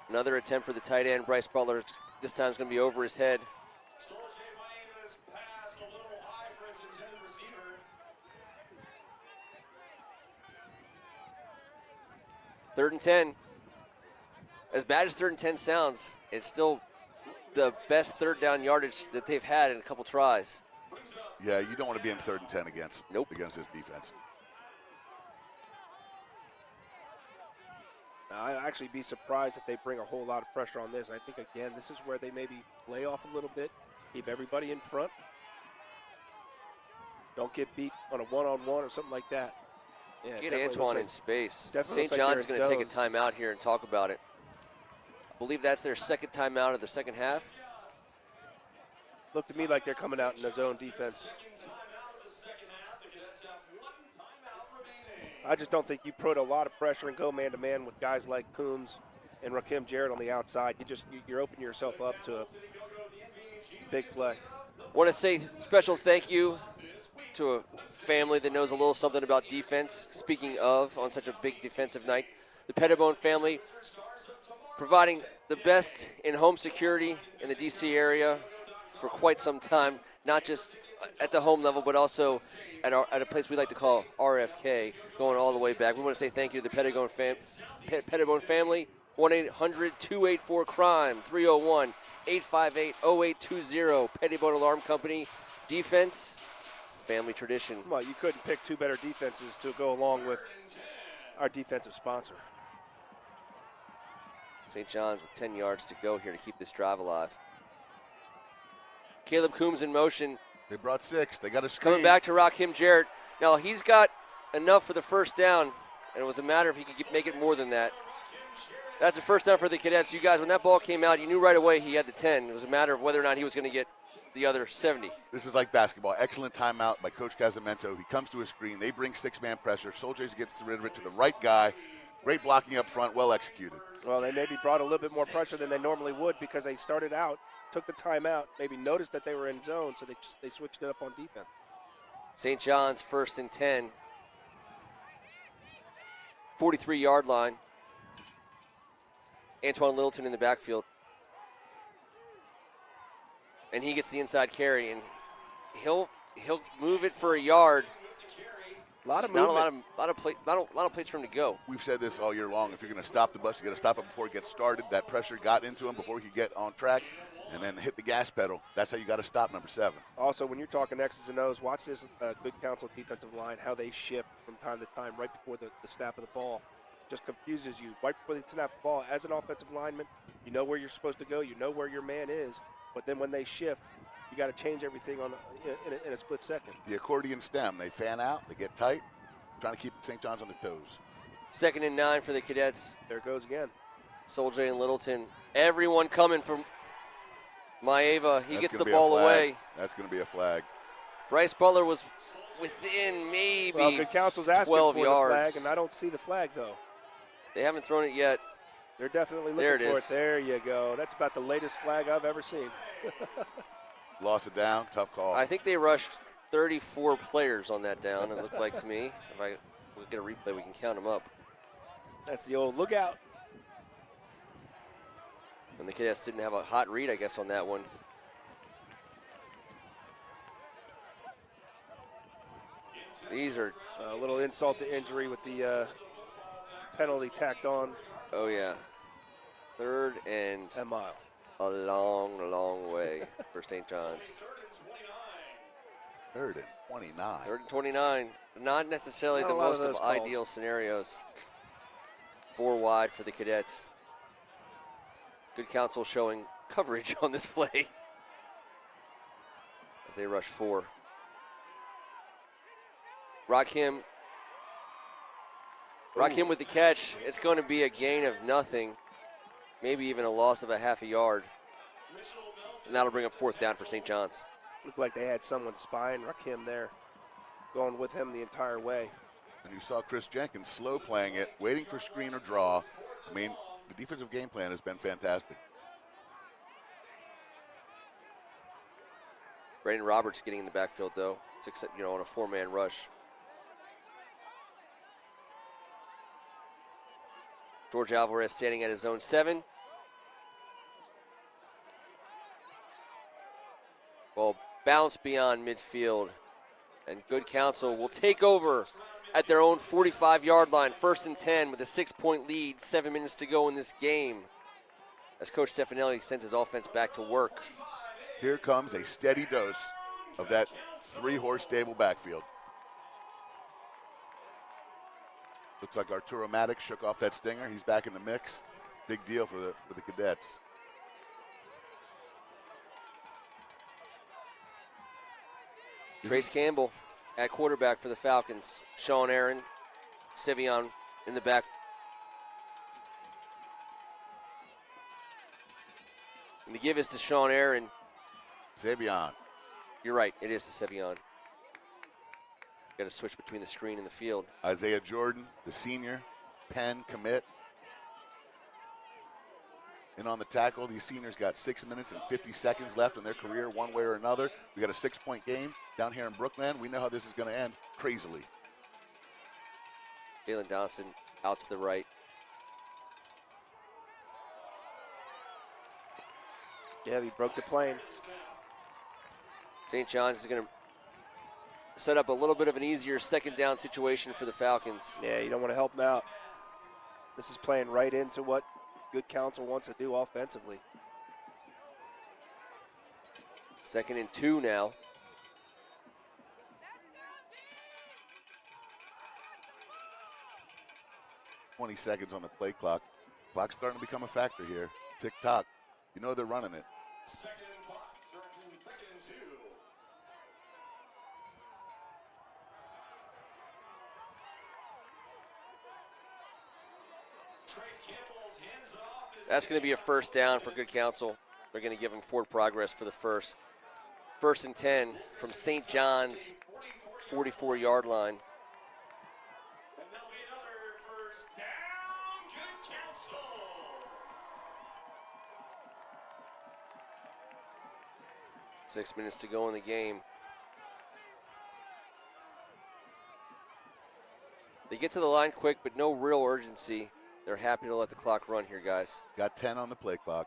Another attempt for the tight end, Bryce Butler. This time it's going to be over his head. Third and 10. As bad as 3rd and 10 sounds, it's still the best third down yardage that they've had in a couple tries.
Yeah, you don't want to be in 3rd and 10 against this defense.
Now, I'd actually be surprised if they bring a whole lot of pressure on this. I think, again, this is where they maybe lay off a little bit, keep everybody in front. Don't get beat on a one-on-one or something like that. Yeah,
Get Antoine in space.
definitely
St.
looks like
John's
they're
going to
in
take a timeout here and talk about it. I believe that's their second timeout of the second half.
Looked to me like they're coming out in a zone defense. I just don't think you put a lot of pressure and go man-to-man with guys like Coombs and Rakim Jarrett on the outside, you're opening yourself up to a big play.
Want to say special thank you to a family that knows a little something about defense. Speaking of, on such a big defensive night, the Pettibone family providing the best in home security in the D.C. area for quite some time, not just at the home level, but also at a place we like to call RFK, going all the way back. We want to say thank you to the Pettibone family. 1-800-284-CRIME, 301-858-0820. Pettibone Alarm Company. Defense, family tradition.
Well, you couldn't pick two better defenses to go along with our defensive sponsor.
St. John's with 10 yards to go here to keep this drive alive. Caleb Coombs in motion.
They brought 6. They got a screen.
Coming back to Rakim Jarrett. Now, he's got enough for the first down, and it was a matter if he could make it more than that. That's the first down for the Cadets. You guys, when that ball came out, you knew right away he had the 10. It was a matter of whether or not he was going to get the other 70.
This is like basketball. Excellent timeout by Coach Casamento. He comes to a screen. They bring 6-man pressure. Soldiers gets rid of it to the right guy. Great blocking up front, well executed.
Well, they maybe brought a little bit more pressure than they normally would because they started out, took the timeout, maybe noticed that they were in zone, so they switched it up on defense.
St. John's 1st and 10. 43-yard line. Antoine Littleton in the backfield. And he gets the inside carry, and he'll move it for a yard.
Not a
lot of places for him to go.
We've said this all year long. If you're going to stop the bus, you got to stop it before it gets started. That pressure got into him before he could get on track, and then hit the gas pedal. That's how you got to stop number 7.
Also, when you're talking X's and O's, watch this good Counsel defensive line, how they shift from time to time right before the snap of the ball. Just confuses you. Right before they snap the ball, as an offensive lineman, you know where you're supposed to go. You know where your man is. But then when they shift, you got to change everything in a split second.
The accordion stem. They fan out. They get tight. Trying to keep St. John's on their toes.
2nd and 9 for the Cadets.
There it goes again.
Soldier and Littleton. Everyone coming from Maeva. He gets the
gonna be a
ball
flag.
away.
That's going to be a flag.
Bryce Butler was within maybe
Well, good Counsel's asking
12
for
yards.
the flag, and I don't see the flag, though.
They haven't thrown it yet.
They're definitely
There
looking
it
for
is.
it. There you go. That's about the latest flag I've ever seen.
Lost it down. Tough call.
I think they rushed 34 players on that down, it looked like to me. If we get a replay, we can count them up.
That's the old lookout.
And the Cadets didn't have a hot read, I guess, on that one. These are,
A little insult to injury with the penalty tacked on.
oh yeah, 3rd and
A mile.
a long, long way for St. John's.
3rd and 29.
3rd and 29. Not necessarily
Not
the
a lot of
most of
those calls.
ideal scenarios. 4 wide for the Cadets. Good Counsel showing coverage on this play as they rush 4. Rakim with the catch. It's going to be a gain of nothing, maybe even a loss of a half a yard. And that'll bring up 4th down for St. John's.
Looked like they had someone spying Rakim there, going with him the entire way.
And you saw Chris Jenkins slow playing it, waiting for screen or draw. I mean, the defensive game plan has been fantastic.
Brandon Roberts getting in the backfield, though, on a 4-man rush. George Alvarez standing at his own 7. Ball bounced beyond midfield, and Good Counsel will take over at their own 45-yard line. 1st and 10 with a 6-point lead, 7 minutes to go in this game as Coach Stefanelli sends his offense back to work.
Here comes a steady dose of that 3-horse stable backfield. Looks like Arturo Maddox shook off that stinger. He's back in the mix. Big deal for the Cadets.
Trace Campbell at quarterback for the Falcons. Sean Aaron, Sevion in the back. And the give is to Sean Aaron.
Savion.
You're right, it is to Sevion. Got to switch between the screen and the field.
Isaiah Jordan, the senior, Penn commit. in on the tackle. These seniors got 6 minutes and 50 seconds left in their career one way or another. We got a 6-point game down here in Brookland. We know how this is going to end crazily.
Jalen Dawson out to the right.
Yeah, he broke the plane.
St. John's is going to set up a little bit of an easier second down situation for the Falcons.
Yeah, you don't want to help them out. This is playing right into what good Counsel wants to do offensively.
2nd and 2 now.
$20 seconds on the play clock. Clock's starting to become a factor here. Tick tock. You know they're running it.
2nd and clock, starting 2nd and 2. Trace Campbell's hands it off.
That's going to be a first down for good Counsel. They're going to give him forward progress for the first. 1st and 10 from St. John's 44-yard line.
And there'll be another first down. Good Counsel.
Six minutes to go in the game. They get to the line quick, but no real urgency. They're happy to let the clock run here, guys.
Got 10 on the play clock.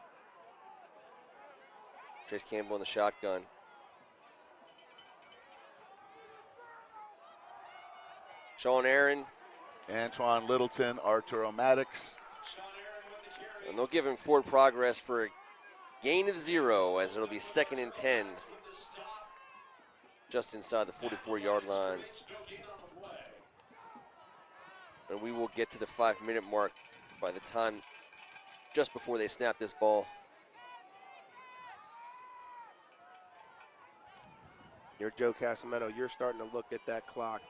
Trace Campbell in the shotgun. Sean Aaron,
Antoine Littleton, Arturo Maddox.
Sean Aaron with the carry.
and they'll give him forward progress for a gain of 0 as it'll be 2nd and 10. Just inside the 44-yard line. And we will get to the 5-minute mark by the time, just before they snap this ball.
You're Joe Casamento. You're starting to look at that clock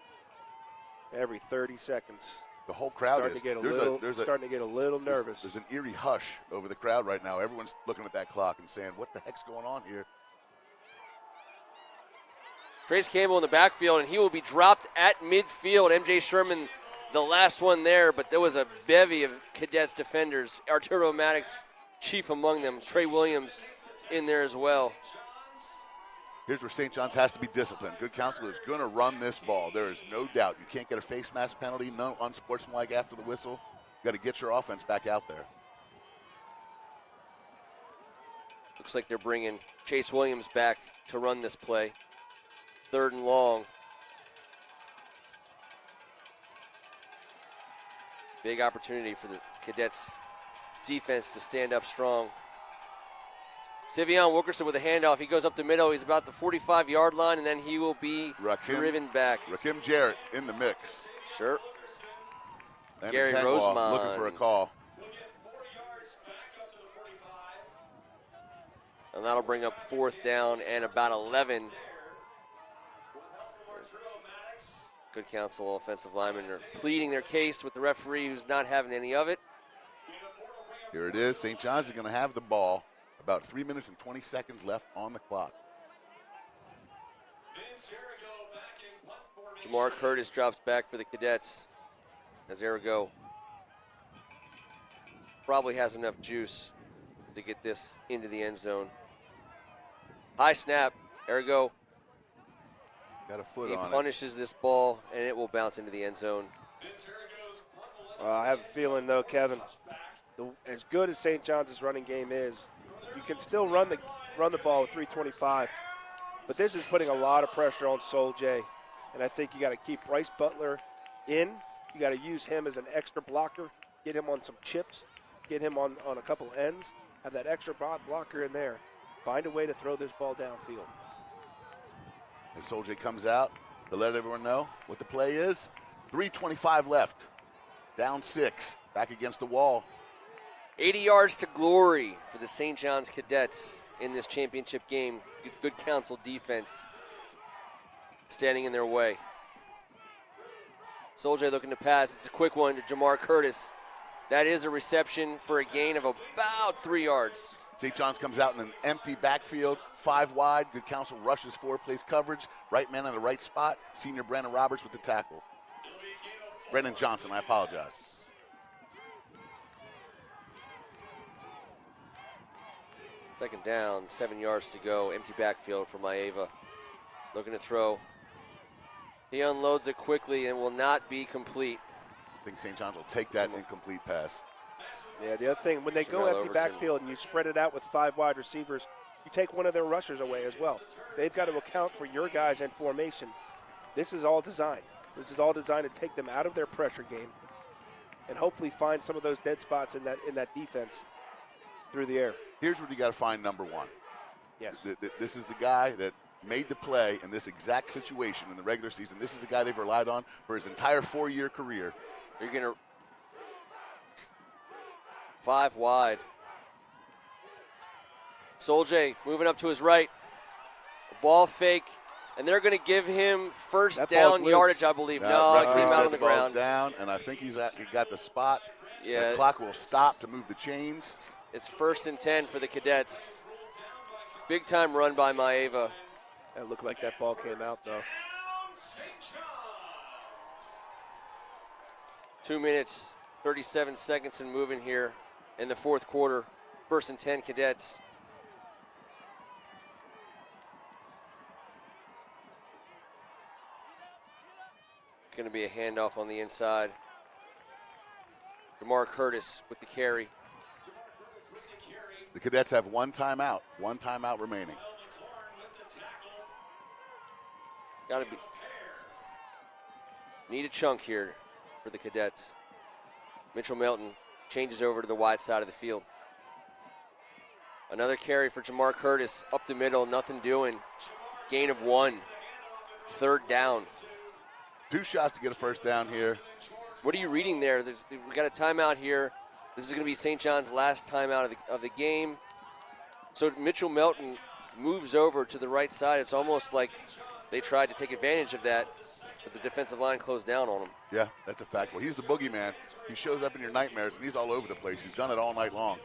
every 30 seconds.
The whole crowd
Starting
is.
to get a
There's
little,
there's
starting to get a little nervous.
There's an eerie hush over the crowd right now. Everyone's looking at that clock and saying, what the heck's going on here?
Trace Campbell in the backfield, and he will be dropped at midfield. MJ Sherman, the last one there, but there was a bevy of Cadets defenders. Arturo Maddox, chief among them. Trey Williams in there as well.
Here's where St. John's has to be disciplined. Good Counsel is going to run this ball. There is no doubt. You can't get a face mask penalty, no unsportsmanlike after the whistle. You got to get your offense back out there.
Looks like they're bringing Chase Williams back to run this play. 3rd and long. Big opportunity for the Cadets defense to stand up strong. Sivion Wilkerson with a handoff. He goes up the middle. He's about the 45-yard line, and then he will be driven back.
Rakim Jarrett in the mix.
Sure.
And
Gary
Tangwall
Rosemond
looking for a call.
We'll get 4 yards back up to the 45.
And that'll bring up 4th down and about 11. Good Counsel offensive linemen are pleading their case with the referee who's not having any of it.
Here it is. St. John's is going to have the ball. About 3 minutes and 20 seconds left on the clock.
Jamar Curtis drops back for the Cadets as Arago probably has enough juice to get this into the end zone. High snap. Arago
Got a foot
he
on it.
punishes this ball, and it will bounce into the end zone.
I have a feeling, though, Kevin, as good as St. John's running game is, you can still run the ball with 3:25, but this is putting a lot of pressure on Sol J. And I think you got to keep Bryce Butler in. You got to use him as an extra blocker, get him on some chips, get him on a couple ends, have that extra blocker in there. Find a way to throw this ball downfield.
As Sol J comes out to let everyone know what the play is. 3:25 left. Down 6. Back against the wall.
80 yards to glory for the St. John's Cadets in this championship game. Good Counsel defense standing in their way. Soldier looking to pass. It's a quick one to Jamar Curtis. That is a reception for a gain of about 3 yards.
St. John's comes out in an empty backfield, 5 wide. Good Counsel rushes 4, plays coverage. Right man in the right spot. Senior Brandon Roberts with the tackle. Brendan Johnson, I apologize.
Second down, 7 yards to go. Empty backfield for Maeva. Looking to throw. He unloads it quickly and will not be complete.
I think St. John's will take that incomplete pass.
Yeah, the other thing, when they go
Terrell
empty
Overton.
backfield and you spread it out with 5 wide receivers, you take one of their rushers away as well. They've got to account for your guys in formation. This is all designed. This is all designed to take them out of their pressure game and hopefully find some of those dead spots in that defense through the air.
Here's what you got to find number one.
Yes.
This is the guy that made the play in this exact situation in the regular season. This is the guy they've relied on for his entire 4-year career.
You're going to 5 wide. Soldier moving up to his right. Ball fake, and they're going to give him first
That ball's
down
loose.
yardage, I believe. No, it
Referee
came
said
out on the
ball's
ground.
down, and I think he got the spot.
Yeah.
The clock will stop to move the chains.
It's 1st and 10 for the Cadets. Big time run by Maeva.
That looked like that ball came out, though.
2 minutes, 37 seconds and moving here in the 4th quarter. 1st and 10 Cadets. Going to be a handoff on the inside. DeMar Curtis with the carry.
The Cadets have one timeout remaining.
Got to be. Need a chunk here for the Cadets. Mitchell Melton changes over to the wide side of the field. Another carry for Jamar Curtis up the middle, nothing doing. Gain of 1. 3rd down.
2 shots to get a first down here.
What are you reading there? We got a timeout here. This is going to be St. John's last timeout of the game. So Mitchell Melton moves over to the right side. It's almost like they tried to take advantage of that, but the defensive line closed down on him.
Yeah, that's a fact. Well, he's the boogeyman. He shows up in your nightmares, and he's all over the place. He's done it all night long.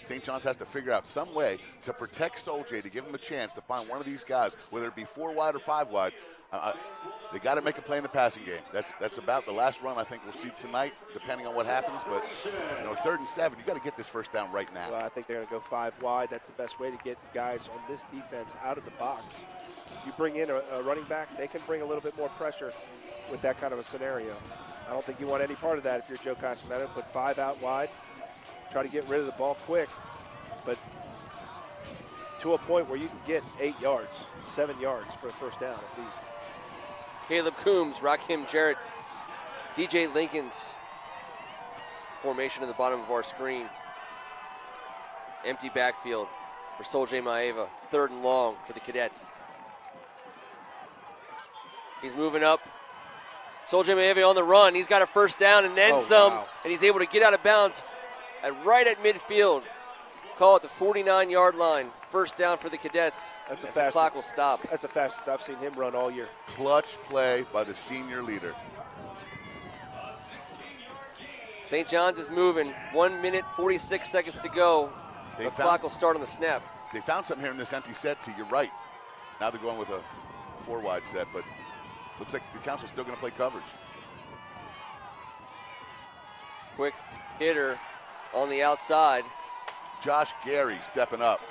St. John's has to figure out some way to protect Soldier, to give him a chance to find one of these guys, whether it be 4 wide or 5 wide. They got to make a play in the passing game. That's about the last run I think we'll see tonight, depending on what happens. But 3rd and 7, you got to get this first down right now.
Well, I think they're going to go 5 wide. That's the best way to get guys on this defense out of the box. You bring in a running back, they can bring a little bit more pressure with that kind of a scenario. I don't think you want any part of that if you're Joe Cosmetto. Put 5 out wide, try to get rid of the ball quick, but to a point where you can get 8 yards, 7 yards for a first down at least.
Caleb Coombs, Rakim Jarrett, DJ Lincoln's formation at the bottom of our screen. Empty backfield for Soldier Maeva. 3rd and long for the Cadets. He's moving up. Soldier Maeva on the run. He's got a first down and then some,
wow.
and he's able to get out of bounds right at midfield. Call it the 49-yard line. First down for the Cadets.
That's the
as the
fastest.
clock will stop.
That's the fastest I've seen him run all year.
Clutch play by the senior leader.
St. John's is moving. 1 minute, 46 seconds to go. The clock will start on the snap.
They found something here in this empty set, too. You're right. Now they're going with a 4 wide set, but looks like the Counsel's still going to play coverage.
Quick hitter on the outside.
Josh Gary stepping up.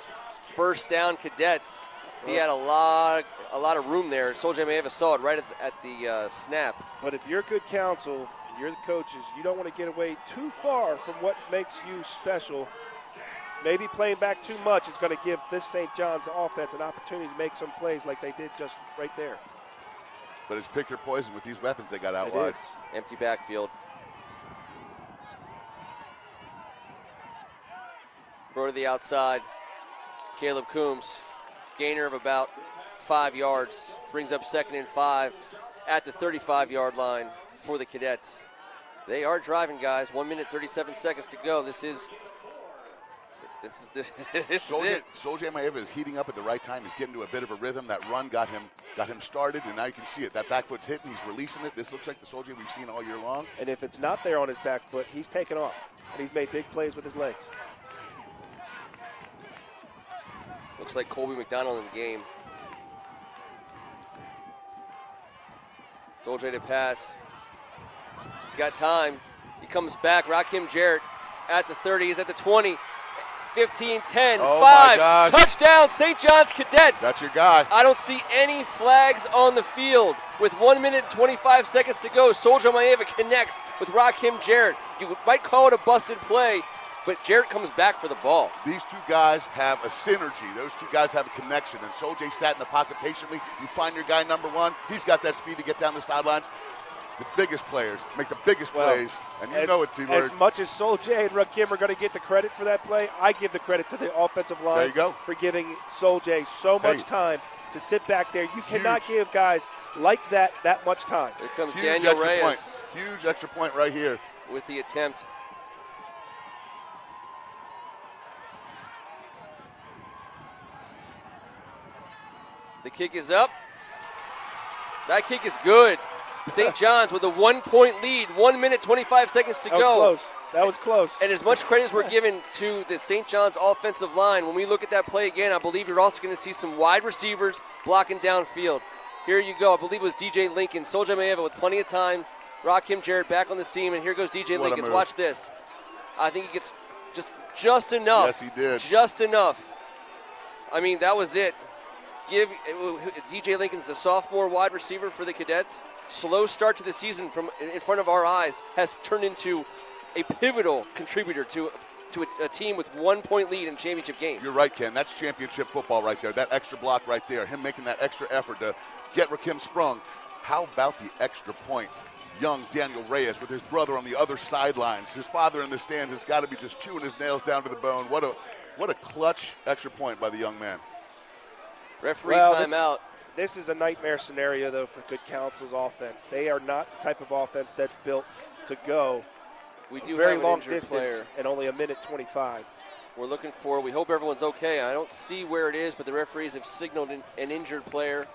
First down, Cadets. He had a lot of room there. Soldier Maeva saw it right at the snap.
But if you're good counsel, you're the coaches, you don't want to get away too far from what makes you special. Maybe playing back too much is going to give this St. John's offense an opportunity to make some plays like they did just right there.
But it's pick your poison with these weapons they got out
It
wide.
is.
Empty backfield. Throw to the outside. Caleb Coombs, gainer of about 5 yards, brings up 2nd and 5 at the 35-yard line for the Cadets. They are driving, guys. 1 minute, 37 seconds to go. This is it.
Soldier Maeva is heating up at the right time. He's getting to a bit of a rhythm. That run got him started, and now you can see it. That back foot's hitting. He's releasing it. This looks like the Soldier we've seen all year long.
And if it's not there on his back foot, he's taken off. And he's made big plays with his legs.
Looks like Colby McDonald in the game. Soldier to pass. He's got time. He comes back. Rakim Jarrett at the 30. He's at the 20. 15, 10,
Oh, my
5.
God.
Touchdown, St. John's Cadets.
That's your guy.
I don't see any flags on the field. With 1 minute and 25 seconds to go, Soldier Maeva connects with Rakim Jarrett. You might call it a busted play, but Jarrett comes back for the ball.
These two guys have a synergy. Those two guys have a connection. And Soljay sat in the pocket patiently. You find your guy number one. He's got that speed to get down the sidelines. The biggest players make the biggest plays. And you know it, T-Bird.
As much as Soljay and Rakim are going to get the credit for that play, I give the credit to the offensive line
There you go.
for giving Soljay so much time to sit back there. You cannot give guys like that much time.
Here comes
Huge
Daniel
extra
Reyes
point. Huge extra point right here.
with the attempt. The kick is up. That kick is good. St. John's with a 1 point lead, 1 minute, 25 seconds to
That
go.
was close. That was close.
And as much credit as we're given to the St. John's offensive line, when we look at that play again, I believe you're also going to see some wide receivers blocking downfield. Here you go. I believe it was DJ Lincoln. Soldier Maeva with plenty of time. Rakim Jarrett back on the seam, and here goes DJ
What a
Lincoln.
move.
Watch this. I think he gets just enough.
Yes, he did.
Just enough. I mean, that was it. Give DJ Lincoln's the sophomore wide receiver for the Cadets. Slow start to the season from in front of our eyes has turned into a pivotal contributor to a team with 1 point lead in a championship game.
You're right, Ken. That's championship football right there. That extra block right there. Him making that extra effort to get Rakim sprung. How about the extra point? Young Daniel Reyes with his brother on the other sidelines. His father in the stands has got to be just chewing his nails down to the bone. What a clutch extra point by the young man.
Referee
Well,
timeout.
This is a nightmare scenario, though, for Good Counsel's offense. They are not the type of offense that's built to go
We do
very
have an
long
injured
distance
player.
and only a minute 25.
We're looking for. We hope everyone's okay. I don't see where it is, but the referees have signaled an injured player.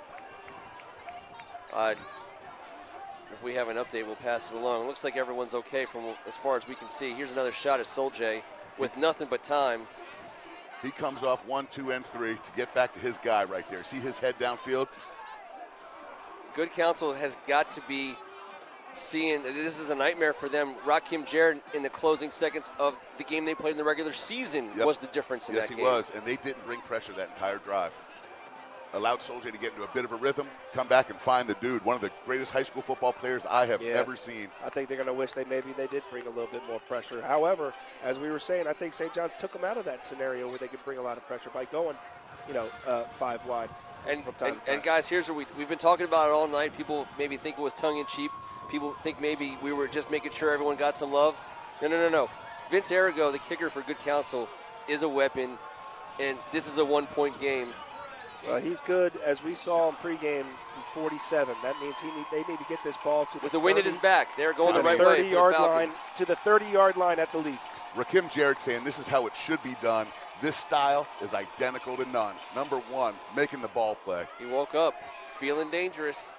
If we have an update, we'll pass it along. It looks like everyone's okay from as far as we can see. Here's another shot at Soljay with nothing but time.
He comes off 1, 2, and 3 to get back to his guy right there. See his head downfield?
Good Counsel has got to be seeing this is a nightmare for them. Rakim Jarrett in the closing seconds of the game they played in the regular season was the difference in
yes,
that
game. Yes, he was, and they didn't bring pressure that entire drive. Allowed Soljay to get into a bit of a rhythm, come back and find the dude, one of the greatest high school football players I have ever seen.
I think they're going to wish they did bring a little bit more pressure. However, as we were saying, I think St. John's took them out of that scenario where they could bring a lot of pressure by going, 5 wide.
And,
from time to time.
and guys, here's what we've been talking about it all night. People maybe think it was tongue-in-cheek. People think maybe we were just making sure everyone got some love. No. Vince Arago, the kicker for Good Counsel, is a weapon, and this is a 1 point game.
He's good, as we saw in pregame, 47. That means they need to get this ball to
With
the
the wind at
30
his back. They're going the right way for the
30-yard line,
Falcons.
to the 30-yard line at the least.
Rakim Jarrett saying this is how it should be done. This style is identical to none. Number one, making the ball play.
He woke up feeling dangerous.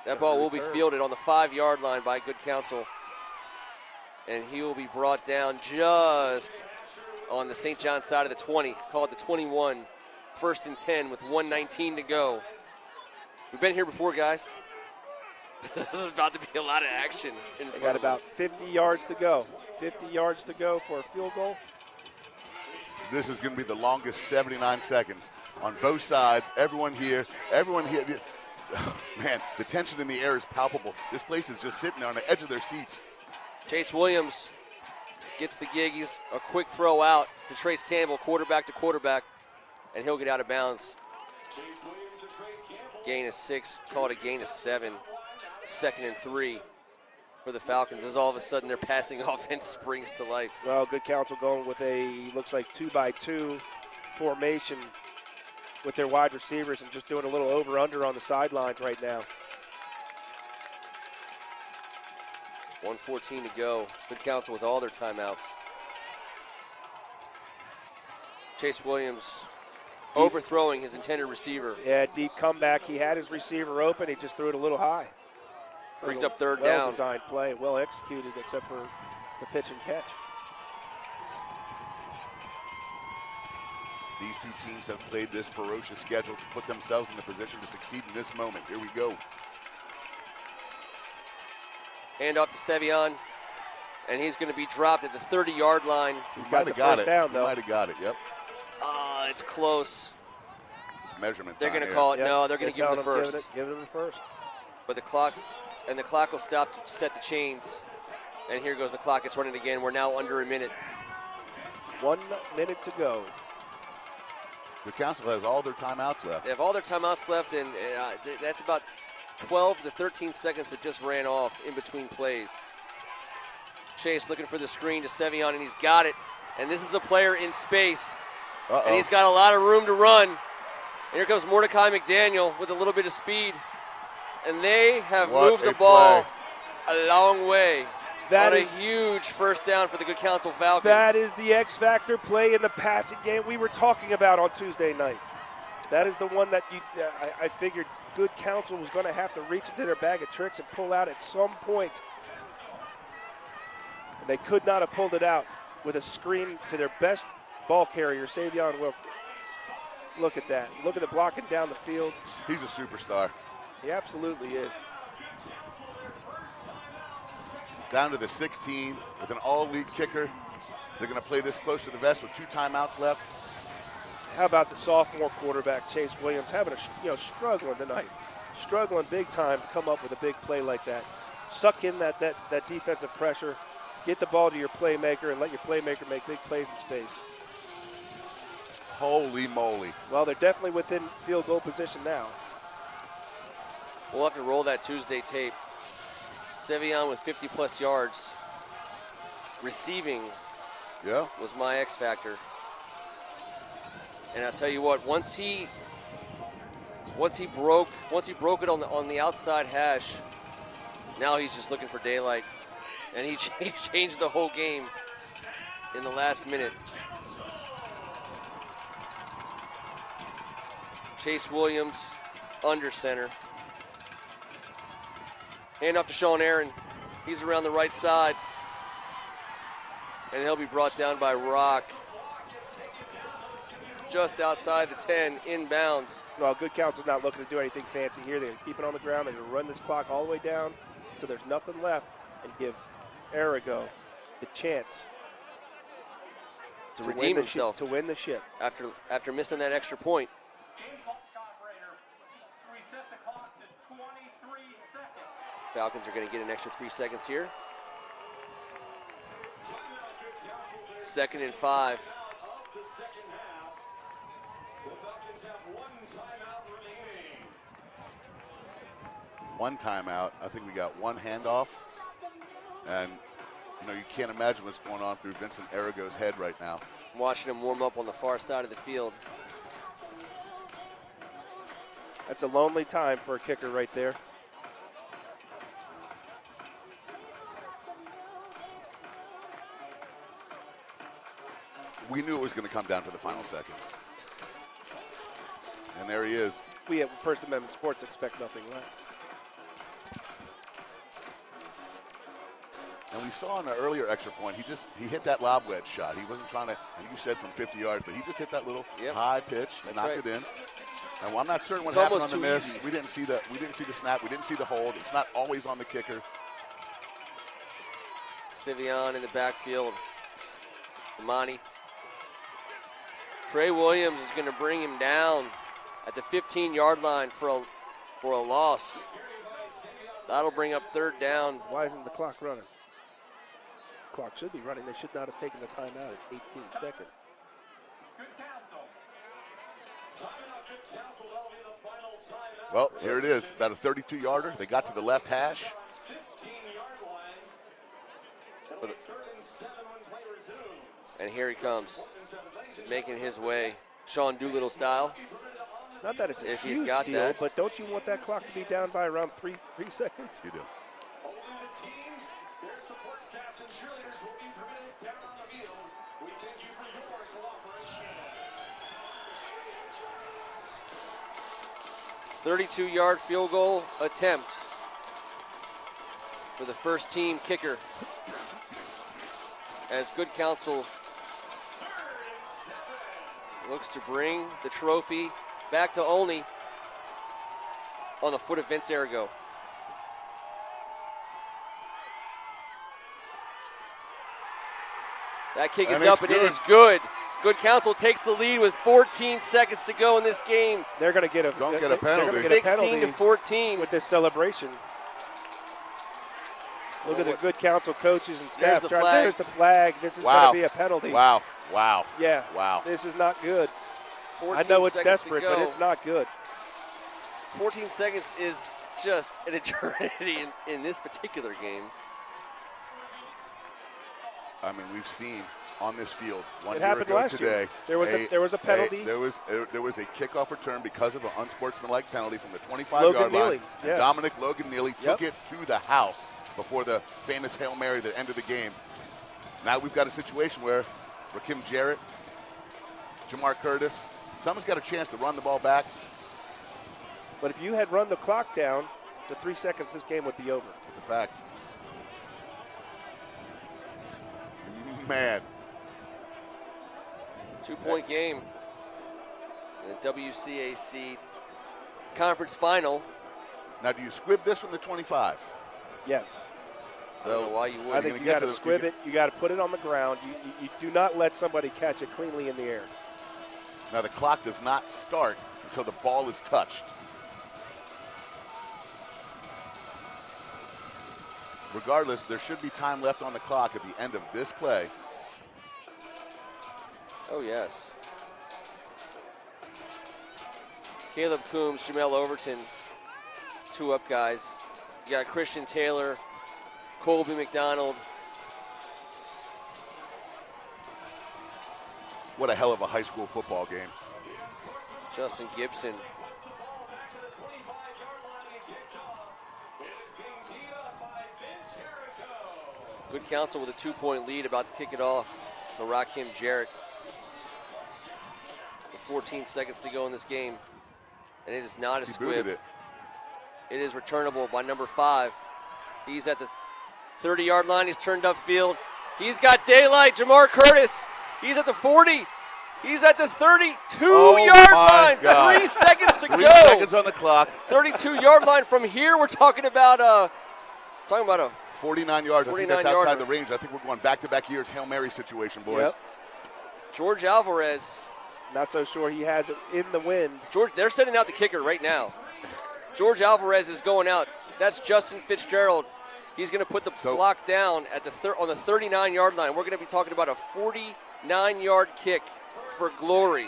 That ball will be fielded on the 5-yard line by Good Counsel. And he will be brought down just on the St. John's side of the 20. Call it the 21. 1st and 10 with 1:19 to go. We've been here before, guys. This is about to be a lot of action.
They got about 50 yards to go. 50 yards to go for a field goal.
This is going to be the longest 79 seconds on both sides. Everyone here. Man, the tension in the air is palpable. This place is just sitting on the edge of their seats.
Chase Williams gets the gig. He's a quick throw out to Trace Campbell, quarterback to quarterback, and he'll get out of bounds. Gain of 6, call it a gain of 7. 2nd and 3 for the Falcons as all of a sudden their passing offense springs to life.
Well, Good Counsel going with looks like 2-by-2 formation with their wide receivers and just doing a little over-under on the sidelines right now.
1:14 to go. Good Counsel with all their timeouts. Chase Williams overthrowing his intended receiver.
Yeah, deep comeback. He had his receiver open. He just threw it a little high.
Brings up 3rd down.
Well-designed play, well executed except for the pitch and catch.
These two teams have played this ferocious schedule to put themselves in the position to succeed in this moment. Here we go.
Hand off to Sevion. And he's going to be dropped at the 30-yard line.
He's got the
Might have got
first
it.
down,
He
though.
might have got it. Yep.
It's close.
It's measurement
They're
time
going to
here.
call it.
Yep.
No, they're going to give him the
telling
first.
Give him the first.
But the clock will stop to set the chains. And here goes the clock. It's running again. We're now under a minute.
1 minute to go.
The Counsel has all their timeouts left.
They have all their timeouts left, and that's about 12 to 13 seconds that just ran off in between plays. Chase looking for the screen to Sevion, and he's got it. And this is a player in space, and he's got a lot of room to run. And here comes Mordecai McDaniel with a little bit of speed. And they have moved the ball a long way. That is a huge first down for the Good Counsel Falcons.
That is the X-factor play in the passing game we were talking about on Tuesday night. That is the one that I figured Good Counsel was going to have to reach into their bag of tricks and pull out at some point. And they could not have pulled it out with a screen to their best ball carrier, Savion Wilkins. Look at that. Look at the blocking down the field.
He's a superstar.
He absolutely is.
Down to the 16 with an all-league kicker. They're going to play this close to the vest with 2 timeouts left.
How about the sophomore quarterback, Chase Williams, struggling tonight. Struggling big time to come up with a big play like that. Suck in that defensive pressure. Get the ball to your playmaker and let your playmaker make big plays in space.
Holy moly.
Well, they're definitely within field goal position now.
We'll have to roll that Tuesday tape. Sevion with 50-plus yards. Receiving was my X factor. And I'll tell you what, once he broke it on the outside hash, now he's just looking for daylight. And he changed the whole game in the last minute. Chase Williams under center. Hand off to Sean Aaron. He's around the right side. And he'll be brought down by Rock. Just outside the 10, inbounds.
Well, Good Counsel's not looking to do anything fancy here. They're going to keep it on the ground. They're going to run this clock all the way down until there's nothing left and give Arago the chance
to redeem himself.
To win the ship.
After missing that extra point. Falcons are going to get an extra 3 seconds here. 2nd and 5.
One timeout. I think we got one handoff. And, you can't imagine what's going on through Vincent Arago's head right now.
Watching him warm up on the far side of the field.
That's a lonely time for a kicker right there.
We knew it was going to come down to the final seconds. And there he is.
We at First Amendment Sports expect nothing less.
And we saw on the earlier extra point, he hit that lob wedge shot. He wasn't trying to, and you said from 50 yards, but he just hit that little high pitch and knocked it in. And I'm not certain what happened on the miss. We didn't see the snap. We didn't see the hold. It's not always on the kicker.
Sevion in the backfield. Amani. Trey Williams is going to bring him down at the 15-yard line for a loss. That'll bring up 3rd down.
Why isn't the clock running? Clock should be running. They should not have taken the timeout at 18 seconds.
Well, here it is, about a 32-yarder. They got to the left hash.
And here he comes, making his way, Sean Doolittle style.
Not that it's a
if
huge
he's got
deal,
that.
but don't you want that clock to be down by around three seconds?
You do.
Only the teams, their support staffs, and cheerleaders will be permitted down on the field. We thank you for your cooperation.
32-yard field goal attempt for the first team kicker. As Good Counsel looks to bring the trophy back to Olney on the foot of Vince Arago. That kick is
And
up,
it's
and it
good.
is good. Good Counsel takes the lead with 14 seconds to go in this game.
They're going to get a
Don't get a
they're
penalty.
gonna get a
16 to
penalty
14.
with this celebration. Look at the good council coaches and
There's
staff.
the
trying-
flag.
There's the flag. This is
Wow.
going to be a penalty.
Wow. Wow.
Yeah.
Wow.
This is not good.
14
I know it's
seconds to
desperate, but
go.
it's not good.
14 seconds is just an eternity in this particular game.
I mean, we've seen on this field
It
year
happened
ago
last
today.
year. There was a penalty.
There was a kickoff return because of an unsportsmanlike penalty from the 25-yard
Logan
line.
Neely,
And
yeah.
Dominic Logan Neely took
Yep.
it to the house before the famous Hail Mary at the end of the game. Now we've got a situation where Rakim Jarrett, Jamar Curtis, someone's got a chance to run the ball back.
But if you had run the clock down to 3 seconds, this game would be over.
It's a fact. Man,
2-point game in the WCAC conference final.
now do you squib this from the 25?
Yes.
I don't know why you
I
would.
think you got to squib it. You got to put it on the ground. You do not let somebody catch it cleanly in the air.
Now the clock does not start until the ball is touched. Regardless, there should be time left on the clock at the end of this play.
Oh, yes. Caleb Coombs, Jamel Overton, 2 up guys. You got Christian Taylor, Colby McDonald.
What a hell of a high school football game.
Justin Gibson. Good Counsel with a 2-point lead, about to kick it off to Rakim Jarrett. With 14 seconds to go in this game. And it is not a
He
squib.
booted it.
It is returnable by number 5. He's at the 30-yard line. He's turned upfield. He's got daylight. Jamar Curtis. He's at the 40. He's at the 32-yard
my
line.
God.
3 seconds to
3
go.
seconds on the clock.
32-yard line. From here, we're talking about a
49 yards. I think that's
49-yarder.
outside the range. I think we're going back-to-back years Hail Mary situation, boys.
Yep.
George Alvarez.
Not so sure he has it in the wind.
They're sending out the kicker right now. George Alvarez is going out. That's Justin Fitzgerald. He's going to put the block down at on the 39-yard line. We're going to be talking about a 49-yard kick for glory.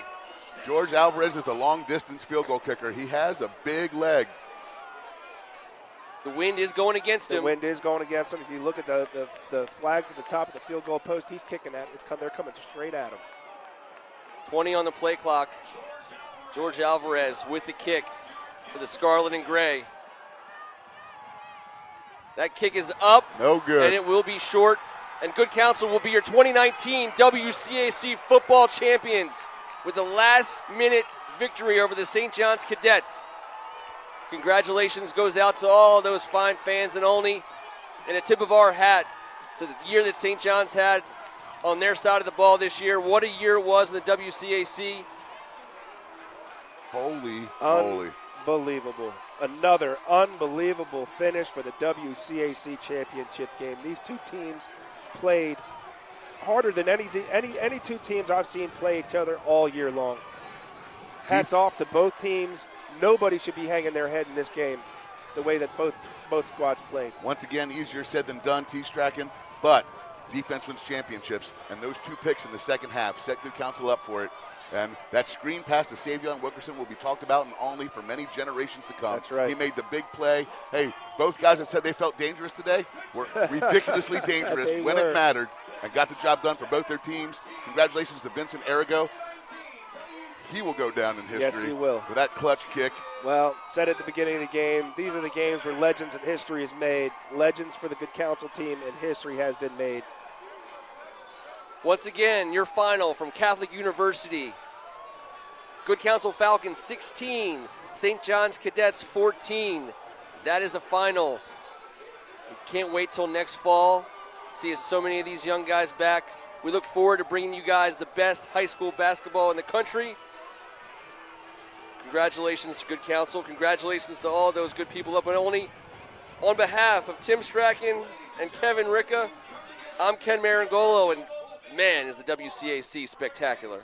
George Alvarez is the long-distance field goal kicker. He has a big leg.
The wind is going against
The
him.
wind is going against him. If you look at the flags at the top of the field goal post, he's kicking at. They're coming straight at him.
20 on the play clock. George Alvarez with the kick for the Scarlet and Gray. That kick is up.
No good.
And it will be short. And Good Counsel will be your 2019 WCAC football champions with a last-minute victory over the St. John's Cadets. Congratulations goes out to all those fine fans and only, and a tip of our hat to the year that St. John's had on their side of the ball this year. What a year it was in the WCAC.
Holy.
Unbelievable. Another unbelievable finish for the WCAC championship game. These two teams played harder than any two teams I've seen play each other all year long. Hats off to both teams. Nobody should be hanging their head in this game the way that both squads played.
Once again, easier said than done, T-Strachan, but defense wins championships, and those 2 picks in the second half set Good Counsel up for it. And that screen pass to Savion Wilkerson will be talked about and only for many generations to come.
That's right.
He made the big play. Hey, both guys that said they felt dangerous today were ridiculously dangerous
They
when
were.
it mattered and got the job done for both their teams. Congratulations to Vincent Arago. He will go down in history
Yes, he will.
for that clutch kick.
Well, said at the beginning of the game, these are the games where legends and history is made. Legends for the Good Counsel team, and history has been made.
Once again, your final from Catholic University. Good Counsel Falcons 16, St. John's Cadets 14. That is a final. We can't wait till next fall. See so many of these young guys back. We look forward to bringing you guys the best high school basketball in the country. Congratulations to Good Counsel. Congratulations to all those good people up in Olney. On behalf of Tim Strachan and Kevin Ricca, I'm Ken Marangolo, and man, is the WCAC spectacular.